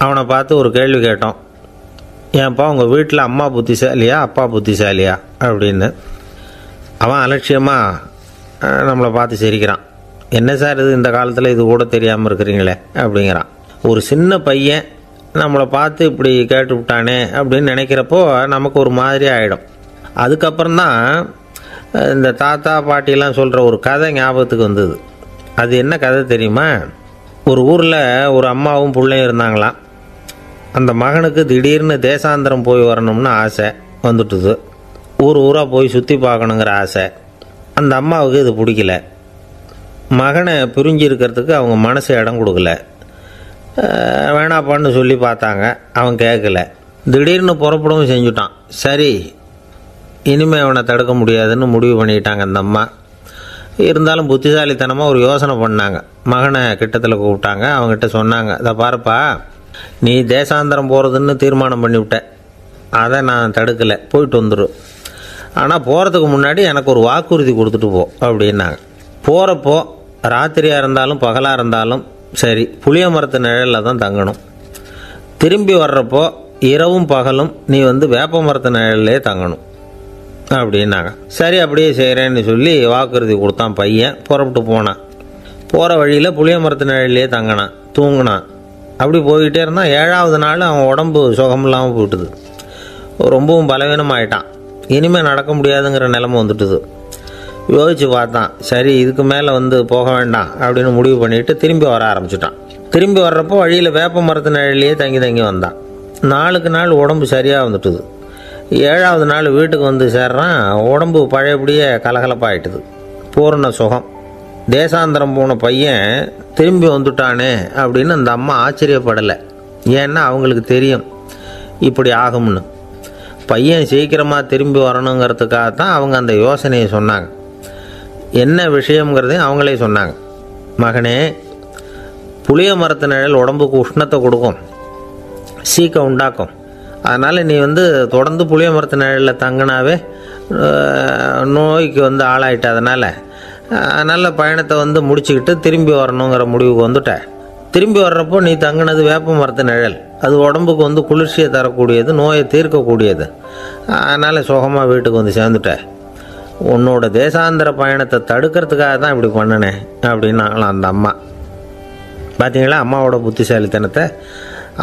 அவனை பார்த்து ஒரு கேள்வி கேட்டோம். ஏன்ப்பா உங்கள் வீட்டில் அம்மா புத்திசாலியா அப்பா புத்திசாலியா அப்படின்னு. அவன் அலட்சியமாக நம்மளை பார்த்து சிரிக்கிறான். என்ன சார் இது, இந்த காலத்தில் இது கூட தெரியாமல் இருக்கிறீங்களே அப்படிங்கிறான். ஒரு சின்ன பையன் நம்மளை பார்த்து இப்படி கேட்டு விட்டானே அப்படின்னு நினைக்கிறப்போ நமக்கு ஒரு மாதிரி ஆகிடும். அதுக்கப்புறம்தான் இந்த தாத்தா பாட்டிலாம் சொல்கிற ஒரு கதை ஞாபகத்துக்கு வந்தது. அது என்ன கதை தெரியுமா? ஒரு ஊரில் ஒரு அம்மாவும் பிள்ளையும் இருந்தாங்களாம். அந்த மகனுக்கு திடீர்னு தேசாந்திரம் போய் வரணும்னு ஆசை வந்துட்டுது. ஊராக போய் சுற்றி பார்க்கணுங்கிற ஆசை. அந்த அம்மாவுக்கு இது பிடிக்கல. மகனை பிரிஞ்சு இருக்கிறதுக்கு அவங்க மனசு இடம் கொடுக்கல. வேணாப்பான்னு சொல்லி பார்த்தாங்க, அவன் கேட்கல. திடீர்னு புறப்படவும் செஞ்சுட்டான். சரி, இனிமேல் அவனை தடுக்க முடியாதுன்னு முடிவு பண்ணிட்டாங்க அந்த அம்மா. இருந்தாலும் புத்திசாலித்தனமாக ஒரு யோசனை பண்ணாங்க. மகனை கிட்டத்தில் கூப்பிட்டாங்க. அவங்ககிட்ட சொன்னாங்க, இதை பாருப்பா, நீ தேசாந்திரம் போகிறதுன்னு தீர்மானம் பண்ணிவிட்ட, அதை நான் தடுக்கலை, போயிட்டு வந்துடும். ஆனால் போகிறதுக்கு முன்னாடி எனக்கு ஒரு வாக்குறுதி கொடுத்துட்டு போ அப்படின்னாங்க. போகிறப்போ ராத்திரியாக இருந்தாலும் பகலாக இருந்தாலும் சரி, புளிய மரத்து நிழலில் தான் தங்கணும். திரும்பி வர்றப்போ இரவும் பகலும் நீ வேப்ப மரத்து நிழல்லே தங்கணும் அப்படின்னாங்க. சரி, அப்படியே செய்கிறேன்னு சொல்லி வாக்குறுதி கொடுத்தான் பையன். புறப்பட்டு போனான். போகிற வழியில் புளிய மரத்து நிழல்லே தங்கினான், தூங்கினான். அப்படி போய்கிட்டே இருந்தான். 7ஆவது நாள் அவன் உடம்பு சுகமில்லாமல் போயிட்டுது. ரொம்பவும் பலவீனமாயிட்டான். இனிமேல் நடக்க முடியாதுங்கிற நிலைமை வந்துட்டுது. யோசித்து பார்த்தான். சரி, இதுக்கு மேலே போக வேண்டாம் அப்படின்னு முடிவு பண்ணிவிட்டு திரும்பி வர ஆரம்பிச்சிட்டான். திரும்பி வர்றப்போ வழியில் வேப்ப மரத்து நிழல்லையே தங்கி வந்தான். நாளுக்கு நாள் உடம்பு சரியாக வந்துட்டுது. 7வது நாள் வீட்டுக்கு வந்து சேர்றான். உடம்பு பழையபடியே கலகலப்பாயிட்டுது. பூரண சுகம். தேசாந்திரம் போன பையன் திரும்பி வந்துட்டானே அப்படின்னு அந்த அம்மா ஆச்சரியப்படலை. ஏன்னா அவங்களுக்கு தெரியும் இப்படி ஆகும்னு. பையன் சீக்கிரமாக திரும்பி வரணுங்கிறதுக்காக தான் அவங்க அந்த யோசனையை சொன்னாங்க. என்ன விஷயங்கிறதையும் அவங்களே சொன்னாங்க. மகனே, புளிய மரத்து நிழல் உடம்புக்கு உஷ்ணத்தை கொடுக்கும், சீக்க உண்டாக்கும். அதனால் நீ தொடர்ந்து புளிய மரத்து நிழலில் தங்கினாவே நோய்க்கு ஆளாயிட்ட. அதனால் நல்ல பயணத்தை முடிச்சுக்கிட்டு திரும்பி வரணுங்கிற முடிவுக்கு வந்துட்ட. திரும்பி வர்றப்போ நீ தங்கினது வேப்ப மரத்து நிழல். அது உடம்புக்கு குளிர்ச்சியை தரக்கூடியது, நோயை தீர்க்கக்கூடியது. அதனால் சுகமாக வீட்டுக்கு சேர்ந்துட்ட. உன்னோட தேசாந்திர பயணத்தை தடுக்கிறதுக்காக தான் இப்படி பண்ணினேன் அப்படின்னாங்களாம் அந்த அம்மா. பார்த்தீங்களா அம்மாவோட புத்திசாலித்தனத்தை?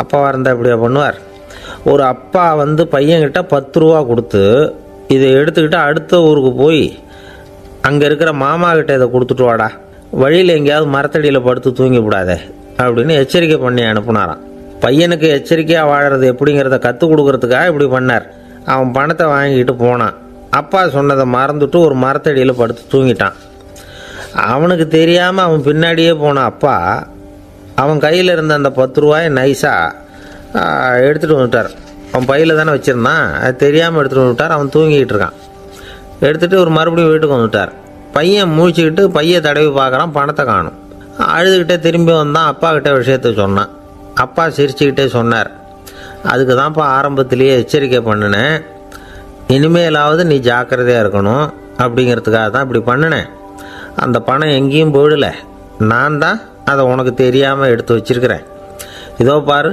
அப்பாவாக இருந்தால் இப்படியா பண்ணுவார்? ஒரு அப்பா பையன்கிட்ட 10 ரூபா கொடுத்து இதை எடுத்துக்கிட்டு அடுத்த ஊருக்கு போய் அங்கே இருக்கிற மாமா கிட்ட இதை கொடுத்துட்டு வாடா, வழியில் எங்கேயாவது மரத்தடியில் படுத்து தூங்கி விடாதே அப்படின்னு எச்சரிக்கை பண்ணி அனுப்புனாராம். பையனுக்கு எச்சரிக்கையாக வாழறது எப்படிங்கிறத கற்றுக் கொடுக்கறதுக்காக இப்படி பண்ணார். அவன் பணத்தை வாங்கிட்டு போனான். அப்பா சொன்னதை மறந்துட்டு ஒரு மரத்தடியில் படுத்து தூங்கிட்டான். அவனுக்கு தெரியாமல் அவன் பின்னாடியே போன அப்பா அவன் கையில் இருந்த அந்த 10 ரூபாயை நைஸாக எடுத்துகிட்டு வந்துட்டார். அவன் பையில் தானே வச்சுருந்தான், அது தெரியாமல் எடுத்துகிட்டு வந்துட்டார். அவன் தூங்கிக்கிட்டு இருக்கான். எடுத்துகிட்டு ஒரு மறுபடியும் வீட்டுக்கு வந்துட்டார். பையன் மூழ்கிக்கிட்டு பையை தடவி பார்க்குறான், பணத்தை காணும். அழுதுகிட்டே திரும்பி வந்தான். அப்பா கிட்ட விஷயத்த சொன்னான். அப்பா சிரிச்சுக்கிட்டே சொன்னார், அதுக்கு தான்ப்பா ஆரம்பத்திலேயே எச்சரிக்கை பண்ணினேன், இனிமேலாவது நீ ஜாக்கிரதையாக இருக்கணும் அப்படிங்கிறதுக்காக தான் இப்படி பண்ணினேன். அந்த பணம் எங்கேயும் போயிடலை, நான் தான் அதை உனக்கு தெரியாமல் எடுத்து வச்சிருக்கிறேன். இதோ பாரு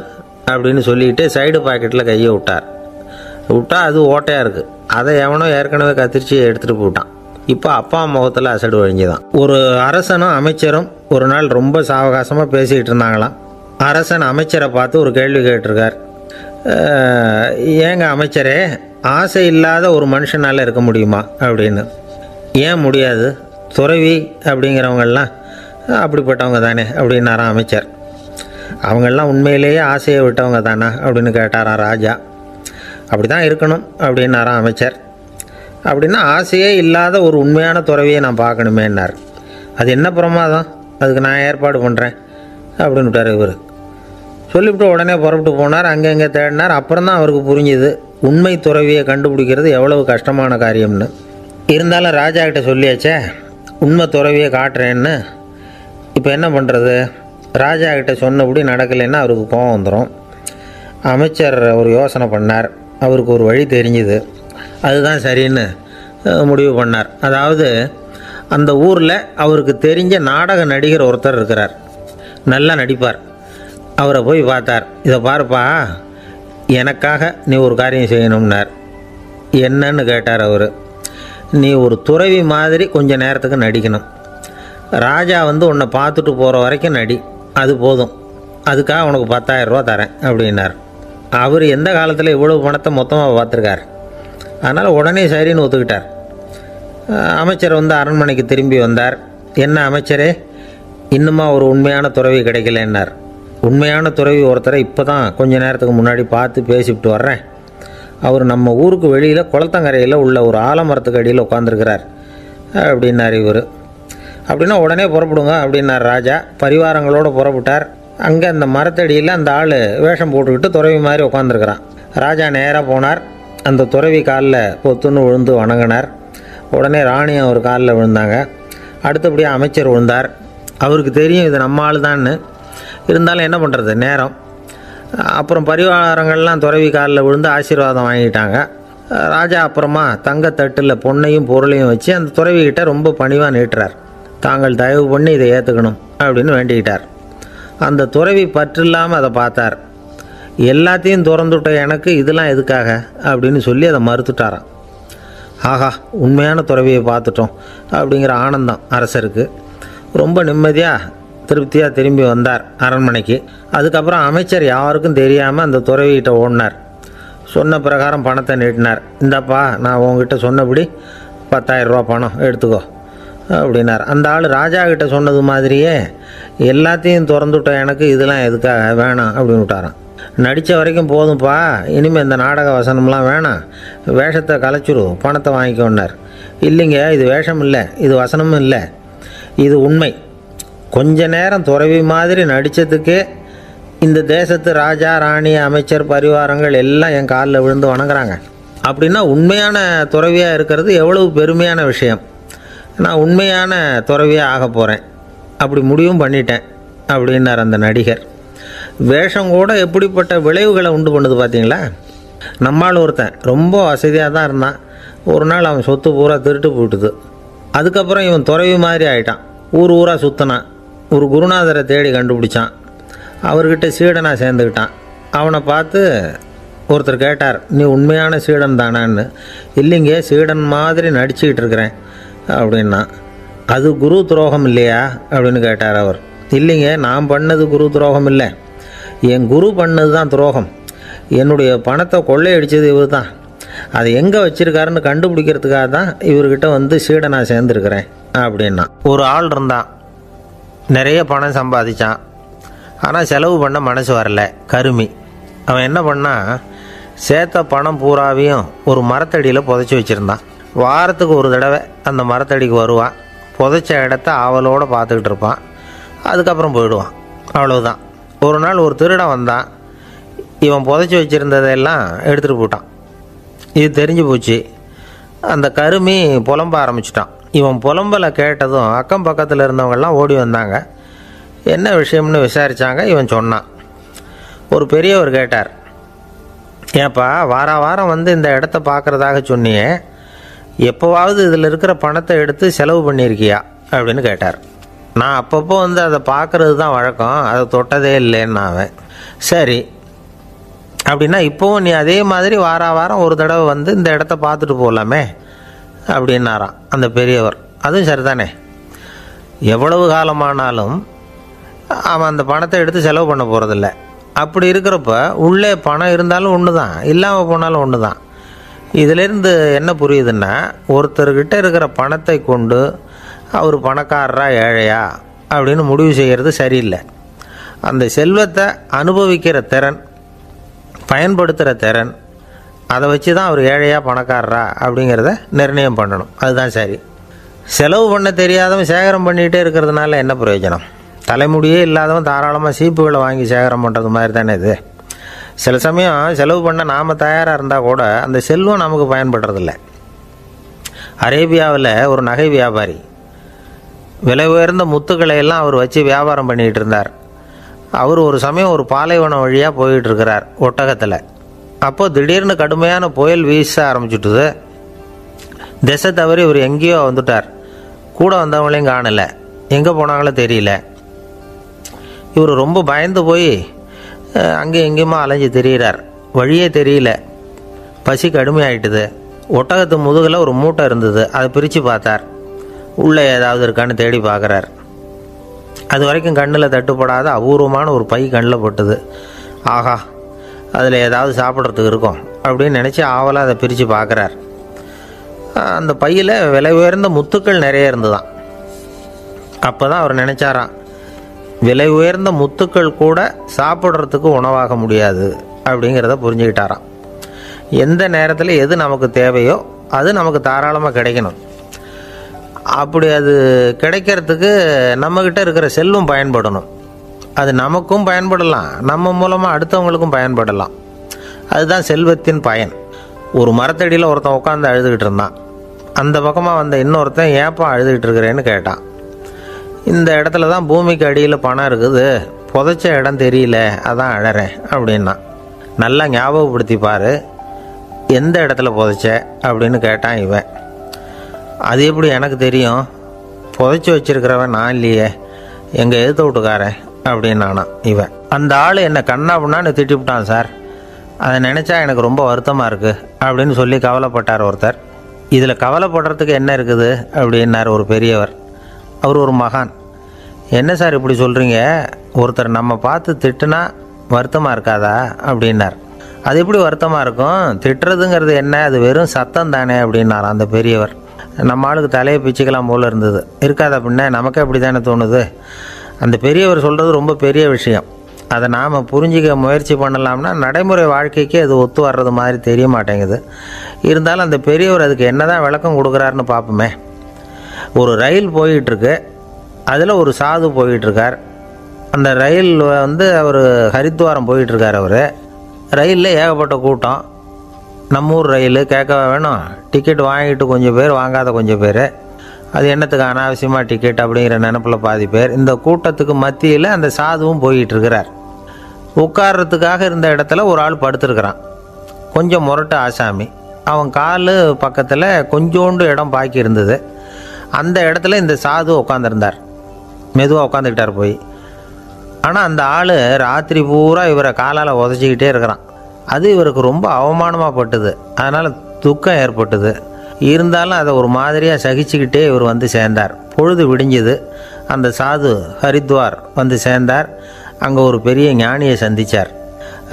அப்படின்னு சொல்லிக்கிட்டு சைடு பாக்கெட்டில் கையை விட்டா அது ஓட்டையாக இருக்குது. அதை எவனோ ஏற்கனவே கத்திரிச்சு எடுத்துகிட்டு போட்டான். இப்போ அப்பா முகத்தில் அசடு வழிஞ்சுதான். ஒரு அரசனும் அமைச்சரும் ஒரு நாள் ரொம்ப சாவகாசமாக பேசிக்கிட்டு இருந்தாங்களாம். அரசன் அமைச்சரை பார்த்து ஒரு கேள்வி கேட்டிருக்கார். ஏங்க அமைச்சரே, ஆசை இல்லாத ஒரு மனுஷனால் இருக்க முடியுமா அப்படின்னு. ஏன் முடியாது, துறவி அப்படிங்கிறவங்கெல்லாம் அப்படிப்பட்டவங்க தானே அப்படின்னாராம் அமைச்சர். அவங்கெல்லாம் உண்மையிலேயே ஆசையை விட்டவங்க தானா அப்படின்னு கேட்டாராம் ராஜா. அப்படி தான் இருக்கணும் அப்படின்னாராம் அமைச்சர். அப்படின்னா ஆசையே இல்லாத ஒரு உண்மையான துறவியை நான் பார்க்கணுமேன்னார். அது என்ன பிரமாதம், அதுக்கு நான் ஏற்பாடு பண்ணுறேன் அப்படின்னு விட்டார் இவர். சொல்லிவிட்டு உடனே புறப்பட்டு போனார். அங்கங்கே தேடினார். அப்புறம் தான் அவருக்கு புரிஞ்சுது உண்மை துறவியை கண்டுபிடிக்கிறது எவ்வளவு கஷ்டமான காரியம்னு. இருந்தாலும் ராஜா கிட்ட சொல்லியாச்சே உண்மை துறவியை காட்டுறேன்னு. இப்போ என்ன பண்ணுறது? ராஜா கிட்ட சொன்னபடி நடக்கலைன்னா அவருக்கு கோபம் வந்துடும். அமைச்சர் ஒரு யோசனை பண்ணார். அவருக்கு ஒரு வழி தெரிஞ்சுது. அதுதான் சரின்னு முடிவு பண்ணார். அதாவது அந்த ஊரில் அவருக்கு தெரிஞ்ச நாடக நடிகர் ஒருத்தர் இருக்கிறார், நல்லா நடிப்பார். அவரை போய் பார்த்தார். இதை பாருப்பா, எனக்காக நீ ஒரு காரியம் செய்யணும்னார். என்னன்னு கேட்டார் அவர். நீ ஒரு துறவி மாதிரி கொஞ்சம் நேரத்துக்கு நடிக்கணும். ராஜா உன்னை பார்த்துட்டு போகிற வரைக்கும் நடி, அது போதும். அதுக்காக உனக்கு 10,000 ரூபா தரேன் அப்படின்னார். அவர் எந்த காலத்தில் இவ்வளவு பணத்தை மொத்தமாக பார்த்துருக்கார். அதனால் உடனே சரின்னு ஒத்துக்கிட்டார். அமைச்சர் அரண்மனைக்கு திரும்பி வந்தார். என்ன அமைச்சரே, இன்னுமா ஒரு உண்மையான துறவி கிடைக்கலன்னார். உண்மையான துறவி ஒருத்தரை இப்போ தான் கொஞ்ச நேரத்துக்கு முன்னாடி பார்த்து பேசிவிட்டு வர்றேன். அவர் நம்ம ஊருக்கு வெளியில் குளத்தங்கரையில் உள்ள ஒரு ஆலமரத்துக்கு அடியில் உட்காந்துருக்கிறார் அப்படின்னார் இவர். அப்படின்னா உடனே புறப்படுங்க அப்படின்னார் ராஜா. பரிவாரங்களோடு புறப்பட்டார். அங்கே அந்த மரத்தடியில் அந்த ஆள் வேஷம் போட்டுக்கிட்டு துறவி மாதிரி உட்காந்துருக்கிறான். ராஜா நேராக போனார். அந்த துறவி காலில் பொத்துன்னு விழுந்து வணங்கினார். உடனே ராணியும் அவர் காலில் விழுந்தாங்க. அடுத்தபடியாக அமைச்சர் விழுந்தார். அவருக்கு தெரியும் இது நம்ம ஆள் தான்னு. இருந்தாலும் என்ன பண்ணுறது, நேரம். அப்புறம் பரிவாரங்கள்லாம் துறவி காலில் விழுந்து ஆசீர்வாதம் வாங்கிட்டாங்க. ராஜா அப்புறமா தங்கத்தட்டில் பொண்ணையும் பொருளையும் வச்சு அந்த துறவிக்கிட்ட ரொம்ப பணிவாக நீட்டுறார். தாங்கள் தயவு பண்ணி இதை ஏற்றுக்கணும் அப்படின்னு வேண்டிக்கிட்டார். அந்த துறவி பற்றில்லாமல் அதை பார்த்தார். எல்லாத்தையும் திறந்துவிட்ட எனக்கு இதெல்லாம் எதுக்காக அப்படின்னு சொல்லி அதை மறுத்துட்டாராம். ஆஹா, உண்மையான துறவியை பார்த்துட்டோம் அப்படிங்கிற ஆனந்தம் அரசருக்கு. ரொம்ப நிம்மதியாக திருப்தியாக திரும்பி வந்தார் அரண்மனைக்கு. அதுக்கப்புறம் அமைச்சர் யாருக்கும் தெரியாமல் அந்த துறவிகிட்ட ஓடினார். சொன்ன பிரகாரம் பணத்தை நீட்டினார். இந்தாப்பா, நான் உங்ககிட்ட சொன்னபடி 10,000 ரூபா பணம் எடுத்துக்கோ அப்படின்னார். அந்த ஆள் ராஜா கிட்ட சொன்னது மாதிரியே எல்லாத்தையும் திறந்துவிட்ட எனக்கு இதெல்லாம் எதுக்காக வேணாம் அப்படின்னு விட்டாரான். நடித்த வரைக்கும் போதும்ப்பா, இனிமேல் இந்த நாடக வசனம்லாம் வேணாம், வேஷத்தை கலைச்சிரு, பணத்தை வாங்கிக்கோன்னார். இல்லைங்க, இது வேஷம் இல்லை, இது வசனமும் இல்லை, இது உண்மை. கொஞ்ச நேரம் துறவி மாதிரி நடித்ததுக்கே இந்த தேசத்து ராஜா ராணி அமைச்சர் பரிவாரங்கள் எல்லாம் என் காலில் விழுந்து வணங்குறாங்க. அப்படின்னா உண்மையான துறவியாக இருக்கிறது எவ்வளவு பெருமையான விஷயம். நான் உண்மையான துறவியாக ஆக போகிறேன், அப்படி முடிவும் பண்ணிட்டேன் அப்படின்னார் அந்த நடிகர். வேஷம் கூட எப்படிப்பட்ட விளைவுகளை உண்டு பண்ணுது பார்த்தீங்களா. நம்மால் ஒருத்தன் ரொம்ப வசதியாக தான் இருந்தான். ஒரு நாள் அவன் சொத்து பூரா திருட்டு போயிட்டுது. அதுக்கப்புறம் இவன் துறவி மாதிரி ஆகிட்டான். ஊர் ஊராக சுற்றினான். ஒரு குருநாதரை தேடி கண்டுபிடிச்சான். அவர்கிட்ட சீடனாக சேர்ந்துக்கிட்டான். அவனை பார்த்து ஒருத்தர் கேட்டார், நீ உண்மையான சீடன் தானான்னு. இல்லைங்க, சீடன் மாதிரி நடிச்சுக்கிட்டு இருக்கிறேன் அப்படின்னா. அது குரு துரோகம் இல்லையா அப்படின்னு கேட்டார் அவர். இல்லைங்க, நான் பண்ணது குரு துரோகம் இல்லை, என் குரு பண்ணது தான் துரோகம். என்னுடைய பணத்தை கொள்ளையடித்தது இவர் தான். அதை எங்கே வச்சுருக்காருன்னு கண்டுபிடிக்கிறதுக்காக தான் இவர்கிட்ட வந்து சீடனாக சேர்ந்துருக்கிறேன் அப்படின்னா. ஒரு ஆள் இருந்தான், நிறைய பணம் சம்பாதிச்சான். ஆனால் செலவு பண்ண மனசு வரல, கருமி. அவன் என்ன பண்ணால், சேர்த்த பணம் பூராவையும் ஒரு மரத்தடியில் புதைச்சி வச்சுருந்தான். வாரத்துக்கு ஒரு தடவை அந்த மரத்தடிக்கு வருவான். புதைச்ச இடத்த ஆவலோடு பார்த்துக்கிட்டு இருப்பான். அதுக்கப்புறம் போயிடுவான். அவ்வளவுதான். ஒரு நாள் ஒரு திருடன் வந்தான். இவன் புதைச்சி வச்சுருந்ததெல்லாம் எடுத்துகிட்டு போட்டான். இது தெரிஞ்சு போச்சு. அந்த கருமி புலம்ப ஆரம்பிச்சிட்டான். இவன் புலம்பலை கேட்டதும் அக்கம் பக்கத்தில் இருந்தவங்கெல்லாம் ஓடி வந்தாங்க. என்ன விஷயம்னு விசாரித்தாங்க. இவன் சொன்னான். ஒரு பெரியவர் கேட்டார், ஏப்பா, வாரம் வந்து இந்த இடத்த பார்க்குறதாக சொன்னியே, எப்போவாவது இதில் இருக்கிற பணத்தை எடுத்து செலவு பண்ணியிருக்கியா அப்படின்னு கேட்டார். நான் அப்பப்போ வந்து அதை பார்க்குறது தான் வழக்கம், அதை தொட்டதே இல்லைன்னு அவன். சரி, அப்படின்னா இப்போவும் நீ அதே மாதிரி வாரம் ஒரு தடவை வந்து இந்த இடத்த பார்த்துட்டு போகலாமே அப்படின்னாராம் அந்த பெரியவர். அதுவும் சரிதானே, எவ்வளவு காலமானாலும் அவன் அந்த பணத்தை எடுத்து செலவு பண்ண போகிறதில்ல. அப்படி இருக்கிறப்ப உள்ளே பணம் இருந்தாலும் ஒன்று தான், இல்லாமல் போனாலும் ஒன்று தான். இதிலேருந்து என்ன புரியுதுன்னா, ஒருத்தர்கிட்ட இருக்கிற பணத்தை கொண்டு அவர் பணக்காரரா ஏழையா அப்படின்னு முடிவு செய்கிறது சரியில்லை. அந்த செல்வத்தை அனுபவிக்கிற திறன், பயன்படுத்துகிற திறன், அதை வச்சு தான் அவர் ஏழையா பணக்காரரா அப்படிங்கிறத நிர்ணயம் பண்ணணும். அதுதான் சரி. செலவு பண்ண தெரியாதவன் சேகரம் பண்ணிகிட்டே இருக்கிறதுனால என்ன பிரயோஜனம்? தலைமுடியே இல்லாதவன் தாராளமாக சீப்புகளை வாங்கி சேகரம் பண்ணுறது மாதிரி தானே இது. சில சமயம் செலவு பண்ண நாம் தயாராக இருந்தால் கூட அந்த செல்வம் நமக்கு பயன்படுறதில்ல. அரேபியாவில் ஒரு நகை வியாபாரி விலை உயர்ந்த முத்துக்களை எல்லாம் அவர் வச்சு வியாபாரம் பண்ணிகிட்டு இருந்தார். அவர் ஒரு சமயம் ஒரு பாலைவனம் வழியாக போயிட்டு இருக்கிறார் ஒட்டகத்தில். அப்போது திடீர்னு கடுமையான புயல் வீச ஆரம்பிச்சுட்டுது. திசை தவறி இவர் எங்கேயோ வந்துட்டார். கூட வந்தவங்களையும் காணலை, எங்கே போனாங்களோ தெரியல. இவர் ரொம்ப பயந்து போய் அங்கே எங்கேயுமா அலைஞ்சு திரியிறார். வழியே தெரியல. பசி கடுமையாயிட்டுது. ஒட்டகத்து முதுகில் ஒரு மூட்டை இருந்தது. அதை பிரித்து பார்த்தார். உள்ளே ஏதாவது இருக்கான்னு தேடி பார்க்குறார். அது வரைக்கும் கண்ணில் தட்டுப்படாத அபூர்வமான ஒரு பை கண்ணில் பட்டுது. ஆஹா, அதில் ஏதாவது சாப்பிட்றதுக்கு இருக்கும் அப்படின்னு நினச்சி ஆவலாக அதை பிரித்து பார்க்குறார். அந்த பையில் விலை உயர்ந்த முத்துக்கள் நிறைய இருந்துதான். அப்போ தான் அவர் நினச்சாராம், விலை உயர்ந்த முத்துக்கள் கூட சாப்பிட்றதுக்கு உணவாக முடியாது அப்படிங்கிறத புரிஞ்சுக்கிட்டாராம். எந்த நேரத்தில் எது நமக்கு தேவையோ அது நமக்கு தாராளமாக கிடைக்கணும். அப்படி அது கிடைக்கிறதுக்கு நம்மக்கிட்ட இருக்கிற செல்வம் பயன்படணும். அது நமக்கும் பயன்படலாம், நம்ம மூலமாக அடுத்தவங்களுக்கும் பயன்படலாம். அதுதான் செல்வத்தின் பயன். ஒரு மரத்தடியில் ஒருத்தன் உட்காந்து அழுதுகிட்டு இருந்தான். அந்த பக்கமாக வந்த இன்னொருத்தன், ஏப்பா அழுதுகிட்டு இருக்கிறேன்னு கேட்டான். இந்த இடத்துல தான் பூமிக்கு அடியில் பணம் இருக்குது, புதைச்ச இடம் தெரியல, அதான் அழறேன் அப்படின்னா. நல்லா ஞாபகப்படுத்தி பாரு, எந்த இடத்துல புதைச்ச அப்படின்னு கேட்டான் இவன். அது எப்படி எனக்கு தெரியும், புதைச்சி வச்சிருக்கிறவன் நான் இல்லையே, எங்கள் எதிர்த்த வீட்டுக்காரன் அப்படின்னானா இவன். அந்த ஆள் என்னை கண்ணாப்புண்ணான்னு திட்டிவிட்டான் சார், அதை நினச்சா எனக்கு ரொம்ப வருத்தமாக இருக்குது அப்படின்னு சொல்லி கவலைப்பட்டார் ஒருத்தர். இதில் கவலைப்படுறதுக்கு என்ன இருக்குது அப்படின்னார் ஒரு பெரியவர். அவர் ஒரு மகான். என்ன சார் இப்படி சொல்கிறீங்க, ஒருத்தர் நம்ம பார்த்து திட்டுனா வருத்தமாக இருக்காதா அப்படின்னார். அது எப்படி வருத்தமாக இருக்கும், திட்டுறதுங்கிறது என்ன, அது வெறும் சத்தம் தானே அப்படின்னார் அந்த பெரியவர். நம்ம ஆளுக்கு தலையை பிச்சுக்கலாம் போல் இருந்தது. இருக்காத அப்படின்னா நமக்கே அப்படி தானே தோணுது. அந்த பெரியவர் சொல்கிறது ரொம்ப பெரிய விஷயம். அதை நாம் புரிஞ்சிக்க முயற்சி பண்ணலாம்னா நடைமுறை வாழ்க்கைக்கு அது ஒத்து வர்றது மாதிரி தெரிய மாட்டேங்குது. இருந்தாலும் அந்த பெரியவர் அதுக்கு என்ன தான் விளக்கம் கொடுக்குறாருன்னு பார்ப்போமே. ஒரு ரயில் போயிட்டுருக்கு, அதில் ஒரு சாது போயிட்டுருக்கார். அந்த ரயில் அவர் ஹரித்வாரம் போயிட்டுருக்கார். அவர் ரயிலில் ஏகப்பட்ட கூட்டம். நம்ம ஊர் ரயில் கேட்க வேணும், டிக்கெட் வாங்கிட்டு கொஞ்சம் பேர், வாங்காத கொஞ்சம் பேர். அது என்னத்துக்கு அனாவசியமாக டிக்கெட் அப்படிங்கிற நினப்பில் பாதி பேர். இந்த கூட்டத்துக்கு மத்தியில் அந்த சாதுவும் போயிட்டுருக்கிறார். உட்கார்றதுக்காக இருந்த இடத்துல ஒரு ஆள் படுத்துருக்கிறான், கொஞ்சம் முரட்டு ஆசாமி. அவன் கால் பக்கத்தில் கொஞ்சோண்டு இடம் பாக்கி இருந்தது. அந்த இடத்துல இந்த சாது உட்காந்துருந்தார். மெதுவாக உட்காந்துக்கிட்டார் போய். ஆனால் அந்த ஆள் ராத்திரி பூரா இவரை காலால் உதச்சிக்கிட்டே இருக்கிறான். அது இவருக்கு ரொம்ப அவமானமாக பட்டுது. அதனால் துக்கம் ஏற்பட்டுது. இருந்தாலும் அதை ஒரு மாதிரியாக சகிச்சுக்கிட்டே இவர் சேர்ந்தார். பொழுது விடிஞ்சுது. அந்த சாது ஹரித்வார் சேர்ந்தார். அங்கே ஒரு பெரிய ஞானியை சந்தித்தார்.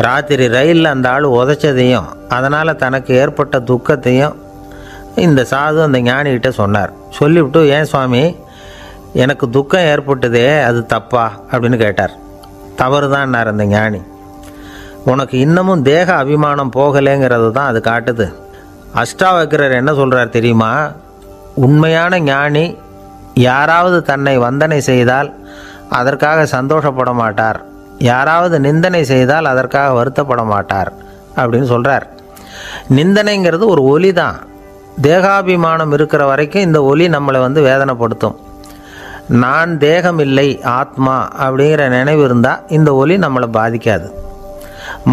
ராத்திரி ரயிலில் அந்த ஆள் உதைச்சதையும் அதனால் தனக்கு ஏற்பட்ட துக்கத்தையும் இந்த சாது அந்த ஞானிகிட்ட சொன்னார். சொல்லிவிட்டு, ஏன் சுவாமி, எனக்கு துக்கம் ஏற்பட்டதே அது தப்பா அப்படின்னு கேட்டார். தவறு தான்னார் அந்த ஞானி. உனக்கு இன்னமும் தேக அபிமானம் போகலைங்கிறது தான் அது காட்டுது. அஷ்டாவக்கிரர் என்ன சொல்கிறார் தெரியுமா? உண்மையான ஞானி யாராவது தன்னை வந்தனை செய்தால் அதற்காக சந்தோஷப்பட மாட்டார், யாராவது நிந்தனை செய்தால் அதற்காக வருத்தப்பட மாட்டார் அப்படின்னு சொல்கிறார். நிந்தனைங்கிறது ஒரு ஒலி தான். தேகாபிமானம் இருக்கிற வரைக்கும் இந்த ஒலி நம்மளை வேதனைப்படுத்தும். நான் தேகம் இல்லை, ஆத்மா அப்படிங்கிற நினைவு இருந்தால் இந்த ஒலி நம்மளை பாதிக்காது.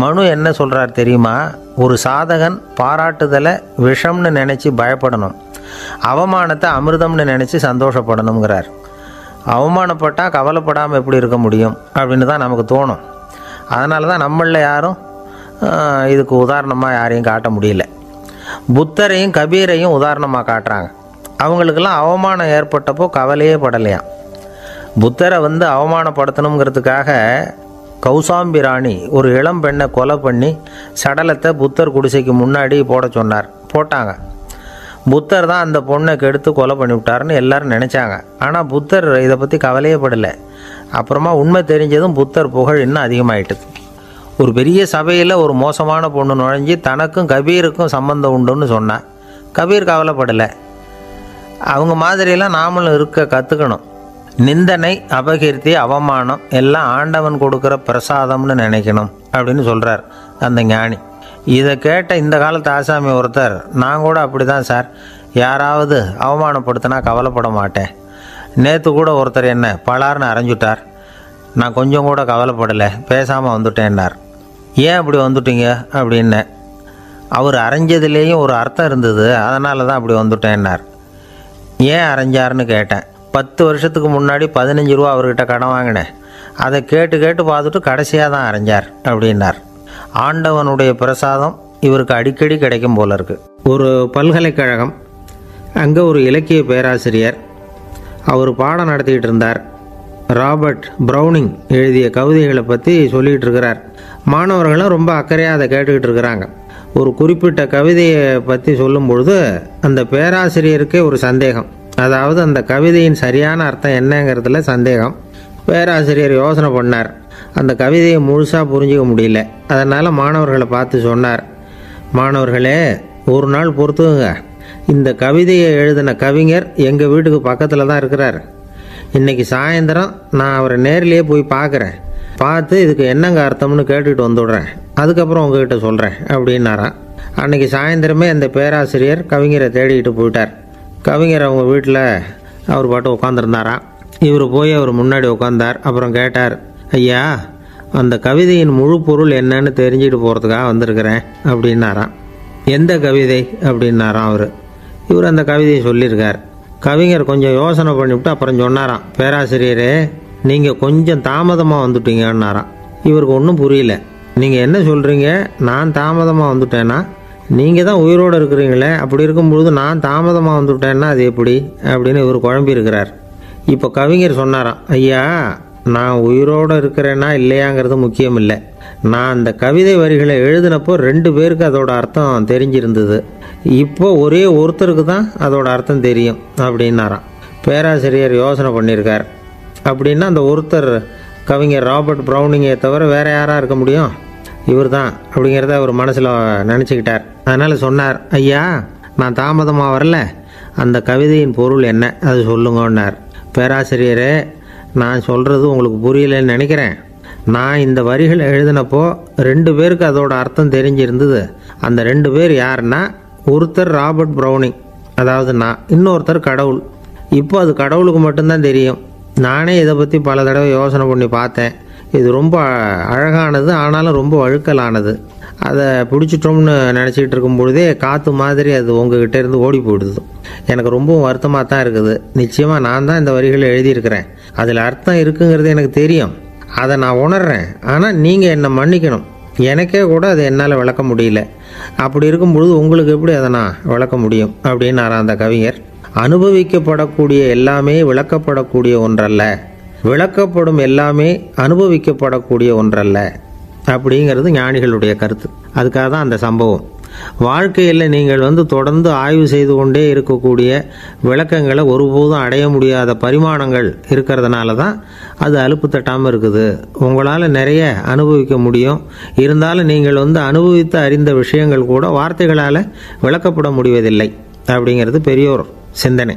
மனு என்ன சொல்கிறார் தெரியுமா? ஒரு சாதகன் பாராட்டுதலை விஷம்னு நினச்சி பயப்படணும், அவமானத்தை அமிர்தம்னு நினச்சி சந்தோஷப்படணுங்கிறார். அவமானப்பட்டால் கவலைப்படாமல் எப்படி இருக்க முடியும் அப்படின்னு தான் நமக்கு தோணும். அதனால தான் நம்மளில் யாரும் இதுக்கு உதாரணமாக யாரையும் காட்ட முடியல. புத்தரையும் கபீரையும் உதாரணமாக காட்டுறாங்க. அவங்களுக்கெல்லாம் அவமானம் ஏற்பட்டப்போ கவலையே படலையாம். புத்தரை அவமானப்படுத்தணுங்கிறதுக்காக கௌசாம்பி ராணி ஒரு இளம் பெண்ணை கொலை பண்ணி சடலத்தை புத்தர் குடிசைக்கு முன்னாடி போட சொன்னார். போட்டாங்க. புத்தர் தான் அந்த பொண்ணை கெடுத்து கொலை பண்ணிவிட்டாருன்னு எல்லாரும் நினச்சாங்க. ஆனால் புத்தர் இதை பற்றி கவலையே படலை. அப்புறமா உண்மை தெரிஞ்சதும் புத்தர் புகழ் இன்னும் அதிகமாயிட்டுது. ஒரு பெரிய சபையில் ஒரு மோசமான பொண்ணு நுழைஞ்சி தனக்கும் கபீருக்கும் சம்பந்தம் உண்டுன்னு சொன்னான். கபீர் கவலைப்படலை. அவங்க மாதிரியெல்லாம் நாமளும் இருக்க கற்றுக்கணும். நிந்தனை, அபகீர்த்தி, அவமானம் எல்லாம் ஆண்டவன் கொடுக்குற பிரசாதம்னு நினைக்கணும் அப்படின்னு சொல்கிறார் அந்த ஞானி. இதை கேட்ட இந்த காலத்து ஆசாமி ஒருத்தர், நான் கூட அப்படி தான் சார், யாராவது அவமானப்படுத்தினா கவலைப்பட மாட்டேன். நேற்று கூட ஒருத்தர் என்ன பலார்னு அரைஞ்சுட்டார், நான் கொஞ்சம் கூட கவலைப்படலை, பேசாமல் வந்துட்டேன்னார். ஏன் அப்படி வந்துட்டீங்க அப்படின்னு. அவர் அரைஞ்சதுலேயும் ஒரு அர்த்தம் இருந்தது, அதனால தான் அப்படி வந்துட்டேன்னார். ஏன் அரைஞ்சாருன்னு கேட்டேன். 10 வருஷத்துக்கு முன்னாடி 15 ரூபா அவர்கிட்ட கடன் வாங்கினேன், அதை கேட்டு கேட்டு பார்த்துட்டு கடைசியாக தான் அரைஞ்சார் அப்படின்னார். ஆண்டவனுடைய பிரசாதம் இவருக்கு அடிக்கடி கிடைக்கும் போல இருக்கு. ஒரு பல்கலைக்கழகம், அங்கே ஒரு இலக்கிய பேராசிரியர், அவர் பாடம் நடத்திக்கிட்டு இருந்தார். ராபர்ட் ப்ரௌனிங் எழுதிய கவிதைகளை பற்றி சொல்லிகிட்டு இருக்கிறார். மாணவர்களும் ரொம்ப அக்கறையாக அதை கேட்டுக்கிட்டு இருக்கிறாங்க. ஒரு குறிப்பிட்ட கவிதையை பற்றி சொல்லும் பொழுது அந்த பேராசிரியருக்கே ஒரு சந்தேகம். அதாவது அந்த கவிதையின் சரியான அர்த்தம் என்னங்கிறதுல சந்தேகம். பேராசிரியர் யோசனை பண்ணார். அந்த கவிதையை முழுசாக புரிஞ்சிக்க முடியல. அதனால் மாணவர்களை பார்த்து சொன்னார், மாணவர்களே, ஒரு நாள் பொறுத்துங்க, இந்த கவிதையை எழுதின கவிஞர் எங்கள் வீட்டுக்கு பக்கத்தில் தான் இருக்கிறார். இன்றைக்கி சாயந்தரம் நான் அவரை நேரிலேயே போய் பார்க்குறேன், பார்த்து இதுக்கு என்னங்க அர்த்தம்னு கேட்டுக்கிட்டு வந்துவிடுறேன், அதுக்கப்புறம் உங்ககிட்ட சொல்கிறேன் அப்படின்னாராம். அன்றைக்கி சாயந்தரமே அந்த பேராசிரியர் கவிஞரை தேடிக்கிட்டு போயிட்டார். கவிஞர் அவங்க வீட்டில் அவர் பாட்டு உட்காந்துருந்தாராம். இவர் போய் அவர் முன்னாடி உட்காந்தார். அப்புறம் கேட்டார், ஐயா, அந்த கவிதையின் முழு பொருள் என்னன்னு தெரிஞ்சுட்டு போகிறதுக்காக வந்திருக்கிறேன் அப்படின்னாராம். எந்த கவிதை அப்படின்னாராம் அவர். இவர் அந்த கவிதையை சொல்லியிருக்கார். கவிஞர் கொஞ்சம் யோசனை பண்ணிவிட்டு அப்புறம் சொன்னாராம், பேராசிரியரே, நீங்கள் கொஞ்சம் தாமதமாக வந்துட்டீங்கன்னாராம். இவருக்கு ஒன்றும் புரியல. நீங்கள் என்ன சொல்கிறீங்க? நான் தாமதமாக வந்துட்டேன்னா? நீங்கள் தான் உயிரோடு இருக்கிறீங்களே, அப்படி இருக்கும்பொழுது நான் தாமதமாக வந்துவிட்டேன்னா அது எப்படி அப்படின்னு இவர் குழம்பி இருக்கிறார். இப்போ கவிஞர் சொன்னாராம், ஐயா, நான் உயிரோடு இருக்கிறேன்னா இல்லையாங்கிறது முக்கியம் இல்லை. நான் அந்த கவிதை வரிகளை எழுதினப்போ 2 பேருக்கு அதோட அர்த்தம் தெரிஞ்சிருந்தது. இப்போ ஒரே ஒருத்தருக்கு தான் அதோட அர்த்தம் தெரியும் அப்படின்னாராம். பேராசிரியர் யோசனை பண்ணியிருக்கார். அப்படின்னா அந்த ஒருத்தர் கவிஞர் ராபர்ட் ப்ரௌனிங்கை தவிர வேறு யாராக இருக்க முடியும்? இவர் தான் அப்படிங்கிறத அவர் மனசில் நினச்சிக்கிட்டார். அதனால் சொன்னார், ஐயா நான் தாமதமாக வரல, அந்த கவிதையின் பொருள் என்ன அது சொல்லுங்கன்னார். பேராசிரியரே, நான் சொல்கிறது உங்களுக்கு புரியலைன்னு நினைக்கிறேன். நான் இந்த வரிகள் எழுதினப்போ 2 பேருக்கு அதோட அர்த்தம் தெரிஞ்சிருந்தது. அந்த 2 பேர் யாருன்னா, ஒருத்தர் ராபர்ட் ப்ரௌனிங், அதாவது நான், இன்னொருத்தர் கடவுள். இப்போ அது கடவுளுக்கு மட்டும்தான் தெரியும். நானே இதை பற்றி பல தடவை யோசனை பண்ணி பார்த்தேன். இது ரொம்ப அழகானது, ஆனாலும் ரொம்ப வழுக்கலானது. அதை பிடிச்சிட்டோம்னு நினச்சிக்கிட்டு இருக்கும் பொழுதே காற்று மாதிரி அது உங்ககிட்ட இருந்து ஓடி போயிடுது. எனக்கு ரொம்பவும் வருத்தமாக தான் இருக்குது. நிச்சயமாக நான் தான் இந்த வரிகளை எழுதியிருக்கிறேன். அதில் அர்த்தம் இருக்குங்கிறது எனக்கு தெரியும், அதை நான் உணர்றேன். ஆனால் நீங்கள் என்னை மன்னிக்கணும். எனக்கே கூட அதை என்னால் விளக்க முடியல. அப்படி இருக்கும் பொழுது உங்களுக்கு எப்படி அதை நான் விளக்க முடியும் அப்படின்னாரா அந்த கவிஞர். அனுபவிக்கப்படக்கூடிய எல்லாமே விளக்கப்படக்கூடிய ஒன்றல்ல, விளக்கப்படும் எல்லாமே அனுபவிக்கப்படக்கூடிய ஒன்றல்ல அப்படிங்கிறது ஞானிகளுடைய கருத்து. அதுக்காக தான் அந்த சம்பவம். வாழ்க்கையில் நீங்கள் தொடர்ந்து ஆய்வு செய்து கொண்டே இருக்கக்கூடிய விளக்கங்களை ஒருபோதும் அடைய முடியாத பரிமாணங்கள் இருக்கிறதுனால தான் அது அலுப்பு தட்டாமல் இருக்குது. உங்களால் நிறைய அனுபவிக்க முடியும், இருந்தாலும் நீங்கள் அனுபவித்து அறிந்த விஷயங்கள் கூட வார்த்தைகளால் விளக்கப்பட முடிவதில்லை அப்படிங்கிறது பெரியோர் சிந்தனை.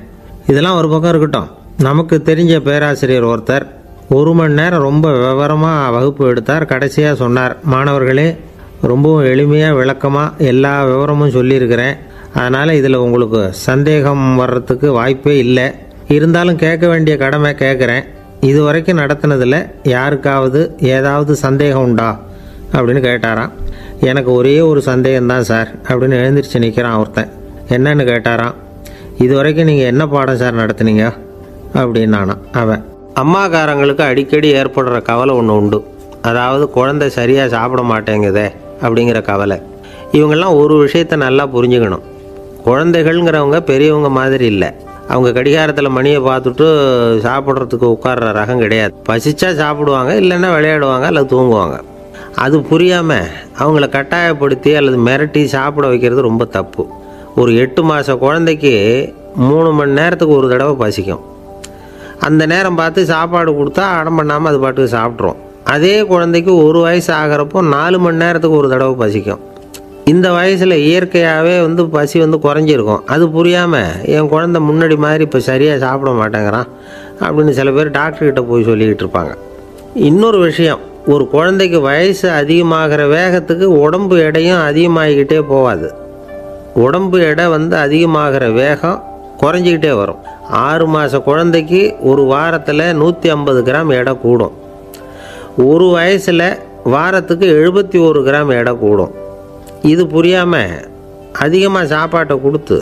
இதெல்லாம் ஒரு பக்கம் இருக்கட்டும். நமக்கு தெரிஞ்ச பேராசிரியர் ஒருத்தர் 1 மணி நேரம் ரொம்ப விவரமாக வகுப்பு எடுத்தார். கடைசியாக சொன்னார், மாணவர்களே, ரொம்பவும் எளிமையாக விளக்கமாக எல்லா விவரமும் சொல்லியிருக்கிறேன். அதனால் இதில் உங்களுக்கு சந்தேகம் வர்றதுக்கு வாய்ப்பே இல்லை. இருந்தாலும் கேட்க வேண்டிய கடமை கேட்குறேன். இது வரைக்கும் நடத்தினதில் யாருக்காவது ஏதாவது சந்தேகம் உண்டா அப்படின்னு கேட்டாராம். எனக்கு ஒரே ஒரு சந்தேகம்தான் சார் அப்படின்னு எழுந்திரிச்சு நிற்கிறான் ஒருத்தன். என்னன்னு கேட்டாராம். இது வரைக்கும் நீங்கள் என்ன பாடம் சார் நடத்துனீங்க அப்படின்னானா அவன். அம்மாக்காரங்களுக்கு அடிக்கடி ஏற்படுற கவலை ஒன்று உண்டு. அதாவது குழந்தை சரியாக சாப்பிட மாட்டேங்குதே அப்படிங்கிற கவலை. இவங்கெல்லாம் ஒரு விஷயத்தை நல்லா புரிஞ்சுக்கணும். குழந்தைகள்ங்கிறவங்க பெரியவங்க மாதிரி இல்லை. அவங்க கடிகாரத்தில் மணியை பார்த்துட்டு சாப்பிட்றதுக்கு உட்கார்ற ரகம் கிடையாது. பசிச்சா சாப்பிடுவாங்க, இல்லைன்னா விளையாடுவாங்க அல்லது தூங்குவாங்க. அது புரியாமல் அவங்கள கட்டாயப்படுத்தி அல்லது மிரட்டி சாப்பிட வைக்கிறது ரொம்ப தப்பு. ஒரு 8 மாத குழந்தைக்கு 3 மணி நேரத்துக்கு ஒரு தடவை பசிக்கும். அந்த நேரம் பார்த்து சாப்பாடு கொடுத்தா அடம் பண்ணாமல் அது பாட்டுக்கு சாப்பிட்றோம். அதே குழந்தைக்கு 1 வயசு ஆகிறப்போ 4 மணி நேரத்துக்கு ஒரு தடவை பசிக்கும். இந்த வயசில் இயற்கையாகவே பசி குறைஞ்சிருக்கும். அது புரியாமல் என் குழந்தை முன்னாடி மாதிரி இப்போ சரியாக சாப்பிட மாட்டேங்கிறான் அப்படின்னு சில பேர் டாக்டர்கிட்ட போய் சொல்லிக்கிட்டு இருப்பாங்க. இன்னொரு விஷயம், ஒரு குழந்தைக்கு வயசு அதிகமாகிற வேகத்துக்கு உடம்பு எடையும் அதிகமாகிக்கிட்டே போகாது. உடம்பு எடை அதிகமாகிற வேகம் குறைஞ்சிக்கிட்டே வரும். 6 மாத குழந்தைக்கு ஒரு வாரத்தில் 150 கிராம் எடை கூடும். ஒரு வயசில் வாரத்துக்கு 71 கிராம் எடை கூடும். இது புரியாமல் அதிகமாக சாப்பாட்டை கொடுத்து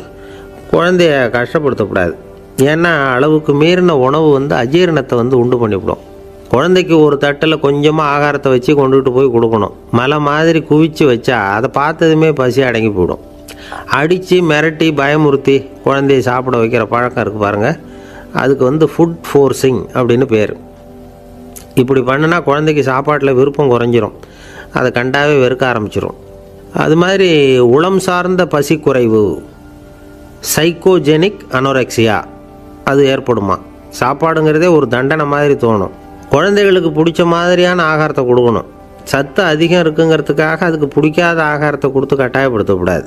குழந்தைய கஷ்டப்படுத்தக்கூடாது. ஏன்னா அளவுக்கு மீறின உணவு அஜீரணத்தை உண்டு பண்ணிவிடும். குழந்தைக்கு ஒரு தட்டில் கொஞ்சமாக ஆகாரத்தை வச்சு கொண்டுகிட்டு போய் கொடுக்கணும். மலை மாதிரி குவிச்சு வச்சா அதை பார்த்ததுமே பசி அடங்கி போயிடும். அடித்து மிரட்டி பயமுறுத்தி குழந்தைய சாப்பிட வைக்கிற பழக்கம் இருக்குது பாருங்கள். அதுக்கு ஃபுட் ஃபோர்ஸிங் அப்படின்னு பேர். இப்படி பண்ணினா குழந்தைக்கு சாப்பாட்டில் விருப்பம் குறைஞ்சிரும். அதை கண்டாவே வெறுக்க ஆரம்பிச்சிடும். அது மாதிரி உளம் சார்ந்த பசி குறைவு, சைக்கோஜெனிக் அனோரெக்சியா, அது ஏற்படுமா. சாப்பாடுங்கிறதே ஒரு தண்டனை மாதிரி தோணும். குழந்தைகளுக்கு பிடிச்ச மாதிரியான ஆகாரத்தை கொடுக்கணும். சத்து அதிகம் இருக்குங்கிறதுக்காக அதுக்கு பிடிக்காத ஆகாரத்தை கொடுத்து கட்டாயப்படுத்தக்கூடாது.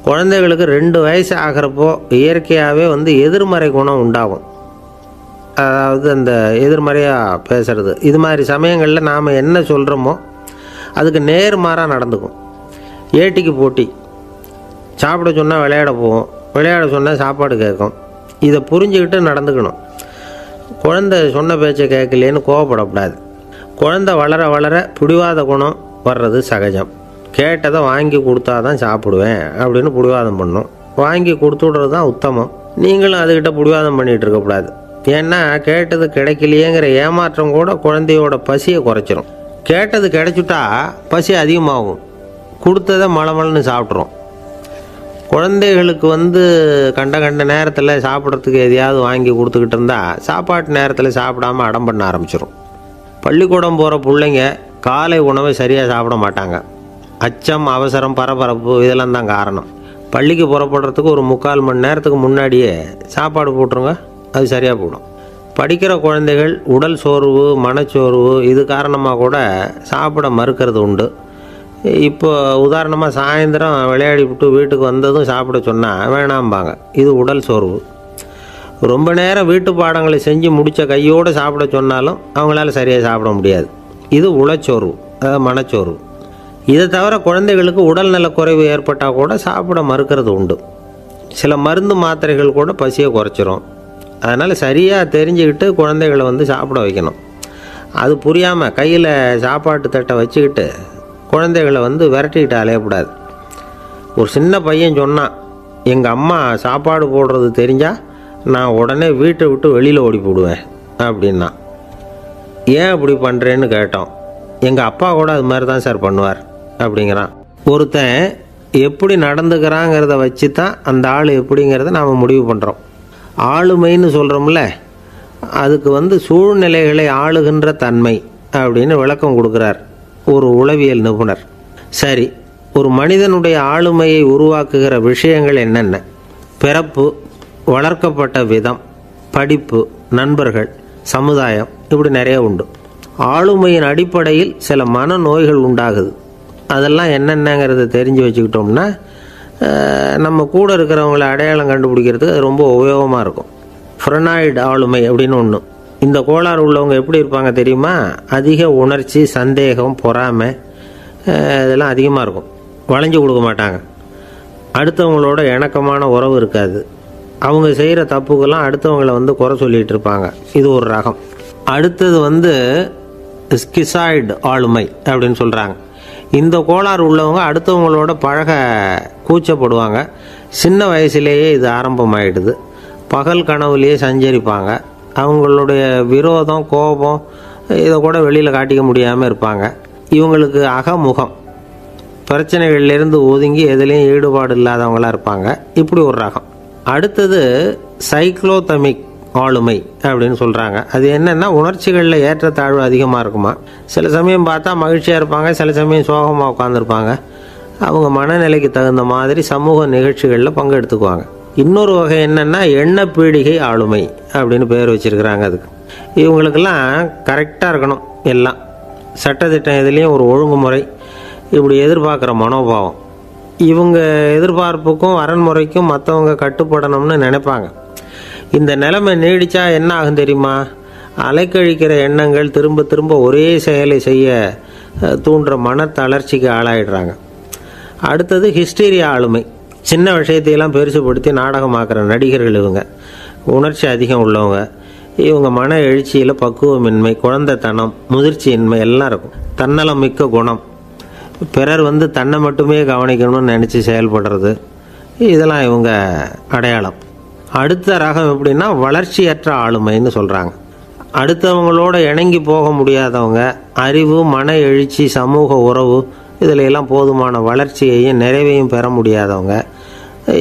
குழந்தைகளுக்கு 2 வயசு ஆகிறப்போ இயற்கையாகவே எதிர்மறை குணம் உண்டாகும். அதாவது அந்த எதிர்மறையாக பேசுகிறது. இது மாதிரி சமயங்களில் நாம் என்ன சொல்கிறோமோ அதுக்கு நேர்மாறாக நடந்துக்கும். ஏட்டிக்கு போட்டி. சாப்பிட சொன்னால் விளையாட போகும், விளையாட சொன்னால் சாப்பாடு கேட்கும். இதை புரிஞ்சுக்கிட்டு நடந்துக்கணும். குழந்தை சொன்ன பேச்சை கேட்கலேன்னு கோவப்படக்கூடாது. குழந்தை வளர வளர பிடிவாத குணம் வர்றது சகஜம். கேட்டதை வாங்கி கொடுத்தா தான் சாப்பிடுவேன் அப்படின்னு பிடிவாதம் பண்ணும். வாங்கி கொடுத்து விடுறது தான் உத்தமம். நீங்களும் அதுக்கிட்ட பிடிவாதம் பண்ணிகிட்டு இருக்கக்கூடாது. ஏன்னா கேட்டது கிடைக்கலையேங்கிற ஏமாற்றம் கூட குழந்தையோட பசியை குறைச்சிரும். கேட்டது கிடைச்சிட்டா பசி அதிகமாகும். கொடுத்ததை மலமலன்னு சாப்பிட்றோம். குழந்தைகளுக்கு கண்ட நேரத்தில் சாப்பிட்றதுக்கு எதையாவது வாங்கி கொடுத்துக்கிட்டு இருந்தால் சாப்பாட்டு நேரத்தில் சாப்பிடாமல் அடம் பண்ண ஆரம்பிச்சிடும். பள்ளிக்கூடம் போகிற பிள்ளைங்க காலை உணவை சரியாக சாப்பிட மாட்டாங்க. அச்சம், அவசரம், பரபரப்பு இதெல்லாம் தான் காரணம். பள்ளிக்கு புறப்படுறதுக்கு ஒரு 3/4 மணி நேரத்துக்கு முன்னாடியே சாப்பாடு போட்டுருங்க, அது சரியாக போடும். படிக்கிற குழந்தைகள் உடல் சோர்வு, மனச்சோர்வு இது காரணமாக கூட சாப்பிட மறுக்கிறது உண்டு. இப்போ உதாரணமாக சாயந்தரம் விளையாடி விட்டு வீட்டுக்கு வந்ததும் சாப்பிட சொன்னால் வேணாம்பாங்க. இது உடல் சோர்வு. ரொம்ப நேரம் வீட்டு பாடங்களை செஞ்சு முடித்த கையோடு சாப்பிட சொன்னாலும் அவங்களால சரியாக சாப்பிட முடியாது. இது உளச்சோர்வு, அதாவது மனச்சோர்வு. இதை தவிர குழந்தைகளுக்கு உடல் நலக்குறைவு ஏற்பட்டால் கூட சாப்பிட மறுக்கிறது உண்டு. சில மருந்து மாத்திரைகள் கூட பசியை குறைச்சிரும். அதனால் சரியாக தெரிஞ்சுக்கிட்டு குழந்தைகளை சாப்பிட வைக்கணும். அது புரியாமல் கையில் சாப்பாட்டு தட்டை வச்சுக்கிட்டு குழந்தைகளை விரட்டிக்கிட்டு அலையக்கூடாது. ஒரு சின்ன பையன் சொன்னான், எங்கள் அம்மா சாப்பாடு போடுறது தெரிஞ்சால் நான் உடனே வீட்டை விட்டு வெளியில் ஓடி போடுவேன் அப்படின்னா. ஏன் அப்படி பண்ணுறேன்னு கேட்டோம். எங்கள் அப்பா கூட அது மாதிரி தான் சார் பண்ணுவார் அப்படிங்கிறான். ஒருத்தன் எப்படி நடந்துக்கிறாங்கிறத வச்சு தான் அந்த ஆள் எப்படிங்கிறத நாம் முடிவு பண்ணுறோம். ஆளுமைன்னு சொல்கிறோம்ல, அதுக்கு சூழ்நிலைகளை ஆளுகின்ற தன்மை அப்படின்னு விளக்கம் கொடுக்குறார் ஒரு உளவியல் நிபுணர். சரி, ஒரு மனிதனுடைய ஆளுமையை உருவாக்குகிற விஷயங்கள் என்னென்ன? பிறப்பு, வளர்க்கப்பட்ட விதம், படிப்பு, நண்பர்கள், சமுதாயம், இப்படி நிறைய உண்டு. ஆளுமையின் அடிப்படையில் சில மனநோய்கள் உண்டாகுது. அதெல்லாம் என்னென்னங்கிறத தெரிஞ்சு வச்சுக்கிட்டோம்னா நம்ம கூட இருக்கிறவங்கள அடையாளம் கண்டுபிடிக்கிறதுக்கு அது ரொம்ப உபயோகமாக இருக்கும். ஃப்ரெனாய்டு ஆளுமை அப்படின்னு ஒன்று. இந்த கோளாறு உள்ளவங்க எப்படி இருப்பாங்க தெரியுமா? அதிக உணர்ச்சி, சந்தேகம், பொறாமை இதெல்லாம் அதிகமாக இருக்கும். வளைஞ்சு கொடுக்க மாட்டாங்க. அடுத்தவங்களோட இணக்கமான உறவு இருக்காது. அவங்க செய்கிற தப்புக்கெல்லாம் அடுத்தவங்களை குறை சொல்லிகிட்டு இருப்பாங்க. இது ஒரு ரகம். அடுத்தது ஸ்கிசாய்டு ஆளுமை அப்படின்னு சொல்கிறாங்க. இந்த கோளாறு உள்ளவங்க அடுத்தவங்களோட பழக கூச்சப்படுவாங்க. சின்ன வயசுலேயே இது ஆரம்பமாயிடுது. பகல் கனவுலேயே சஞ்சரிப்பாங்க. அவங்களுடைய விரோதம், கோபம் இதை கூட வெளியில் காட்டிக்க முடியாமல் இருப்பாங்க. இவங்களுக்கு அகமுகம், பிரச்சனைகள்லேருந்து ஒதுங்கி எதுலேயும் ஈடுபாடு இல்லாதவங்களாக இருப்பாங்க. இப்படி ஒரு ரகம். அடுத்தது சைக்ளோதமிக் ஆளுமை அப்படின்னு சொல்கிறாங்க. அது என்னென்னா, உணர்ச்சிகளில் ஏற்றத்தாழ்வு அதிகமாக இருக்குமா. சில சமயம் பார்த்தா மகிழ்ச்சியாக இருப்பாங்க, சில சமயம் சோகமாக உட்காந்துருப்பாங்க. அவங்க மனநிலைக்கு தகுந்த மாதிரி சமூக நிகழ்ச்சிகளில் பங்கெடுத்துக்குவாங்க. இன்னொரு வகை என்னென்னா எண்ணப்பீடிகை ஆளுமை அப்படின்னு பேர் வச்சுருக்கிறாங்க. அதுக்கு இவங்களுக்கெல்லாம் கரெக்டாக இருக்கணும். எல்லாம் சட்டத்திட்டம் எதுலேயும் ஒரு ஒழுங்குமுறை, இப்படி எதிர்பார்க்குற மனோபாவம். இவங்க எதிர்பார்ப்புக்கும் வரன்முறைக்கும் மற்றவங்க கட்டுப்படணும்னு நினைப்பாங்க. இந்த நிலைமை நீடித்தா என்ன ஆகும் தெரியுமா? அலைக்கழிக்கிற எண்ணங்கள் திரும்ப திரும்ப ஒரே செயலை செய்ய தூண்டுற மன தளர்ச்சிக்கு ஆளாயிடுறாங்க. அடுத்தது ஹிஸ்டீரியா ஆளுமை. சின்ன விஷயத்தையெல்லாம் பெருசுப்படுத்தி நாடகமாக்குற நடிகர்கள் இவங்க. உணர்ச்சி அதிகம் உள்ளவங்க. இவங்க மன எழுச்சியில் பக்குவமின்மை, குழந்தைத்தனம், முதிர்ச்சியின்மை எல்லாம் இருக்கும். தன்னலம் மிக்க குணம். பிறர் தன்னை மட்டுமே கவனிக்கணும்னு நினச்சி செயல்படுறது, இதெல்லாம் இவங்க அடையாளம். அடுத்த ரகம் எப்படின்னா வளர்ச்சியற்ற ஆளுமைன்னு சொல்கிறாங்க. அடுத்தவங்களோட இணங்கி போக முடியாதவங்க. அறிவு, மன எழுச்சி, சமூக உறவு இதில் எல்லாம் போதுமான வளர்ச்சியையும் நிறைவையும் பெற முடியாதவங்க.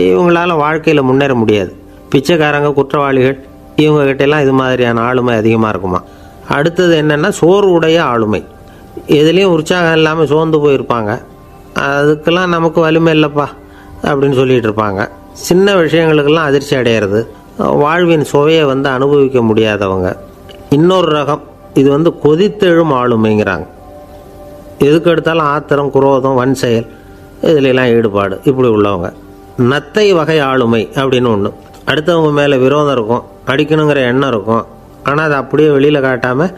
இவங்களால வாழ்க்கையில் முன்னேற முடியாது. பிச்சைக்காரங்க, குற்றவாளிகள், இவங்ககிட்டெல்லாம் இது மாதிரியான ஆளுமை அதிகமாக இருக்குமா. அடுத்தது என்னென்னா சோர்வுடைய ஆளுமை. எதுலேயும் உற்சாகம் இல்லாமல் சோர்ந்து போயிருப்பாங்க. அதுக்கெல்லாம் நமக்கு வலிமை இல்லைப்பா அப்படின்னு சொல்லிகிட்டு இருப்பாங்க. சின்ன விஷயங்களுக்கெல்லாம் அதிர்ச்சி அடையிறது. வாழ்வின் சுவையை அனுபவிக்க முடியாதவங்க. இன்னொரு ரகம் இது கொதித்தெழும் ஆளுமைங்கிறாங்க. எதுக்கு எடுத்தாலும் ஆத்திரம், குரோதம், வன் செயல் இதிலெல்லாம் ஈடுபாடு, இப்படி உள்ளவங்க. நத்தை வகை ஆளுமை அப்படின்னு ஒன்று. அடுத்தவங்க மேலே விரோதம் இருக்கும், அடிக்கணுங்கிற எண்ணம் இருக்கும். ஆனால் அதை அப்படியே வெளியில் காட்டாமல்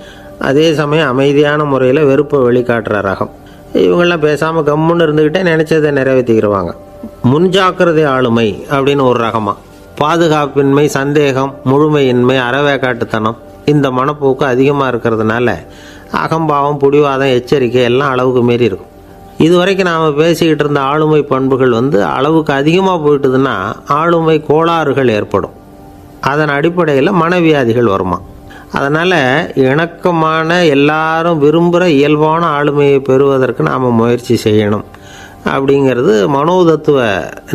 அதே சமயம் அமைதியான முறையில் வெறுப்பை வெளிக்காட்டுற ரகம். இவங்கெல்லாம் பேசாமல் கம்முன்னு இருந்துக்கிட்டே நினச்சதை நிறைவேற்றிக்கிடுவாங்க. முன்ஜாக்கிரதை ஆளுமை அப்படின்னு ஒரு ரகமாக. பாதுகாப்பின்மை, சந்தேகம், முழுமையின்மை, அறவேக்காட்டுத்தனம் இந்த மனப்போக்கு அதிகமாக இருக்கிறதுனால அகம்பாவம், புடிவாதம், எச்சரிக்கை எல்லாம் அளவுக்கு மீறி இருக்கும். இதுவரைக்கும் நாம் பேசிக்கிட்டு இருந்த ஆளுமை பண்புகள் அளவுக்கு அதிகமாக போயிட்டுதுன்னா ஆளுமை கோளாறுகள் ஏற்படும். அதன் அடிப்படையில் மனவியாதிகள் வருமா. அதனால் இணக்கமான, எல்லாரும் விரும்புகிற இயல்பான ஆளுமையை பெறுவதற்கு நாம் முயற்சி செய்யணும் அப்படிங்கிறது மனோதத்துவ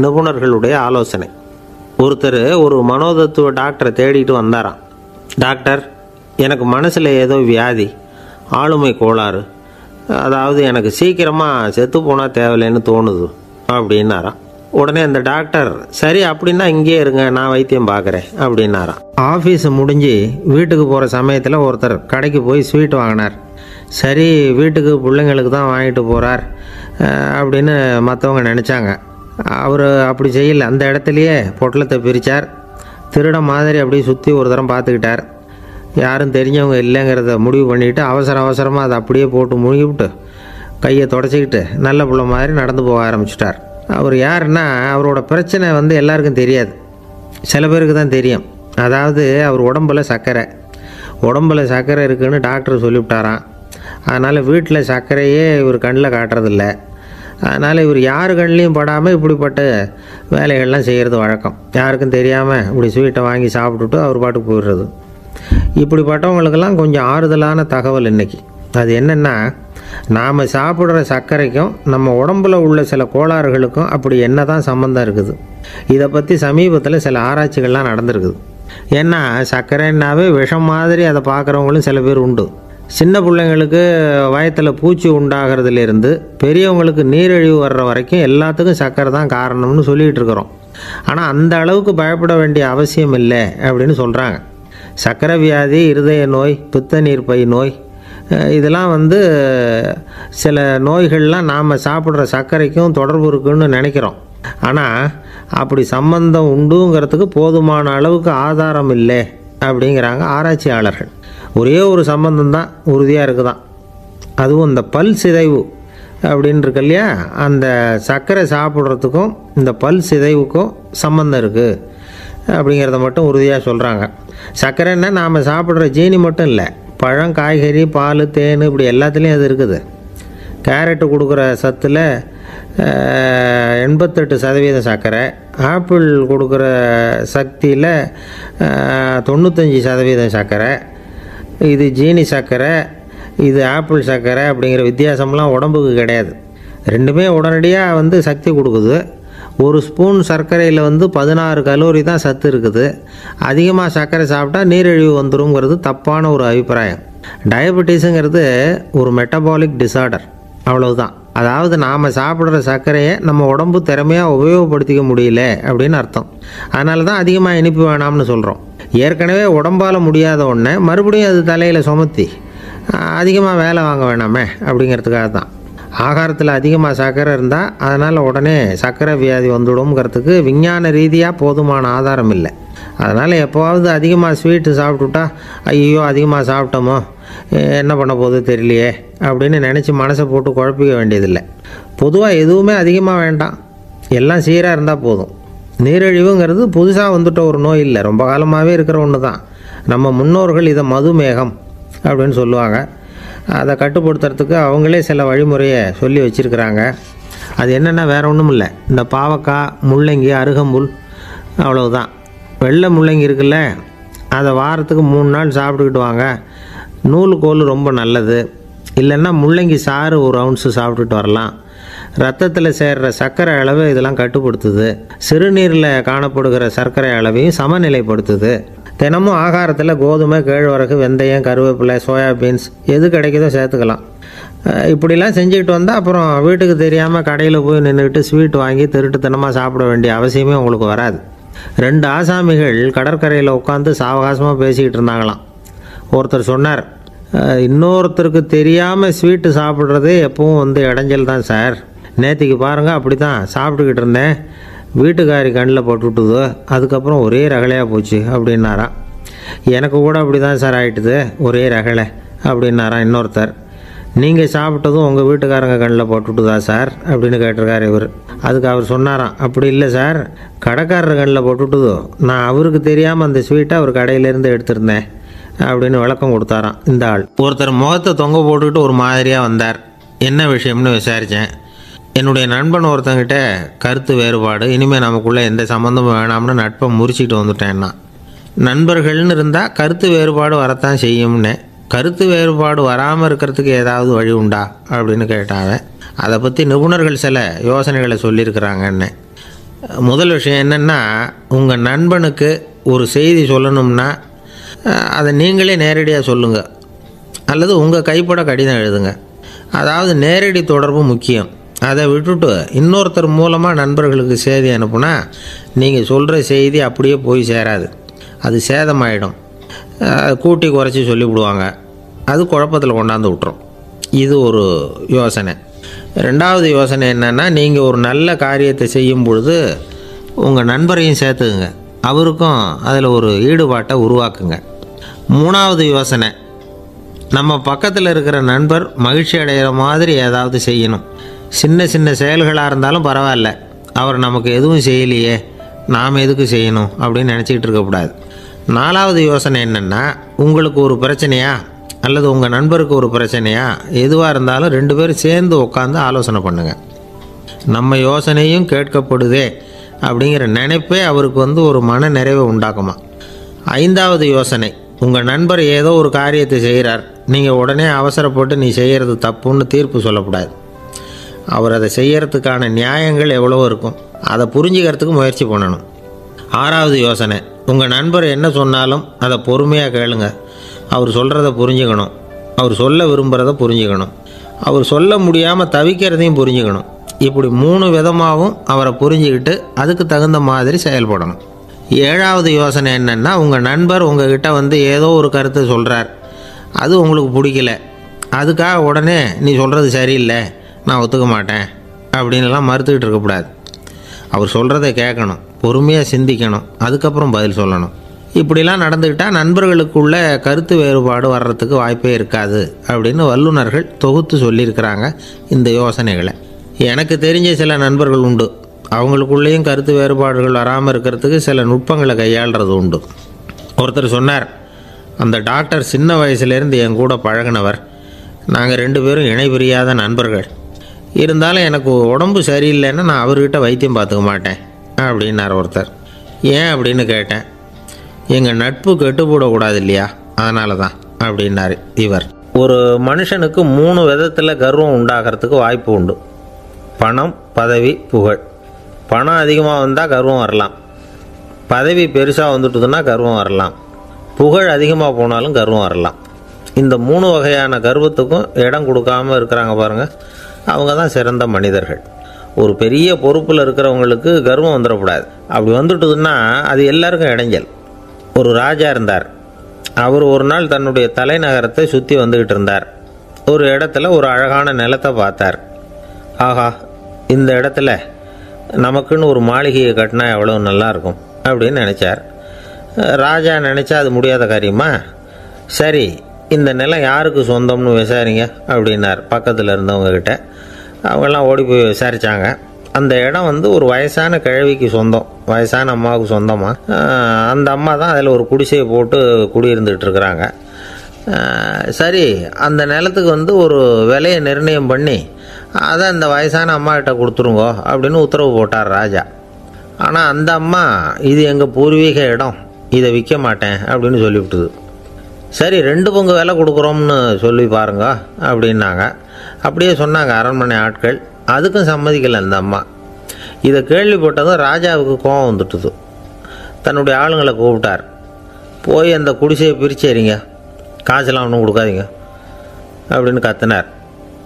நிபுணர்களுடைய ஆலோசனை. ஒருத்தர் ஒரு மனோதத்துவ டாக்டரை தேடிட்டு வந்தாராம். டாக்டர், எனக்கு மனசில் ஏதோ வியாதி, ஆளுமை கோளாறு, அதாவது எனக்கு சீக்கிரமாக செத்து போனால் தேவையில்லைன்னு தோணுது அப்படின்னாராம். உடனே அந்த டாக்டர், சரி அப்படின்னா இங்கே இருங்க, நான் வைத்தியம் பார்க்குறேன் அப்படின்னாராம். ஆஃபீஸ் முடிஞ்சு வீட்டுக்கு போகிற சமயத்தில் ஒருத்தர் கடைக்கு போய் ஸ்வீட் வாங்கினார். சரி, வீட்டுக்கு பிள்ளைங்களுக்கு தான் வாங்கிட்டு போகிறார் அப்படின்னு மற்றவங்க நினச்சாங்க. அவர் அப்படி செய்யலை. அந்த இடத்துலையே பொட்டலத்தை பிரித்தார். திருட மாதிரி அப்படியே சுற்றி ஒரு தரம் பார்த்துக்கிட்டார். யாரும் தெரிஞ்சவங்க இல்லைங்கிறத முடிவு பண்ணிவிட்டு அவசரமாக அதை அப்படியே போட்டு முழுங்கிவிட்டு கையை தொடச்சிக்கிட்டு நல்ல பிள்ளை மாதிரி நடந்து போக ஆரம்பிச்சிட்டார். அவர் யாருன்னா, அவரோட பிரச்சனை எல்லாருக்கும் தெரியாது, சில பேருக்கு தான் தெரியும். அதாவது அவர் உடம்பில் சர்க்கரை இருக்குதுன்னு டாக்டர் சொல்லிவிட்டாராம். அதனால் வீட்டில் சர்க்கரையே இவர் கண்ணில் காட்டுறதில்ல. அதனால் இவர் யார் கண்ணிலையும் படாமல் இப்படிப்பட்ட வேலைகள்லாம் செய்கிறது வழக்கம். யாருக்கும் தெரியாமல் இப்படி ஸ்வீட்டை வாங்கி சாப்பிட்டுட்டு அவர் பாட்டுக்கு போயிடுறது. இப்படிப்பட்டவங்களுக்கெல்லாம் கொஞ்சம் ஆறுதலான தகவல் இன்றைக்கி. அது என்னென்னா, நாம் சாப்பிட்ற சர்க்கரைக்கும் நம்ம உடம்பில் உள்ள சில கோளாறுகளுக்கும் அப்படி என்ன தான் சம்மந்தம் இருக்குது. இதை பற்றி சமீபத்தில் சில ஆராய்ச்சிகள்லாம் நடந்திருக்குது. ஏன்னா சர்க்கரைன்னாவே விஷம் மாதிரி அதை பார்க்குறவங்களும் சில பேர் உண்டு. சின்ன பிள்ளைங்களுக்கு வயத்தில் பூச்சி உண்டாகிறதுலேருந்து பெரியவங்களுக்கு நீரிழிவு வர்ற வரைக்கும் எல்லாத்துக்கும் சர்க்கரை தான் காரணம்னு சொல்லிகிட்டு இருக்கிறோம். ஆனால் அந்த அளவுக்கு பயப்பட வேண்டிய அவசியம் இல்லை அப்படின்னு சொல்கிறாங்க. சர்க்கரை வியாதி, இருதய நோய், பித்த நீர்ப்பை நோய், இதெல்லாம் சில நோய்கள்லாம் நாம் சாப்பிட்ற சர்க்கரைக்கும் தொடர்பு இருக்குன்னு நினைக்கிறோம். ஆனால் அப்படி சம்பந்தம் உண்டுங்கிறதுக்கு போதுமான அளவுக்கு ஆதாரம் இல்லை அப்படிங்கிறாங்க ஆராய்ச்சியாளர்கள். ஒரே ஒரு சம்பந்தம் தான் உறுதியாக இருக்குதான். அதுவும் இந்த பல் சிதைவு அப்படின்னு இருக்கு இல்லையா, அந்த சர்க்கரை சாப்பிட்றதுக்கும் இந்த பல் சிதைவுக்கும் சம்பந்தம் இருக்குது அப்படிங்கிறத மட்டும் உறுதியாக சொல்கிறாங்க. சர்க்கரைன்னா நாம் சாப்பிட்ற ஜீனி மட்டும் இல்லை, பழம், காய்கறி, பால், தேன், இப்படி எல்லாத்துலேயும் அது இருக்குது. கேரட்டு கொடுக்குற சத்தில் 88% சர்க்கரை, ஆப்பிள் கொடுக்குற சக்தியில் 95% சர்க்கரை. இது ஜீனி சர்க்கரை, இது ஆப்பிள் சர்க்கரை அப்படிங்கிற வித்தியாசம்லாம் உடம்புக்கு கிடையாது. ரெண்டுமே உடனடியாக சக்தி கொடுக்குது. ஒரு ஸ்பூன் சர்க்கரையில் 16 கலோரி தான் சத்து இருக்குது. அதிகமாக சர்க்கரை சாப்பிட்டா நீரிழிவு வந்துருங்கிறது தப்பான ஒரு அபிப்பிராயம். டயபெட்டிஸுங்கிறது ஒரு மெட்டபாலிக் டிசார்டர், அவ்வளவுதான். அதாவது நாம் சாப்பிட்ற சர்க்கரையை நம்ம உடம்பு திறமையாக உபயோகப்படுத்திக்க முடியல அப்படின்னு அர்த்தம். அதனால தான் அதிகமாக இனிப்பு வேணாம்னு சொல்கிறோம். ஏற்கனவே உடம்பால் முடியாத ஒன்றை மறுபடியும் அது தலையில் சுமத்தி அதிகமாக வேலை வாங்க வேணாமே அப்படிங்கிறதுக்காக தான். ஆகாரத்தில் அதிகமாக சர்க்கரை இருந்தால் அதனால் உடனே சர்க்கரை வியாதி வந்துடும்ங்கிறதுக்கு விஞ்ஞான ரீதியாக போதுமான ஆதாரம் இல்லை. அதனால் எப்போவாவது அதிகமாக ஸ்வீட்டு சாப்பிட்டுட்டா, ஐயோ அதிகமாக சாப்பிட்டோமோ, என்ன பண்ண போகுது தெரியலையே அப்படின்னு நினச்சி மனசை போட்டு குழப்பிக்க வேண்டியதில்லை. பொதுவாக எதுவுமே அதிகமாக வேண்டாம், எல்லாம் சீராக இருந்தால் போதும். நீரிழிவுங்கிறது புதுசாக வந்துட்ட ஒரு நோய் இல்லை, ரொம்ப காலமாகவே இருக்கிற ஒன்று தான். நம்ம முன்னோர்கள் இதை மதுமேகம் அப்படின்னு சொல்லுவாங்க. அதை கட்டுப்படுத்துறதுக்கு அவங்களே சில வழிமுறையை சொல்லி வச்சுருக்கிறாங்க. அது என்னென்னா வேறு ஒன்றும் இல்லை, இந்த பாவக்காய், முள்ளங்கி, அருகம்புல், அவ்வளவுதான். வெள்ளை முள்ளங்கி இருக்குல்ல, அதை வாரத்துக்கு 3 நாள் சாப்பிட்டுக்கிட்டு வாங்க. நூலுக்கோல் ரொம்ப நல்லது. இல்லைன்னா முள்ளங்கி சாறு 1 ounce சாப்பிட்டுட்டு வரலாம். ரத்தத்தில் சேர்கிற சர்க்கரை அளவை இதெல்லாம் கட்டுப்படுத்துது. சிறுநீரில் காணப்படுகிற சர்க்கரை அளவையும் சமநிலைப்படுத்துது. தினமும் ஆகாரத்தில் கோதுமை, கேழ்வரகு, வெந்தயம், கருவேப்பிலை, சோயாபீன்ஸ் எது கிடைக்குதோ சேர்த்துக்கலாம். இப்படிலாம் செஞ்சுக்கிட்டு வந்தால் அப்புறம் வீட்டுக்கு தெரியாமல் கடையில் போய் நின்றுக்கிட்டு ஸ்வீட் வாங்கி திருட்டுத்தனமாக சாப்பிட வேண்டிய அவசியமே உங்களுக்கு வராது. 2 ஆசாமிகள் கடற்கரையில் உட்காந்து சாவகாசமாக பேசிக்கிட்டு இருந்தாங்களாம். ஒருத்தர் சொன்னார், இன்னொருத்தருக்கு தெரியாமல் ஸ்வீட்டு சாப்பிட்றதே எப்பவும் இடைஞ்சல் தான் சார். நேற்றுக்கு பாருங்கள், அப்படி தான் சாப்பிட்டுக்கிட்டு இருந்தேன், வீட்டுக்காரி கண்ணில் போட்டுவிட்டுது, அதுக்கப்புறம் ஒரே ரகலையாக போச்சு அப்படின்னாராம். எனக்கு கூட அப்படி தான் சார் ஆகிட்டுது, ஒரே ரகலை அப்படின்னாராம் இன்னொருத்தர். நீங்கள் சாப்பிட்டதும் உங்கள் வீட்டுக்காரங்க கண்ணில் போட்டுவிட்டுதா சார் அப்படின்னு கேட்டிருக்காரு இவர். அதுக்கு அவர் சொன்னாராம், அப்படி இல்லை சார், கடைக்காரர் கண்ணில் போட்டுவிட்டுதோ, நான் அவருக்கு தெரியாமல் அந்த ஸ்வீட்டை அவர் கடையிலேருந்து எடுத்திருந்தேன் அப்படின்னு விளக்கம் கொடுத்தாராம் இந்த ஆள். ஒருத்தர் முகத்தை தொங்க போட்டுக்கிட்டு ஒரு மாதிரியாக வந்தார். என்ன விஷயம்னு விசாரித்தேன். என்னுடைய நண்பன் ஒருத்தங்கிட்ட கருத்து வேறுபாடு, இனிமேல் நமக்குள்ளே எந்த சம்மந்தமும் வேணாம்னு நட்பை முறிச்சிட்டு வந்துட்டேன்னா. நண்பர்கள்னு இருந்தால் கருத்து வேறுபாடு வரத்தான் செய்யும்னே. கருத்து வேறுபாடு வராமல் இருக்கிறதுக்கு ஏதாவது வழி உண்டா அப்படின்னு கேட்டாங்க. அதை பற்றி நிபுணர்கள் சில யோசனைகளை சொல்லியிருக்கிறாங்கன்னு. முதல் விஷயம் என்னென்னா, உங்கள் நண்பனுக்கு ஒரு செய்தி சொல்லணும்னா அதை நீங்களே நேரடியாக சொல்லுங்கள், அல்லது உங்கள் கைப்பட கடிதம் எழுதுங்க. அதாவது நேரடி தொடர்பு முக்கியம். அதை விட்டுட்டு இன்னொருத்தர் மூலமாக நண்பர்களுக்கு செய்தி அனுப்புனா நீங்கள் சொல்கிற செய்தி அப்படியே போய் சேராது, அது சேதமாயிடும். கூட்டி குறைச்சி சொல்லிவிடுவாங்க, அது குழப்பத்தில் கொண்டாந்து விட்டுரும். இது ஒரு யோசனை. ரெண்டாவது யோசனை என்னென்னா, நீங்கள் ஒரு நல்ல காரியத்தை செய்யும் பொழுது உங்கள் நண்பரையும் சேர்த்துக்குங்க, அவருக்கும் அதில் ஒரு ஈடுபாட்டை உருவாக்குங்க. மூணாவது யோசனை, நம்ம பக்கத்தில் இருக்கிற நண்பர் மகிழ்ச்சி அடைகிற மாதிரி ஏதாவது செய்யணும். சின்ன சின்ன செயல்களாக இருந்தாலும் பரவாயில்ல, அவர் நமக்கு எதுவும் செய்யலையே, நாம் எதுக்கு செய்யணும் அப்படின்னு நினச்சிக்கிட்டு இருக்கக்கூடாது. நாலாவது யோசனை என்னென்னா, உங்களுக்கு ஒரு பிரச்சனையா அல்லது உங்கள் நண்பருக்கு ஒரு பிரச்சனையா, எதுவாக இருந்தாலும் 2 பேரும் சேர்ந்து உட்காந்து ஆலோசனை பண்ணுங்கள். நம்ம யோசனையும் கேட்கப்படுதே அப்படிங்கிற நினைப்பே அவருக்கு ஒரு மன நிறைவை உண்டாக்குமா. 5வது யோசனை, உங்கள் நண்பர் ஏதோ ஒரு காரியத்தை செய்கிறார், நீங்கள் உடனே அவசரப்பட்டு நீ செய்கிறது தப்புன்னு தீர்ப்பு சொல்லக்கூடாது. அவர் அதை செய்கிறதுக்கான நியாயங்கள் எவ்வளவோ இருக்கும், அதை புரிஞ்சுக்கிறதுக்கு முயற்சி பண்ணணும். 6வது யோசனை, உங்கள் நண்பர் என்ன சொன்னாலும் அதை பொறுமையாக கேளுங்க. அவர் சொல்கிறத புரிஞ்சுக்கணும், அவர் சொல்ல விரும்புகிறத புரிஞ்சுக்கணும், அவர் சொல்ல முடியாமல் தவிக்கிறதையும் புரிஞ்சுக்கணும். இப்படி 3 விதமாகவும் அவரை புரிஞ்சுக்கிட்டு அதுக்கு தகுந்த மாதிரி செயல்படணும். 7வது யோசனை என்னென்னா, உங்கள் நண்பர் உங்ககிட்ட ஏதோ ஒரு கருத்தை சொல்கிறார், அது உங்களுக்கு பிடிக்கல, அதுக்காக உடனே நீ சொல்கிறது சரியில்லை, நான் ஒத்துக்க மாட்டேன் அப்படின்லாம் மறுத்துக்கிட்டு இருக்கக்கூடாது. அவர் சொல்கிறத கேட்கணும், பொறுமையாக சிந்திக்கணும், அதுக்கப்புறம் பதில் சொல்லணும். இப்படிலாம் நடந்துக்கிட்டால் நண்பர்களுக்குள்ள கருத்து வேறுபாடு வர்றதுக்கு வாய்ப்பே இருக்காது அப்படின்னு வல்லுநர்கள் தொகுத்து சொல்லியிருக்கிறாங்க இந்த யோசனைகளை. எனக்கு தெரிஞ்ச சில நண்பர்கள் உண்டு, அவங்களுக்குள்ளேயும் கருத்து வேறுபாடுகள் வராமல் இருக்கிறதுக்கு சில நுட்பங்களை கையாளுறது உண்டு. ஒருத்தர் சொன்னார், அந்த டாக்டர் சின்ன வயசுலேருந்து என் கூட பழகினவர், நாங்கள் 2 பேரும் இணை பிரியாத நண்பர்கள், இருந்தாலும் எனக்கு உடம்பு சரியில்லைன்னா நான் அவர்கிட்ட வைத்தியம் பார்த்துக்க மாட்டேன் அப்படின்னார் ஒருத்தர். ஏன் அப்படின்னு கேட்டேன். எங்கள் நட்பு கெட்டு போடக்கூடாது இல்லையா, அதனால தான் அப்படின்னார் இவர். ஒரு மனுஷனுக்கு 3 விதத்தில் கர்வம் உண்டாகிறதுக்கு வாய்ப்பு உண்டு. பணம், பதவி, புகழ். பணம் அதிகமாக வந்தால் கர்வம் வரலாம், பதவி பெருசாக வந்துட்டுதுன்னா கர்வம் வரலாம், புகழ் அதிகமாக போனாலும் கர்வம் வரலாம். இந்த 3 வகையான கர்வத்துக்கும் இடம் கொடுக்காமல் இருக்கிறாங்க பாருங்கள், அவங்க தான் சிறந்த மனிதர்கள். ஒரு பெரிய பொறுப்பில் இருக்கிறவங்களுக்கு கர்வம் வந்துடக்கூடாது. அப்படி வந்துட்டுதுன்னா அது எல்லாருக்கும் இடைஞ்சல். ஒரு ராஜா இருந்தார். அவர் ஒரு நாள் தன்னுடைய தலைநகரத்தை சுற்றி வந்துக்கிட்டு இருந்தார். ஒரு இடத்துல ஒரு அழகான நிலத்தை பார்த்தார். ஆஹா, இந்த இடத்துல நமக்குன்னு ஒரு மாளிகையை கட்டினா எவ்வளோ நல்லாயிருக்கும் அப்படின்னு நினச்சார். ராஜா நினச்சா அது முடியாத காரியமா? சரி, இந்த நிலம் யாருக்கு சொந்தம்னு விசாரிங்க அப்படின்னார் பக்கத்தில் இருந்தவங்கக்கிட்ட. அவங்கெல்லாம் ஓடி போய் விசாரித்தாங்க. அந்த இடம் ஒரு வயசான கிழவிக்கு சொந்தம், வயசான அம்மாவுக்கு சொந்தமாக. அந்த அம்மா தான் அதில் ஒரு குடிசையை போட்டு குடியிருந்துகிட்டு இருக்கிறாங்க. சரி, அந்த நிலத்துக்கு ஒரு விலையை நிர்ணயம் பண்ணி அதை அந்த வயசான அம்மாக்கிட்ட கொடுத்துருங்கோ அப்படின்னு உத்தரவு போட்டார் ராஜா. ஆனால் அந்த அம்மா, இது எங்கள் பூர்வீக இடம், இதை விற்க மாட்டேன் அப்படின்னு சொல்லிவிட்டுது. சரி, 2 பங்கு விலை கொடுக்குறோம்னு சொல்லி பாருங்க அப்படின்னாங்க. அப்படியே சொன்னாங்க அரண்மனை ஆட்கள். அதுக்கும் சம்மதிக்கலை அந்த அம்மா. இதை கேள்விப்பட்டதும் ராஜாவுக்கு கோபம் வந்துட்டுது. தன்னுடைய ஆளுங்களை கூப்பிட்டார். போய் அந்த குடிசையை பிரித்து எறிங்க, காசெல்லாம் ஒன்றும் கொடுக்காதீங்க அப்படின்னு கத்தினார்.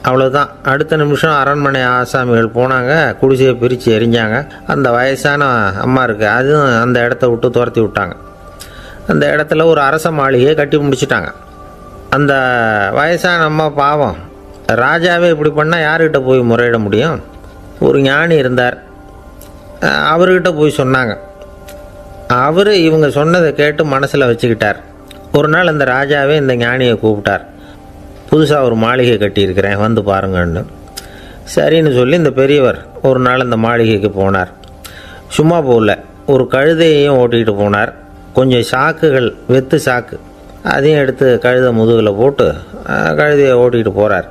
அவ்வளோதான். அடுத்த நிமிஷம் அரண்மனை ஆசாமிகள் போனாங்க, குடிசையை பிரித்து எரிஞ்சாங்க. அந்த வயசான அம்மா இருக்குது, அதுவும் அந்த இடத்த விட்டு துரத்தி விட்டாங்க. அந்த இடத்துல ஒரு அரச மாளிகையை கட்டி முடிச்சிட்டாங்க. அந்த வயசான அம்மா பாவம், ராஜாவே இப்படி பண்ணால் யார்கிட்ட போய் முறையிட முடியும்? ஒரு ஞானி இருந்தார், அவர்கிட்ட போய் சொன்னாங்க. அவர் இவங்க சொன்னதை கேட்டு மனசில் வச்சுக்கிட்டார். ஒரு நாள் அந்த ராஜாவே இந்த ஞானியை கூப்பிட்டார். புதுசாக ஒரு மாளிகை கட்டியிருக்கிறேன், வந்து பாருங்கன்னு. சரின்னு சொல்லி இந்த பெரியவர் ஒரு நாள் அந்த மாளிகைக்கு போனார். சும்மா போகல, ஒரு கழுதையையும் ஓட்டிகிட்டு போனார். கொஞ்சம் சாக்குகள், வெத்து சாக்கு, அதையும் எடுத்து கழுதை முதுகில் போட்டு கழுதையை ஓட்டிகிட்டு போகிறார்.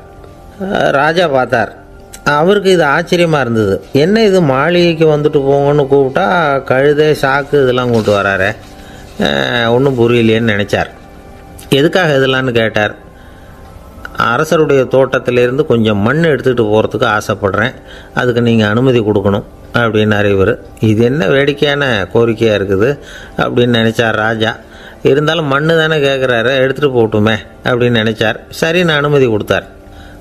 ராஜா பார்த்தார். அவருக்கு இது ஆச்சரியமாக இருந்தது. என்ன இது, மாளிகைக்கு வந்துட்டு போங்கன்னு கூப்பிட்டா கழுதை சாக்கு இதெல்லாம் கொண்டு வராரு, ஒன்றும் புரியலையேன்னு நினச்சார். எதுக்காக இதெல்லாம்னு கேட்டார். அரசருடைய தோட்டத்திலேருந்து கொஞ்சம் மண் எடுத்துகிட்டு போகிறதுக்கு ஆசைப்படுறேன், அதுக்கு நீங்கள் அனுமதி கொடுக்கணும் அப்படின்னாரு இவர். இது என்ன வேடிக்கையான கோரிக்கையாக இருக்குது அப்படின்னு நினச்சார் ராஜா. இருந்தாலும் மண்ணு தானே கேட்குறாரு, எடுத்துகிட்டு போகட்டுமே அப்படின்னு நினச்சார். சரி, நான் அனுமதி கொடுத்தார்.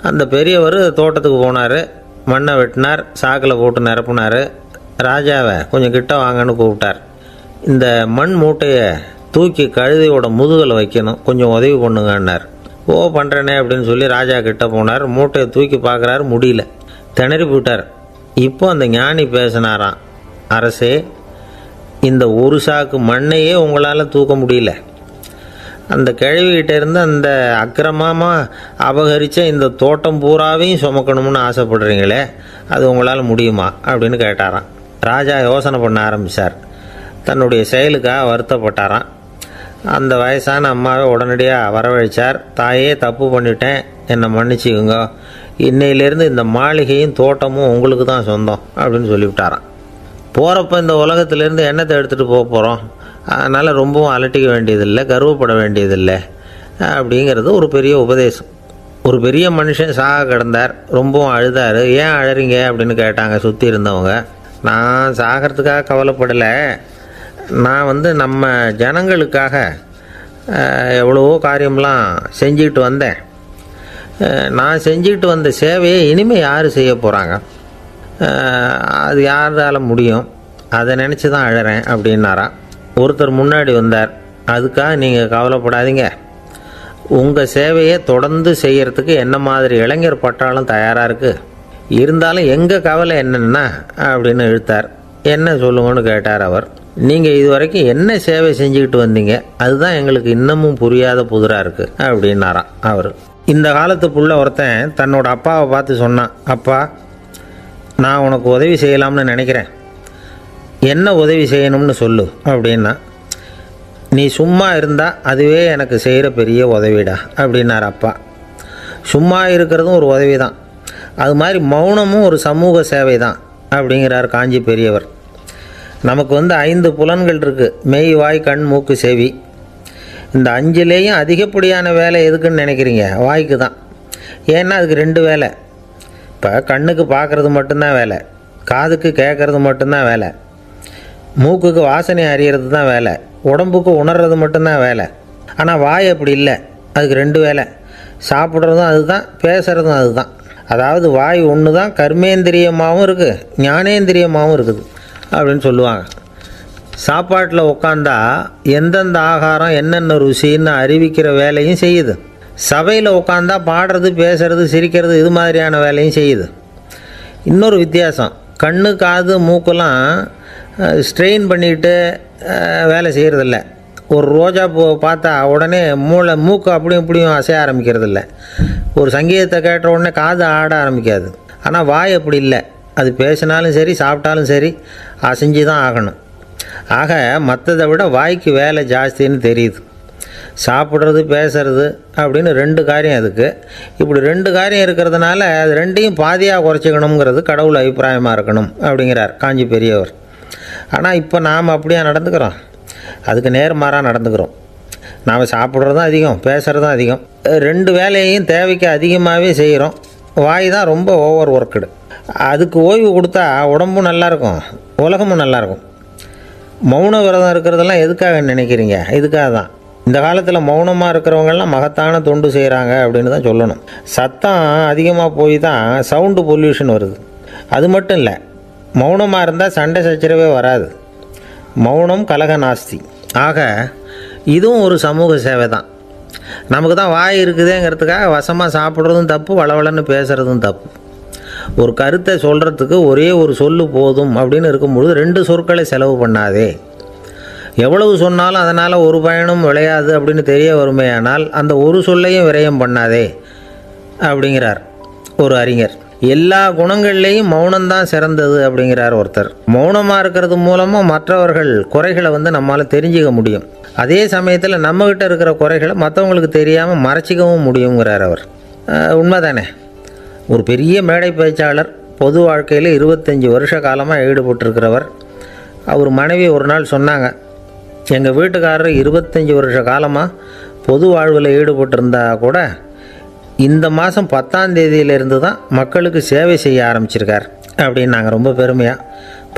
அந்த பெரியவர் தோட்டத்துக்கு போனார். மண்ணை வெட்டினார், சாக்கில் போட்டு நிரப்புனார். ராஜாவை கொஞ்சம் கிட்ட வாங்கன்னு கூப்பிட்டார். இந்த மண் மூட்டையை தூக்கி கழுதையோட முதுகில் வைக்கணும், கொஞ்சம் உதவி பண்ணுங்கன்னார். ஓ பண்ணுறேனே அப்படின்னு சொல்லி ராஜா கிட்ட போனார். மூட்டையை தூக்கி பார்க்குறாரு, முடியல, திணறி போட்டார். இப்போ அந்த ஞானி பேசினாராம், அரசே, இந்த ஒரு சாக்கு மண்ணையே உங்களால் தூக்க முடியல, அந்த கிழவிகிட்ட இருந்து அந்த அக்கிரமமாக அபகரித்த இந்த தோட்டம் பூராவையும் சுமக்கணும்னு ஆசைப்படுறீங்களே, அது உங்களால் முடியுமா அப்படின்னு கேட்டாராம். ராஜா யோசனை பண்ண ஆரம்பித்தார். தன்னுடைய செயலுக்காக வருத்தப்பட்டாராம். அந்த வயசான அம்மாவை உடனடியாக வரவழைச்சார். தாயே, தப்பு பண்ணிட்டேன், என்னை மன்னிச்சுக்குங்க, இன்னையிலேருந்து இந்த மாளிகையும் தோட்டமும் உங்களுக்கு தான் சொந்தம் அப்படின்னு சொல்லிவிட்டாராம். போகிறப்ப இந்த உலகத்திலேருந்து எண்ணத்தை எடுத்துகிட்டு போக போகிறோம், அதனால் ரொம்பவும் அலட்டிக்க வேண்டியதில்லை, கர்வப்பட வேண்டியதில்லை அப்படிங்கிறது ஒரு பெரிய உபதேசம். ஒரு பெரிய மனுஷன் சாக கிடந்தார், ரொம்பவும் அழுதார். ஏன் அழறீங்க அப்படின்னு கேட்டாங்க சுற்றி இருந்தவங்க. நான் சாகிறதுக்காக கவலைப்படலை, நான் நம்ம ஜனங்களுக்காக எவ்வளவோ காரியம்லாம் செஞ்சுக்கிட்டு வந்தேன். நான் செஞ்சுக்கிட்டு வந்த சேவையை இனிமேல் யார் செய்ய போகிறாங்க, அது யாரால் முடியும், அதை நினச்சி தான் அழறேன் அப்படின்னாராம். ஒருத்தர் முன்னாடி வந்தார். அதுக்காக நீங்கள் கவலைப்படாதீங்க, உங்கள் சேவையை தொடர்ந்து செய்கிறதுக்கு என்ன மாதிரி இளைஞர் பட்டாலும் தயாராக இருக்குது, இருந்தாலும் எங்கள் கவலை என்னென்னா அப்படின்னு இழுத்தார். என்ன சொல்லுங்கன்னு கேட்டார் அவர். நீங்கள் இது வரைக்கும் என்ன சேவை செஞ்சுக்கிட்டு வந்தீங்க, அதுதான் எங்களுக்கு இன்னமும் புரியாத புதிராக இருக்குது அப்படின்னாராம் அவர். இந்த காலத்து புள்ள ஒருத்தன் தன்னோட அப்பாவை பார்த்து சொன்னான், அப்பா, நான் உனக்கு உதவி செய்யலாம்னு நினைக்கிறேன், என்ன உதவி செய்யணும்னு சொல்லு அப்படின்னா. நீ சும்மா இருந்தால் அதுவே எனக்கு செய்கிற பெரிய உதவிடா அப்படின்னார் அப்பா. சும்மா இருக்கிறதும் ஒரு உதவி தான், அது மாதிரி மௌனமும் ஒரு சமூக சேவை தான் அப்படிங்கிறார் காஞ்சி பெரியவர். நமக்கு 5 புலன்கள் இருக்குது, மெய், வாய், கண், மூக்கு, செவி. இந்த 5லேயும் அதிகப்படியான வேலை எதுக்குன்னு நினைக்கிறீங்க? வாய்க்கு தான். ஏன்னா அதுக்கு 2 வேலை. இப்போ கண்ணுக்கு பார்க்குறது மட்டும்தான் வேலை, காதுக்கு கேட்குறது மட்டும்தான் வேலை, மூக்குக்கு வாசனை அறியறது தான் வேலை, உடம்புக்கு உணர்றது மட்டும்தான் வேலை. ஆனால் வாய் அப்படி இல்லை, அதுக்கு 2 வேலை, சாப்பிட்றதும் அதுதான், பேசுகிறதும் அதுதான். அதாவது வாய் ஒன்று தான் கர்மேந்திரியமாகவும் இருக்குது, ஞானேந்திரியமாகவும் இருக்குது அப்படின்னு சொல்லுவாங்க. சாப்பாட்டில் உட்காந்தா எந்தெந்த ஆகாரம் என்னென்ன ருசின்னு அறிவிக்கிற வேலையும் செய்யுது. சபையில் உட்காந்தா பாடுறது, பேசுறது, சிரிக்கிறது, இது மாதிரியான வேலையும் செய்யுது. இன்னொரு வித்தியாசம், கண்ணு, காது, மூக்கெல்லாம் ஸ்ட்ரெயின் பண்ணிக்கிட்டு வேலை செய்கிறதில்ல. ஒரு ரோஜா பூ பார்த்தா உடனே மூக்கு அப்படியும் இப்படியும் அசைய ஆரம்பிக்கிறதில்ல. ஒரு சங்கீதத்தை கேட்ட உடனே காது ஆட ஆரம்பிக்காது. ஆனால் வாய் அப்படி இல்லை, அது பேசினாலும் சரி சாப்பிட்டாலும் சரி அசைஞ்சு தான் ஆகணும். ஆக மற்றதை விட வாய்க்கு வேலை ஜாஸ்தின்னு தெரியுது. சாப்பிட்றது, பேசுறது அப்படின்னு 2 காரியம் அதுக்கு. இப்படி 2 காரியம் இருக்கிறதுனால அது 2ஐயும் பாதியாக குறைச்சிக்கணுங்கிறது கடவுள் அபிப்பிராயமாக இருக்கணும் அப்படிங்கிறார் காஞ்சி பெரியவர். ஆனால் இப்போ நாம் அப்படியே நடந்துக்கிறோம், அதுக்கு நேர்மாறாக நடந்துக்கிறோம். நாம் சாப்பிட்றதும் அதிகம், பேசுகிறதும் அதிகம், 2 வேலையையும் தேவைக்கு அதிகமாகவே செய்கிறோம். வாய் தான் ரொம்ப ஓவர் ஒர்க்குடு. அதுக்கு ஓய்வு கொடுத்தா உடம்பும் நல்லாயிருக்கும், உலகமும் நல்லாயிருக்கும். மௌன விரதம் இருக்கிறதெல்லாம் எதுக்காக நினைக்கிறீங்க? இதுக்காக தான். இந்த காலத்தில் மௌனமாக இருக்கிறவங்கெல்லாம் மகத்தான தொண்டு செய்கிறாங்க அப்படின்னு தான் சொல்லணும். சத்தம் அதிகமாக போய் தான் சவுண்டு பொல்யூஷன் வருது. அது மட்டும் இல்லை, மௌனமாக இருந்தால் சண்டை சச்சரவே வராது. மௌனம் கலக நாஸ்தி. ஆக இதுவும் ஒரு சமூக சேவை தான். நமக்கு தான் வாய் இருக்குதுங்கிறதுக்காக வசமாக சாப்பிட்றதும் தப்பு, வளவளன்னு பேசுகிறதும் தப்பு. ஒரு கருத்தை சொல்கிறதுக்கு ஒரே ஒரு சொல்லு போதும் அப்படின்னு இருக்கும்பொழுது 2 சொற்களை செலவு பண்ணாதே. எவ்வளவு சொன்னாலும் அதனால் ஒரு பயனும் விளையாது அப்படின்னு தெரிய வருமேயானால் அந்த ஒரு சொல்லையும் விரயம் பண்ணாதே அப்படிங்கிறார் ஒரு அறிஞர். எல்லா குணங்கள்லேயும் மௌனம்தான் சிறந்தது அப்படிங்கிறார் ஒருத்தர். மௌனமாக இருக்கிறது மூலமாக மற்றவர்கள் குறைகளை நம்மளால் தெரிஞ்சிக்க முடியும். அதே சமயத்தில் நம்மகிட்ட இருக்கிற குறைகளை மற்றவங்களுக்கு தெரியாமல் மறைச்சிக்கவும் முடியுங்கிறார் அவர். உண்மைதானே? ஒரு பெரிய மேடை பேச்சாளர், பொது வாழ்க்கையில் 25 வருஷ காலமாக ஈடுபட்டிருக்கிறவர். அவர் மனைவி ஒரு நாள் சொன்னாங்க, எங்கள் வீட்டுக்காரர் 25 வருஷ காலமாக பொது வாழ்வில் ஈடுபட்டிருந்தா கூட இந்த மாதம் 10ஆம் தேதியிலிருந்து தான் மக்களுக்கு சேவை செய்ய ஆரம்பிச்சிருக்கார் அப்படின்னு நாங்கள் ரொம்ப பெருமையாக.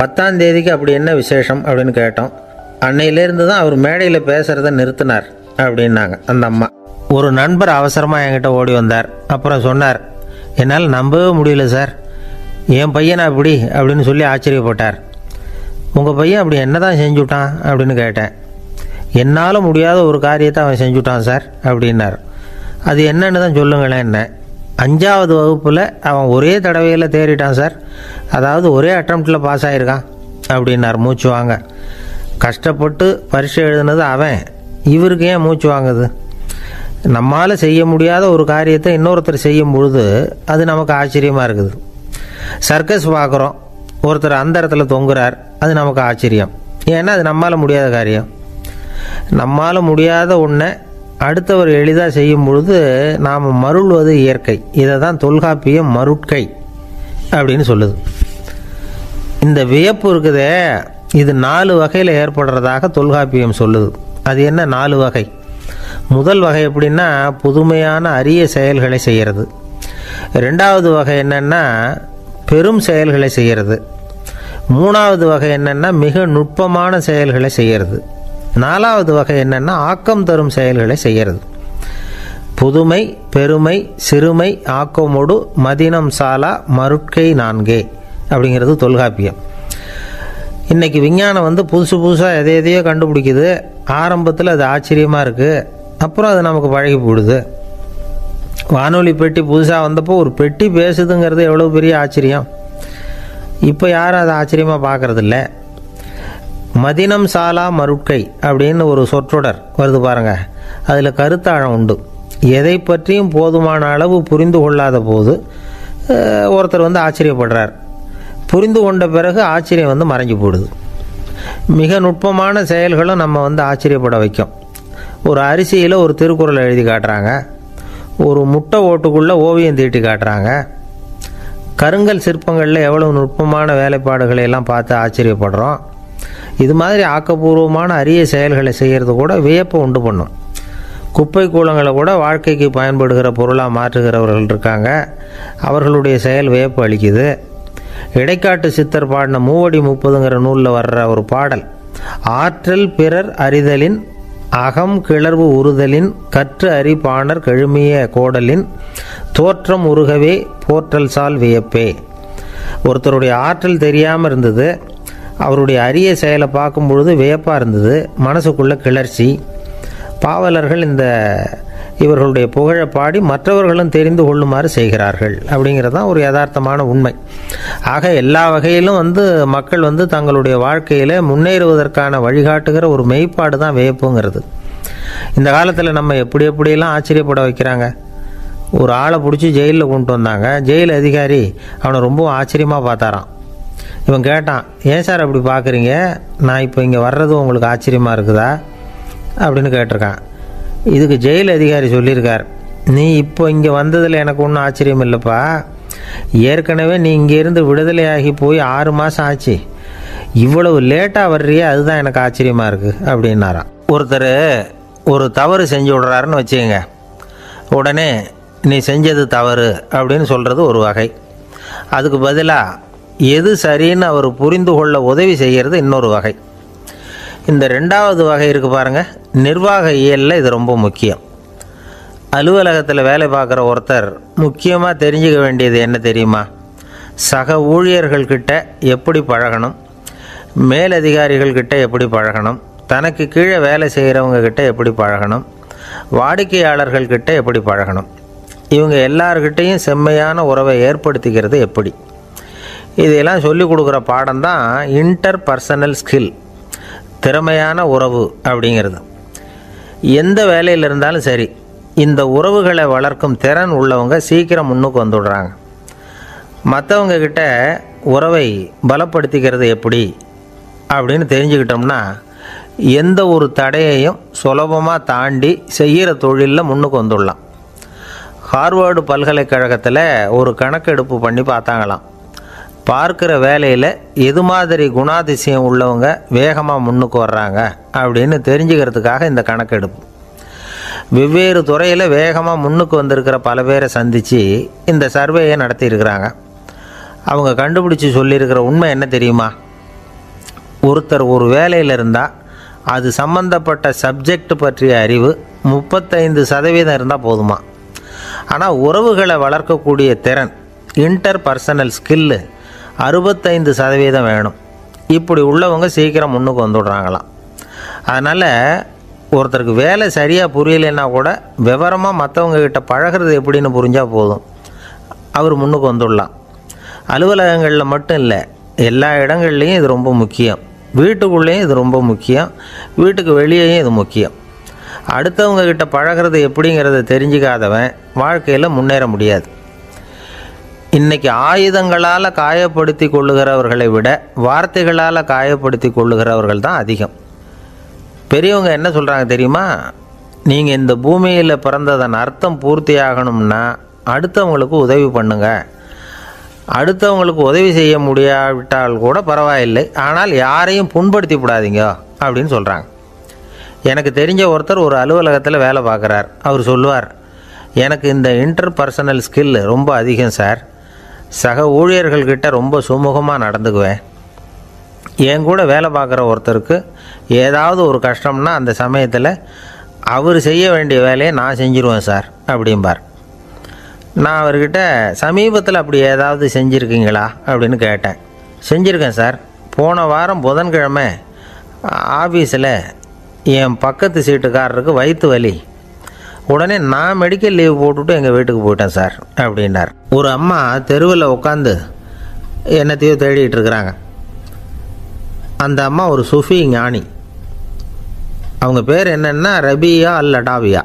10ஆம் தேதிக்கு அப்படி என்ன விசேஷம் அப்படின்னு கேட்டோம். அன்னையிலேருந்து தான் அவர் மேடையில் பேசுகிறத நிறுத்தினார் அப்படின்னாங்க அந்த அம்மா. ஒரு நண்பர் அவசரமாக என்கிட்ட ஓடி வந்தார். அப்புறம் சொன்னார், என்னால் நம்பவே முடியல சார், என் பையனா அப்படி அப்படின்னு சொல்லி ஆச்சரியப்பட்டார். உங்கள் பையன் அப்படி என்ன தான் செஞ்சுட்டான் அப்படின்னு கேட்டேன். என்னால் முடியாத ஒரு காரியத்தை அவன் செஞ்சுட்டான் சார் அப்படின்னார். அது என்னன்னு தான் சொல்லுங்களேன். என்ன 5வது வகுப்பில் அவன் ஒரே தடவையில் தேறிட்டான் சார், அதாவது ஒரே அட்டம்ப்டில் பாஸ் ஆகிருக்கான் அப்படின்னார் மூச்சு வாங்க. கஷ்டப்பட்டு பரீட்சை எழுதுனது அவன், இவருக்கு ஏன் மூச்சு வாங்குது? நம்மால் செய்ய முடியாத ஒரு காரியத்தை இன்னொருத்தர் செய்யும் பொழுது அது நமக்கு ஆச்சரியமாக இருக்குது. சர்க்கஸ் பார்க்குறோம், ஒருத்தர் அந்த இடத்துல தொங்குறார், அது நமக்கு ஆச்சரியம். ஏன்னா அது நம்மால் முடியாத காரியம். நம்மால் முடியாத ஒன்றை அடுத்தவர் எளிதாக செய்யும் பொழுது நாம் மருள்வது இயற்கை. இதை தான் தொல்காப்பியம் மருட்கை அப்படின்னு சொல்லுது. இந்த வியப்பு இருக்குதே, இது 4 வகையில் ஏற்படுறதாக தொல்காப்பியம் சொல்லுது. அது என்ன 4 வகை? முதல் வகை எப்படின்னா புதுமையான அரிய செயல்களை செய்கிறது. 2வது வகை என்னென்னா பெரும் செயல்களை செய்கிறது. 3வது வகை என்னென்னா மிக நுட்பமான செயல்களை செய்கிறது. 4வது வகை என்னென்னா ஆக்கம் தரும் செயல்களை செய்கிறது. புதுமை, பெருமை, சிறுமை, ஆக்கமோடு மதினம் சாலா மருட்கை 4 அப்படிங்கிறது தொல்காப்பியம். இன்றைக்கி விஞ்ஞானம் புதுசு புதுசாக எதையோ கண்டுபிடிக்குது. ஆரம்பத்தில் அது ஆச்சரியமாக இருக்குது, அப்புறம் அது நமக்கு பழகி போடுது. வானொலி பெட்டி புதுசாக வந்தப்போ ஒரு பெட்டி பேசுதுங்கிறது எவ்வளோ பெரிய ஆச்சரியம். இப்போ யாரும் அதை ஆச்சரியமாக பார்க்குறதில்ல. மதினம் சாலா மருட்கை அப்படின்னு ஒரு சொற்றொடர் வருது பாருங்க, அதில் கருத்தாழம் உண்டு. எதை பற்றியும் போதுமான அளவு புரிந்து கொள்ளாத போது ஒருத்தர் ஆச்சரியப்படுறார். புரிந்து கொண்ட பிறகு ஆச்சரியம் மறைஞ்சு போடுது. மிக நுட்பமான செயல்களும் நம்ம ஆச்சரியப்பட வைக்கும். ஒரு அரிசியில் ஒரு திருக்குறள் எழுதி காட்டுறாங்க, ஒரு முட்டை ஓட்டுக்குள்ளே ஓவியம் தீட்டி காட்டுறாங்க. கருங்கல் சிற்பங்களில் எவ்வளவு நுட்பமான வேலைப்பாடுகளை எல்லாம் பார்த்து ஆச்சரியப்படுறோம். இது மாதிரி ஆக்கப்பூர்வமான அரிய செயல்களை செய்கிறது கூட வியப்பை உண்டு பண்ணும். குப்பை கூலங்களை கூட வாழ்க்கைக்கு பயன்படுகிற பொருளாக மாற்றுகிறவர்கள் இருக்காங்க. அவர்களுடைய செயல் வியப்பு அளிக்குது. இடைக்காட்டு சித்தர் பாடின 30 நூலில் வர்ற ஒரு பாடல், ஆற்றல் பிறர் அறிதலின் அகம் கிளர்வு உறுதலின் கற்று அறி பாணர் கழுமிய கோடலின் தோற்றம் உருகவே போற்றல் சால் வியப்பே. ஒருத்தருடைய ஆற்றல் தெரியாமல் இருந்தது, அவருடைய அரிய செயலை பார்க்கும் பொழுது வியப்பாக இருந்தது, மனசுக்குள்ள கிளர்ச்சி. பாவலர்கள் இவர்களுடைய புகழை பாடி மற்றவர்களும் தெரிந்து கொள்ளுமாறு செய்கிறார்கள் அப்படிங்கிறது தான் ஒரு யதார்த்தமான உண்மை. ஆக எல்லா வகையிலும் மக்கள் தங்களுடைய வாழ்க்கையில் முன்னேறுவதற்கான வழிகாட்டுகிற ஒரு மெய்ப்பாடு தான் வியப்புங்கிறது. இந்த காலத்தில் நம்ம எப்படியெல்லாம் ஆச்சரியப்பட வைக்கிறாங்க. ஒரு ஆளை பிடிச்சி ஜெயிலில் கொண்டு வந்தாங்க. ஜெயில் அதிகாரி அவனை ரொம்ப ஆச்சரியமாக பார்த்தாரான். இவன் கேட்டான், ஏன் சார் அப்படி பார்க்குறீங்க, நான் இப்போ இங்கே வர்றது உங்களுக்கு ஆச்சரியமாக இருக்குதா அப்படின்னு கேட்டிருக்கான். இதுக்கு ஜெயில் அதிகாரி சொல்லியிருக்கார், நீ இப்போ இங்கே வந்ததில் எனக்கு ஒன்றும் ஆச்சரியம் இல்லைப்பா, ஏற்கனவே நீ இங்கேருந்து விடுதலையாகி போய் 6 மாதம் ஆச்சு, இவ்வளவு லேட்டாக வர்றியே அதுதான் எனக்கு ஆச்சரியமாக இருக்குது அப்படின்னாராம். ஒருத்தர் ஒரு தவறு செஞ்சு விடுறாருன்னு வச்சுக்கோங்க, உடனே நீ செஞ்சது தவறு அப்படின்னு சொல்கிறது ஒரு வகை. அதுக்கு பதிலாக எது சரின்னு அவர் புரிந்து கொள்ள உதவி செய்கிறது இன்னொரு வகை. இந்த 2வது வகை இருக்குது பாருங்கள், நிர்வாக இயலில் இது ரொம்ப முக்கியம். அலுவலகத்தில் வேலை பார்க்குற ஒருத்தர் முக்கியமாக தெரிஞ்சுக்க வேண்டியது என்ன தெரியுமா? சக ஊழியர்கள்கிட்ட எப்படி பழகணும், மேலதிகாரிகள்கிட்ட எப்படி பழகணும், தனக்கு கீழே வேலை செய்கிறவங்கக்கிட்ட எப்படி பழகணும், வாடிக்கையாளர்கள்கிட்ட எப்படி பழகணும், இவங்க எல்லார்கிட்டையும் செம்மையான உறவை ஏற்படுத்திக்கிறது எப்படி. இதையெல்லாம் சொல்லிக் கொடுக்குற பாடம் தான் இன்டர் பர்சனல் ஸ்கில், திறமையான உறவு அப்படிங்கிறது. எந்த வேலையில் இருந்தாலும் சரி, இந்த உறவுகளை வளர்க்கும் திறன் உள்ளவங்க சீக்கிரம் முன்னுக்கு வந்துடுறாங்க. மற்றவங்க கிட்ட உறவை பலப்படுத்திக்கிறது எப்படி அப்படின்னு தெரிஞ்சுக்கிட்டோம்னா எந்த ஒரு தடையையும் சுலபமாக தாண்டி செய்கிற தொழிலில் முன்னுக்கு வந்துடலாம். ஹார்வர்டு பல்கலைக்கழகத்தில் ஒரு கணக்கெடுப்பு பண்ணி பார்த்தாங்களாம். பார்க்குற வேலையில் எது மாதிரி குணாதிசயம் உள்ளவங்க வேகமாக முன்னுக்கு வர்றாங்க அப்படின்னு தெரிஞ்சுக்கிறதுக்காக இந்த கணக்கெடுப்பு. வெவ்வேறு துறையில் வேகமாக முன்னுக்கு வந்திருக்கிற பல பேரை சந்தித்து இந்த சர்வேயை நடத்தியிருக்கிறாங்க. அவங்க கண்டுபிடிச்சி சொல்லியிருக்கிற உண்மை என்ன தெரியுமா? ஒருத்தர் ஒரு வேலையில் இருந்தால் அது சம்பந்தப்பட்ட சப்ஜெக்ட் பற்றிய அறிவு 35% இருந்தால் போதுமா. ஆனால் உறவுகளை வளர்க்கக்கூடிய திறன், இன்டர் பர்சனல் ஸ்கில்லு 65% வேணும். இப்படி உள்ளவங்க சீக்கிரம் முன்னுக்கு வந்துடுறாங்களாம். அதனால் ஒருத்தருக்கு வேலை சரியாக புரியலைன்னா கூட விவரமாக மற்றவங்கக்கிட்ட பழகிறது எப்படின்னு புரிஞ்சால் போதும், அவர் முன்னுக்கு வந்துடலாம். அலுவலகங்களில் மட்டும் இல்லை, எல்லா இடங்கள்லையும் இது ரொம்ப முக்கியம். வீட்டுக்குள்ளேயும் இது ரொம்ப முக்கியம், வீட்டுக்கு வெளியேயும் இது முக்கியம். அடுத்தவங்கக்கிட்ட பழகிறது எப்படிங்கிறத தெரிஞ்சிக்காதவன் வாழ்க்கையில் முன்னேற முடியாது. இன்றைக்கி ஆயுதங்களால் காயப்படுத்தி கொள்ளுகிறவர்களை விட வார்த்தைகளால் காயப்படுத்தி கொள்ளுகிறவர்கள் தான் அதிகம். பெரியவங்க என்ன சொல்கிறாங்க தெரியுமா? நீங்கள் இந்த பூமியில் பிறந்ததன் அர்த்தம் பூர்த்தி ஆகணும்னா அடுத்தவங்களுக்கு உதவி பண்ணுங்க. அடுத்தவங்களுக்கு உதவி செய்ய முடியாவிட்டால் கூட பரவாயில்லை, ஆனால் யாரையும் புண்படுத்தி விடாதீங்க அப்படின்னு சொல்கிறாங்க. எனக்கு தெரிஞ்ச ஒருத்தர் ஒரு அலுவலகத்தில் வேலை பார்க்குறார். அவர் சொல்லுவார், எனக்கு இந்த இன்டர்பர்சனல் ஸ்கில் ரொம்ப அதிகம் சார். சக ஊழியர்கள்கிட்ட ரொம்ப சுமூகமாக நடந்துக்குவேன். என் கூட வேலை பார்க்குற ஒருத்தருக்கு ஏதாவது ஒரு கஷ்டம்னா அந்த சமயத்தில் அவர் செய்ய வேண்டிய வேலையை நான் செஞ்சுருவேன் சார் அப்படிம்பார். நான் அவர்கிட்ட சமீபத்தில் அப்படி ஏதாவது செஞ்சுருக்கீங்களா அப்படின்னு கேட்டேன். செஞ்சுருக்கேன் சார். போன வாரம் புதன்கிழமை ஆஃபீஸில் என் பக்கத்து சீட்டுக்காரருக்கு வயிற்று வலி. உடனே நான் மெடிக்கல் லீவ் போட்டுவிட்டு எங்கள் வீட்டுக்கு போயிட்டேன் சார் அப்படின்னார். ஒரு அம்மா தெருவில் உட்காந்து என்னத்தையோ தேடிட்டு இருக்கிறாங்க. அந்த அம்மா ஒரு சூஃபி ஞானி. அவங்க பேர் என்னென்னா ரபியா அல் அடாவியா.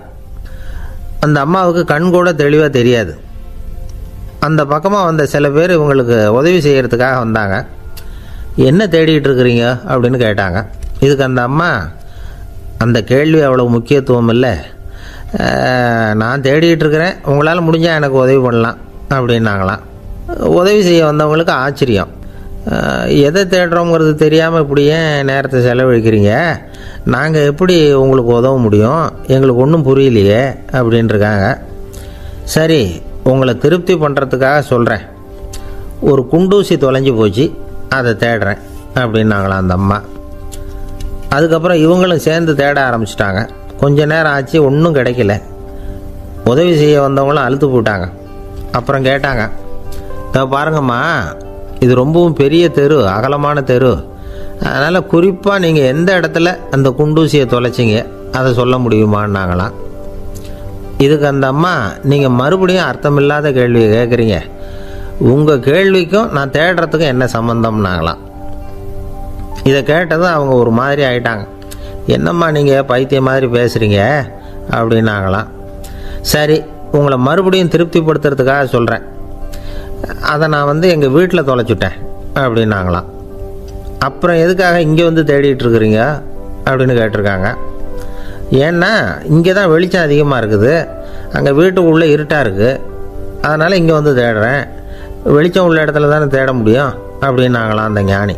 அந்த அம்மாவுக்கு கண் கூட தெளிவாக தெரியாது. அந்த பக்கமாக வந்த சில பேர் இவங்களுக்கு உதவி செய்கிறதுக்காக வந்தாங்க. என்ன தேடிகிட்டு இருக்கிறீங்க அப்படின்னு கேட்டாங்க. இதுக்கு அந்த அம்மா, அந்த கேள்வி அவ்வளோ முக்கியத்துவம் இல்லை, நான் தேடிகிட்டு இருக்கிறேன், உங்களால் முடிஞ்சால் எனக்கு உதவி பண்ணலாம் அப்படின்னாங்களாம். உதவி செய்ய வந்தவங்களுக்கு ஆச்சரியம். எதை தேடுறோங்கிறது தெரியாமல் இப்படி ஏன் நேரத்தை செலவழிக்கிறீங்க? நாங்கள் எப்படி உங்களுக்கு உதவ முடியும்? எங்களுக்கு ஒன்றும் புரியலையே அப்படின்ட்டுருக்காங்க. சரி, உங்களை திருப்தி பண்ணுறதுக்காக சொல்கிறேன். ஒரு குண்டூசி தொலைஞ்சி போச்சு, அதை தேடுறேன் அப்படின்னாங்களாம் அந்த அம்மா. அதுக்கப்புறம் இவங்களும் சேர்ந்து தேட ஆரம்பிச்சிட்டாங்க. கொஞ்ச நேரம் ஆச்சு, ஒன்றும் கிடைக்கல. உதவி செய்ய வந்தவங்களும் அழுத்து போட்டாங்க. அப்புறம் கேட்டாங்க, பாருங்கம்மா, இது ரொம்பவும் பெரிய தெரு, அகலமான தெரு, அதனால் குறிப்பாக நீங்கள் எந்த இடத்துல அந்த குண்டூசியை தொலைச்சிங்க அதை சொல்ல முடியுமான்னாங்களாம். இதுக்கு அந்த அம்மா, நீங்கள் மறுபடியும் அர்த்தமில்லாத கேள்வியை கேட்குறீங்க, உங்கள் கேள்விக்கும் நான் தேடுறதுக்கும் என்ன சம்மந்தம்னாங்களாம். இதை கேட்டதும் அவங்க ஒரு மாதிரி ஆகிட்டாங்க. என்னம்மா நீங்கள் பைத்தியம் மாதிரி பேசுகிறீங்க அப்படின்னாங்களாம். சரி, உங்களை மறுபடியும் திருப்திப்படுத்துறதுக்காக சொல்கிறேன், அதை நான் எங்கள் வீட்டில் தொலைச்சுட்டேன் அப்படின்னாங்களாம். அப்புறம் எதுக்காக இங்கே வந்து தேடிட்டு இருக்கிறீங்க அப்படின்னு கேட்டிருக்காங்க. ஏன்னா இங்கே தான் வெளிச்சம் அதிகமாக இருக்குது, அங்கே வீட்டுக்குள்ளே இருட்டாக இருக்குது, அதனால் இங்கே வந்து தேடுறேன். வெளிச்சம் உள்ள இடத்துல தானே தேட முடியும் அப்படின்னாங்களாம் அந்த ஞானி.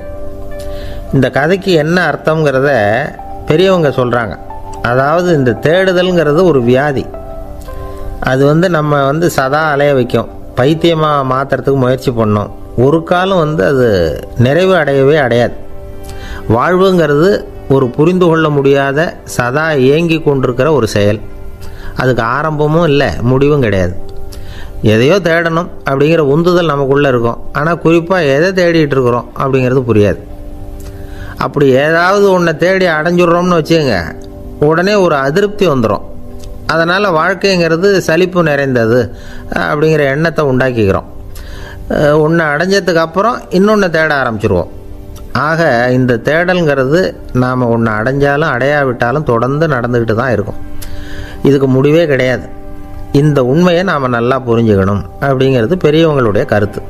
இந்த கதைக்கு என்ன அர்த்தங்கிறத பெரியவங்க சொல்கிறாங்க. அதாவது இந்த தேடுதல்ங்கிறது ஒரு வியாதி. அது நம்ம சதா அலைய வைக்கும், பைத்தியமாக மாற்றுறதுக்கு முயற்சி பண்ணோம். ஒரு காலம் அது நிறைவு அடையவே அடையாது. வாழ்வுங்கிறது ஒரு புரிந்து கொள்ள முடியாத சதா இயங்கி கொண்டிருக்கிற ஒரு செயல். அதுக்கு ஆரம்பமும் இல்லை, முடிவும் கிடையாது. எதையோ தேடணும் அப்படிங்கிற உந்துதல் நமக்குள்ளே இருக்கும், ஆனால் குறிப்பாக எதை தேடிட்டு இருக்கிறோம் அப்படிங்கிறது புரியாது. அப்படி ஏதாவது ஒன்றை தேடி அடைஞ்சிடுறோம்னு வச்சுக்கோங்க, உடனே ஒரு அதிருப்தி வந்துடும். அதனால் வாழ்க்கைங்கிறது சலிப்பு நிறைந்தது அப்படிங்கிற எண்ணத்தை உண்டாக்கிக்கிறோம். ஒன்று அடைஞ்சதுக்கு அப்புறம் இன்னொன்று தேட ஆரம்பிச்சிருவோம். ஆக இந்த தேடல்ங்கிறது நாம் ஒன்று அடைஞ்சாலும் அடையாவிட்டாலும் தொடர்ந்து நடந்துக்கிட்டு தான் இருக்கும். இதுக்கு முடிவே கிடையாது. இந்த உண்மையை நாம் நல்லா புரிஞ்சுக்கணும் அப்படிங்கிறது பெரியவங்களுடைய கருத்து.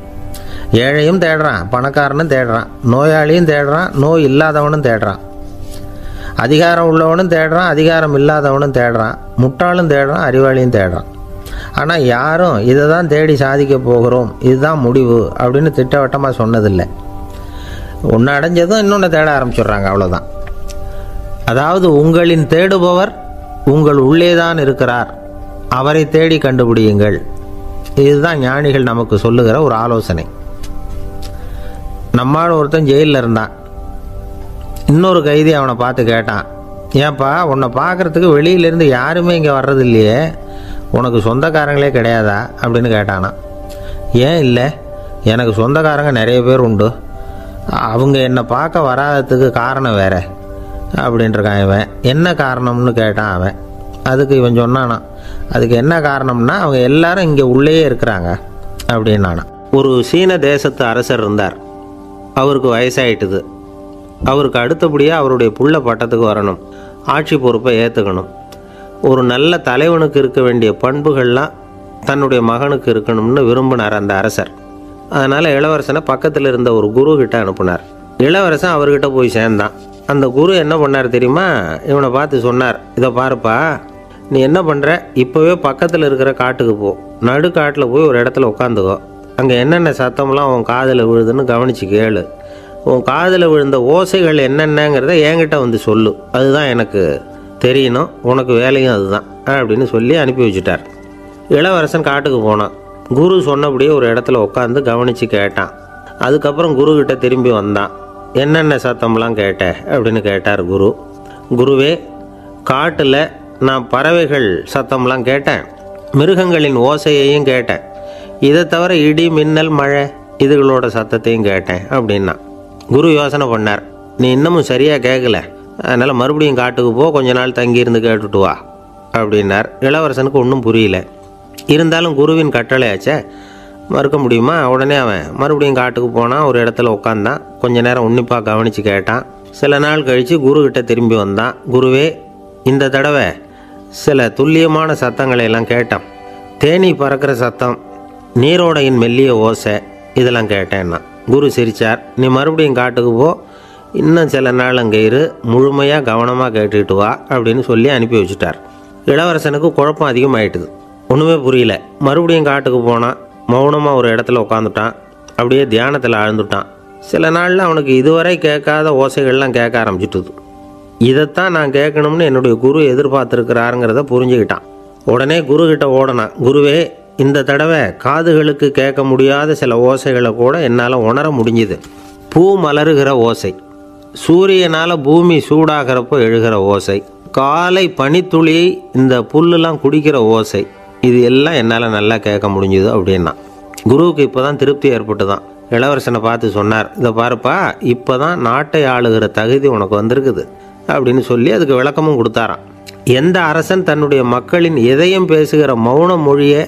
ஏழையும் தேடுறான், பணக்காரனும் தேடுறான், நோயாளியும் தேடுறான், நோய் இல்லாதவனும் தேடுறான், அதிகாரம் உள்ளவனும் தேடுறான், அதிகாரம் இல்லாதவனும் தேடுறான், முட்டாளும் தேடுறான், அறிவாளியும் தேடுறான். ஆனால் யாரும் இதை தான் தேடி சாதிக்க போகிறோம், இதுதான் முடிவு அப்படின்னு திட்டவட்டமாக சொன்னதில்லை. ஒன்று அடைஞ்சதும் இன்னொன்று தேட ஆரம்பிச்சிடுறாங்க, அவ்வளோதான். அதாவது உங்களின் தேடுபவர் உங்கள் உள்ளே தான் இருக்கிறார், அவரை தேடி கண்டுபிடியுங்கள். இதுதான் ஞானிகள் நமக்கு சொல்லுகிற ஒரு ஆலோசனை. நம்மால் ஒருத்தன் ஜெயிலில் இருந்தான். இன்னொரு கைதி அவனை பார்த்து கேட்டான், ஏன்பா உன்னை பார்க்குறதுக்கு வெளியிலேருந்து யாருமே இங்கே வர்றது இல்லையே, உனக்கு சொந்தக்காரங்களே கிடையாதா அப்படின்னு கேட்டானா. ஏன் இல்லை, எனக்கு சொந்தக்காரங்க நிறைய பேர் உண்டு, அவங்க என்னை பார்க்க வராததுக்கு காரணம் வேற அப்படின்ட்டுருக்கான் இவன். என்ன காரணம்னு கேட்டான் அவன். அதுக்கு இவன் சொன்னானா, அதுக்கு என்ன காரணம்னா அவங்க எல்லாரும் இங்கே உள்ளேயே இருக்கிறாங்க அப்படின்னானா. ஒரு சீன தேசத்து அரசர் இருந்தார். அவருக்கு வயசாயிட்டுது. அவருக்கு அடுத்தபடியாக அவருடைய புள்ள பட்டத்துக்கு வரணும், ஆட்சி பொறுப்பை ஏற்றுக்கணும். ஒரு நல்ல தலைவனுக்கு இருக்க வேண்டிய பண்புகள்லாம் தன்னுடைய மகனுக்கு இருக்கணும்னு விரும்பினார் அந்த அரசர். அதனால் இளவரசனை பக்கத்தில் இருந்த ஒரு குரு கிட்ட அனுப்புனார். இளவரசன் அவர்கிட்ட போய் சேர்ந்தான். அந்த குரு என்ன பண்ணார் தெரியுமா, இவனை பார்த்து சொன்னார், இதை பாருப்பா, நீ என்ன பண்ணுற, இப்போவே பக்கத்தில் இருக்கிற காட்டுக்கு போ, நடு காட்டில் போய் ஒரு இடத்துல உட்காந்துக்கோ, அங்கே என்னென்ன சத்தம்லாம் உன் காதில் விழுதுன்னு கவனித்து கேளு, உன் காதில் விழுந்த ஓசைகள் என்னென்னங்கிறத என்கிட்ட வந்து சொல்லு, அதுதான் எனக்கு தெரியணும், உனக்கு வேலையும் அதுதான் அப்படின்னு சொல்லி அனுப்பி வச்சுட்டார். இளவரசன் காட்டுக்கு போனான். குரு சொன்னபடியே ஒரு இடத்துல உட்காந்து கவனித்து கேட்டான். அதுக்கப்புறம் குருக்கிட்ட திரும்பி வந்தான். என்னென்ன சத்தம்லாம் கேட்ட அப்படின்னு கேட்டார் குரு. குருவே, காட்டில் நான் பறவைகள் சத்தம்லாம் கேட்டேன், மிருகங்களின் ஓசையையும் கேட்டேன், இதை தவிர இடி மின்னல் மழை இதுகளோட சத்தத்தையும் கேட்டேன் அப்படின்னா. குரு யோசனை பண்ணார், நீ இன்னமும் சரியாக கேட்கல, அதனால் மறுபடியும் காட்டுக்கு போ, கொஞ்ச நாள் தங்கியிருந்து கேட்டுட்டு வா அப்படின்னார். இளவரசனுக்கு ஒன்றும் புரியல. இருந்தாலும் குருவின் கட்டளையாச்சே, மறுக்க முடியுமா? உடனே அவன் மறுபடியும் காட்டுக்கு போனான். ஒரு இடத்துல உட்காந்தான். கொஞ்ச நேரம் உன்னிப்பாக கவனித்து கேட்டான். சில நாள் கழித்து குருக்கிட்ட திரும்பி வந்தான். குருவே, இந்த தடவை சில துல்லியமான சத்தங்களை எல்லாம் கேட்டான். தேனீ பறக்கிற சத்தம், நீரோடையின் மெல்லிய ஓசை, இதெல்லாம் கேட்டேன்னா. குரு சிரித்தார். நீ மறுபடியும் காட்டுக்கு போ, இன்னும் சில நாள் அங்கே இரு, முழுமையாக கவனமாக கேட்டுக்கிட்டு வா அப்படின்னு சொல்லி அனுப்பி வச்சுட்டார். இளவரசனுக்கு குழப்பம் அதிகமாயிட்டுது. ஒன்றுமே புரியல. மறுபடியும் காட்டுக்கு போனான். மௌனமாக ஒரு இடத்துல உட்காந்துட்டான். அப்படியே தியானத்தில் ஆழ்ந்துட்டான். சில நாளில் அவனுக்கு இதுவரை கேட்காத ஓசைகள்லாம் கேட்க ஆரம்பிச்சிட்டுது. இதைத்தான் நான் கேட்கணும்னு என்னுடைய குரு எதிர்பார்த்துருக்கிறாருங்கிறத புரிஞ்சுக்கிட்டான். உடனே குருக்கிட்ட ஓடனான். குருவே, இந்த தடவை காதுகளுக்கு கேட்க முடியாத சில ஓசைகளை கூட என்னால் உணர முடிஞ்சுது. பூ மலருகிற ஓசை, சூரியனால் பூமி சூடாகிறப்போ எழுகிற ஓசை, காலை பனித்துளி இந்த புல்லுலாம் குடிக்கிற ஓசை, இது எல்லாம் என்னால் நல்லா கேட்க முடிஞ்சுது அப்படின்னா. குருவுக்கு இப்போ தான் திருப்தி ஏற்பட்டு தான். இளவரசனை பார்த்து சொன்னார், இதை பாருப்பா, இப்போ தான் நாட்டை ஆளுகிற தகுதி உனக்கு வந்திருக்குது அப்படின்னு சொல்லி அதுக்கு விளக்கமும் கொடுத்தாராம். எந்த அரசன் தன்னுடைய மக்களின் இதயம் பேசுகிற மௌன மொழியை,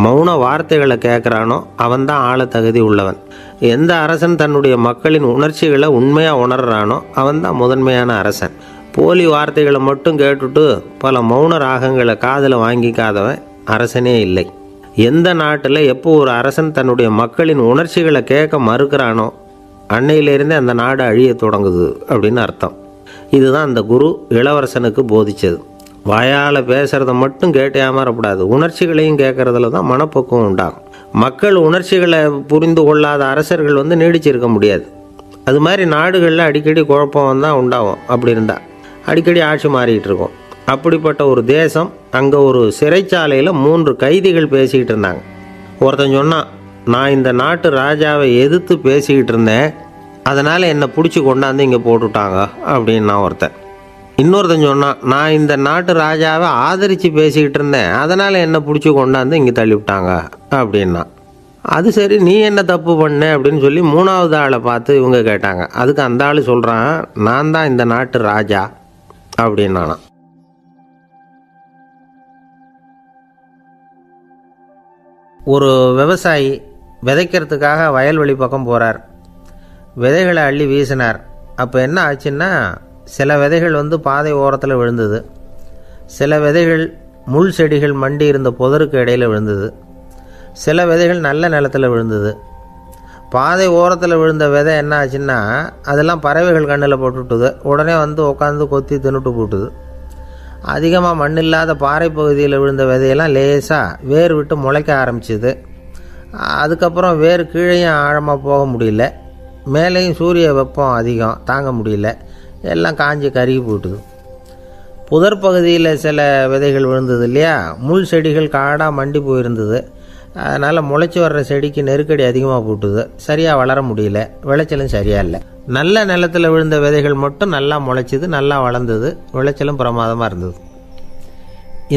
மௌன வார்த்தைகளை கேட்குறானோ அவன்தான் ஆள தகுதி உள்ளவன். எந்த அரசன் தன்னுடைய மக்களின் உணர்ச்சிகளை உண்மையாக உணர்றானோ அவன்தான் முதன்மையான அரசன். போலி வார்த்தைகளை மட்டும் கேட்டுட்டு பல மௌன ராகங்களை காதில் வாங்கிக்காதவன் அரசனே இல்லை. எந்த நாட்டில் எப்போ ஒரு அரசன் தன்னுடைய மக்களின் உணர்ச்சிகளை கேட்க மறுக்கிறானோ அன்னையிலேருந்தே அந்த நாடு அழிய தொடங்குது அப்படின்னு அர்த்தம். இதுதான் அந்த குரு இளவரசனுக்கு போதிச்சது. வாயால் பேசுகிறத மட்டும் கேட்டு ஏமாறக்கூடாது, உணர்ச்சிகளையும் கேட்குறதுல தான் மனப்பக்குவம் உண்டாகும். மக்கள் உணர்ச்சிகளை புரிந்து கொள்ளாத அரசர்கள் நீடிச்சிருக்க முடியாது. அது மாதிரி நாடுகளில் அடிக்கடி குழப்பம் தான் உண்டாகும். அப்படி இருந்தால் அடிக்கடி ஆட்சி மாறிக்கிட்டு இருக்கும். அப்படிப்பட்ட ஒரு தேசம், அங்கே ஒரு சிறைச்சாலையில் 3 கைதிகள் பேசிக்கிட்டு இருந்தாங்க. ஒருத்தன் சொன்னான், நான் இந்த நாட்டு ராஜாவை எதிர்த்து பேசிக்கிட்டு இருந்தேன், அதனால் என்னை பிடிச்சி கொண்டாந்து இங்கே போட்டுவிட்டாங்க அப்படின்னா ஒருத்தன். இன்னொருத்தன் சொன்னான், நான் இந்த நாட்டு ராஜாவை ஆதரித்து பேசிக்கிட்டு இருந்தேன், அதனால் என்னை பிடிச்சி கொண்டாந்து இங்கே தள்ளிவிட்டாங்க அப்படின்னா. அது சரி, நீ என்ன தப்பு பண்ண அப்படின்னு சொல்லி 3வது ஆளை பார்த்து இவங்க கேட்டாங்க. அதுக்கு அந்த ஆள் சொல்கிறான், நான் தான் இந்த நாட்டு ராஜா அப்படின்னானா. ஒரு விவசாயி விதைக்கிறதுக்காக வயல்வெளி பக்கம் போகிறார். விதைகளை அள்ளி வீசினார். அப்போ என்ன ஆச்சுன்னா, சில விதைகள் பாதை ஓரத்தில் விழுந்தது, சில விதைகள் முள் செடிகள் மண்டி இருந்த புதருக்கு இடையில் விழுந்தது, சில விதைகள் நல்ல நிலத்தில் விழுந்தது. பாதை ஓரத்தில் விழுந்த விதை என்ன ஆச்சுன்னா, அதெல்லாம் பறவைகள் கண்ணில் போட்டுவிட்டுது. உடனே உட்காந்து கொத்தி தின்னுட்டு போட்டுது. அதிகமாக மண் இல்லாத பாறை பகுதியில் விழுந்த விதையெல்லாம் லேசாக வேர் விட்டு முளைக்க ஆரம்பிச்சிது. அதுக்கப்புறம் வேர் கீழேயும் ஆழமாக போக முடியல, மேலேயும் சூரிய வெப்பம் அதிகம் தாங்க முடியல, எல்லாம் காஞ்சி கருகி போட்டுது. புதர் பகுதியில் சில விதைகள் விழுந்தது இல்லையா, முள் செடிகள் காடாக மண்டி போயிருந்தது. அதனால் முளைச்சி வர்ற செடிக்கு நெருக்கடி அதிகமாக போட்டுது, சரியாக வளர முடியல, விளைச்சலும் சரியாக இல்லை. நல்ல நிலத்தில் விழுந்த விதைகள் மட்டும் நல்லா முளைச்சிது, நல்லா வளர்ந்தது, விளைச்சலும் பிரமாதமாக இருந்தது.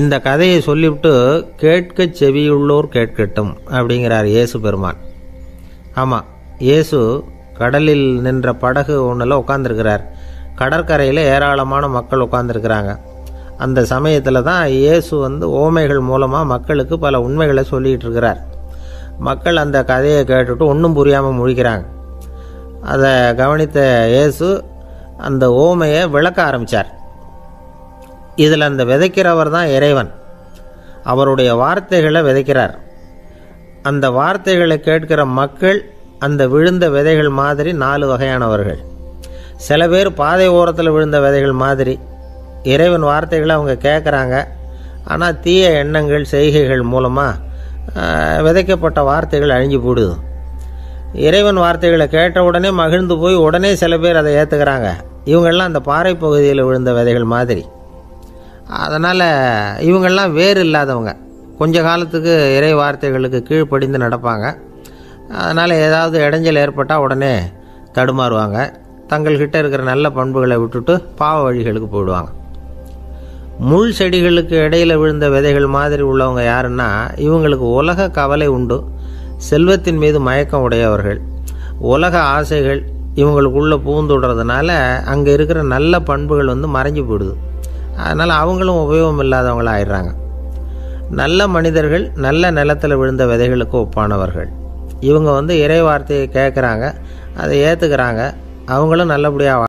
இந்த கதையை சொல்லிவிட்டு கேட்க செவியுள்ளோர் கேட்கட்டும் அப்படிங்கிறார் இயேசு பெருமான். ஆமாம், இயேசு கடலில் நின்ற படகு ஒன்றில் உட்காந்துருக்கிறார். கடற்கரையில் ஏராளமான மக்கள் உட்காந்துருக்கிறாங்க. அந்த சமயத்தில் தான் இயேசு ஓமைகள் மூலமாக மக்களுக்கு பல உண்மைகளை சொல்லிகிட்டு இருக்கிறார். மக்கள் அந்த கதையை கேட்டுட்டு ஒன்றும் புரியாமல் முழிக்கிறாங்க. அதை கவனித்த இயேசு அந்த ஓமையை விளக்க ஆரம்பித்தார். இதில் அந்த விதைக்கிறவர் தான் இறைவன். அவருடைய வார்த்தைகளை விதைக்கிறார். அந்த வார்த்தைகளை கேட்கிற மக்கள் அந்த விழுந்த விதைகள் மாதிரி 4 வகையானவர்கள். சில பேர் பாதை ஓரத்தில் விழுந்த விதைகள் மாதிரி. இறைவன் வார்த்தைகளை அவங்க கேட்குறாங்க, ஆனால் தீய எண்ணங்கள் செய்கைகள் மூலமாக விதைக்கப்பட்ட வார்த்தைகள் அழிஞ்சு போடுது. இறைவன் வார்த்தைகளை கேட்ட உடனே மகிழ்ந்து போய் உடனே சில பேர் அதை ஏற்றுக்கிறாங்க. இவங்கெல்லாம் அந்த பாறை பகுதியில் விழுந்த விதைகள் மாதிரி. அதனால் இவங்கெல்லாம் வேறு இல்லாதவங்க. கொஞ்ச காலத்துக்கு இறை வார்த்தைகளுக்கு கீழ்ப்படிந்து நடப்பாங்க. அதனால் ஏதாவது இடைஞ்சல் ஏற்பட்டால் உடனே தடுமாறுவாங்க. தங்கள்கிட்ட இருக்கிற நல்ல பண்புகளை விட்டுட்டு பாவ வழிகளுக்கு போயிடுவாங்க. முள் செடிகளுக்கு இடையில் விழுந்த விதைகள் மாதிரி உள்ளவங்க யாருன்னா, இவங்களுக்கு உலக கவலை உண்டு, செல்வத்தின் மீது மயக்கம் உடையவர்கள். உலக ஆசைகள் இவங்களுக்குள்ளே பூந்துடுறதுனால அங்கே இருக்கிற நல்ல பண்புகள் மறைஞ்சு போயிடுது. அதனால் அவங்களும் உபயோகம் இல்லாதவங்களாக ஆயிடுறாங்க. நல்ல மனிதர்கள் நல்ல நிலத்தில் விழுந்த விதைகளுக்கு ஒப்பானவர்கள். இவங்க இறை வார்த்தையை கேட்குறாங்க, அதை ஏற்றுக்கிறாங்க, அவங்களும் நல்லபடியாக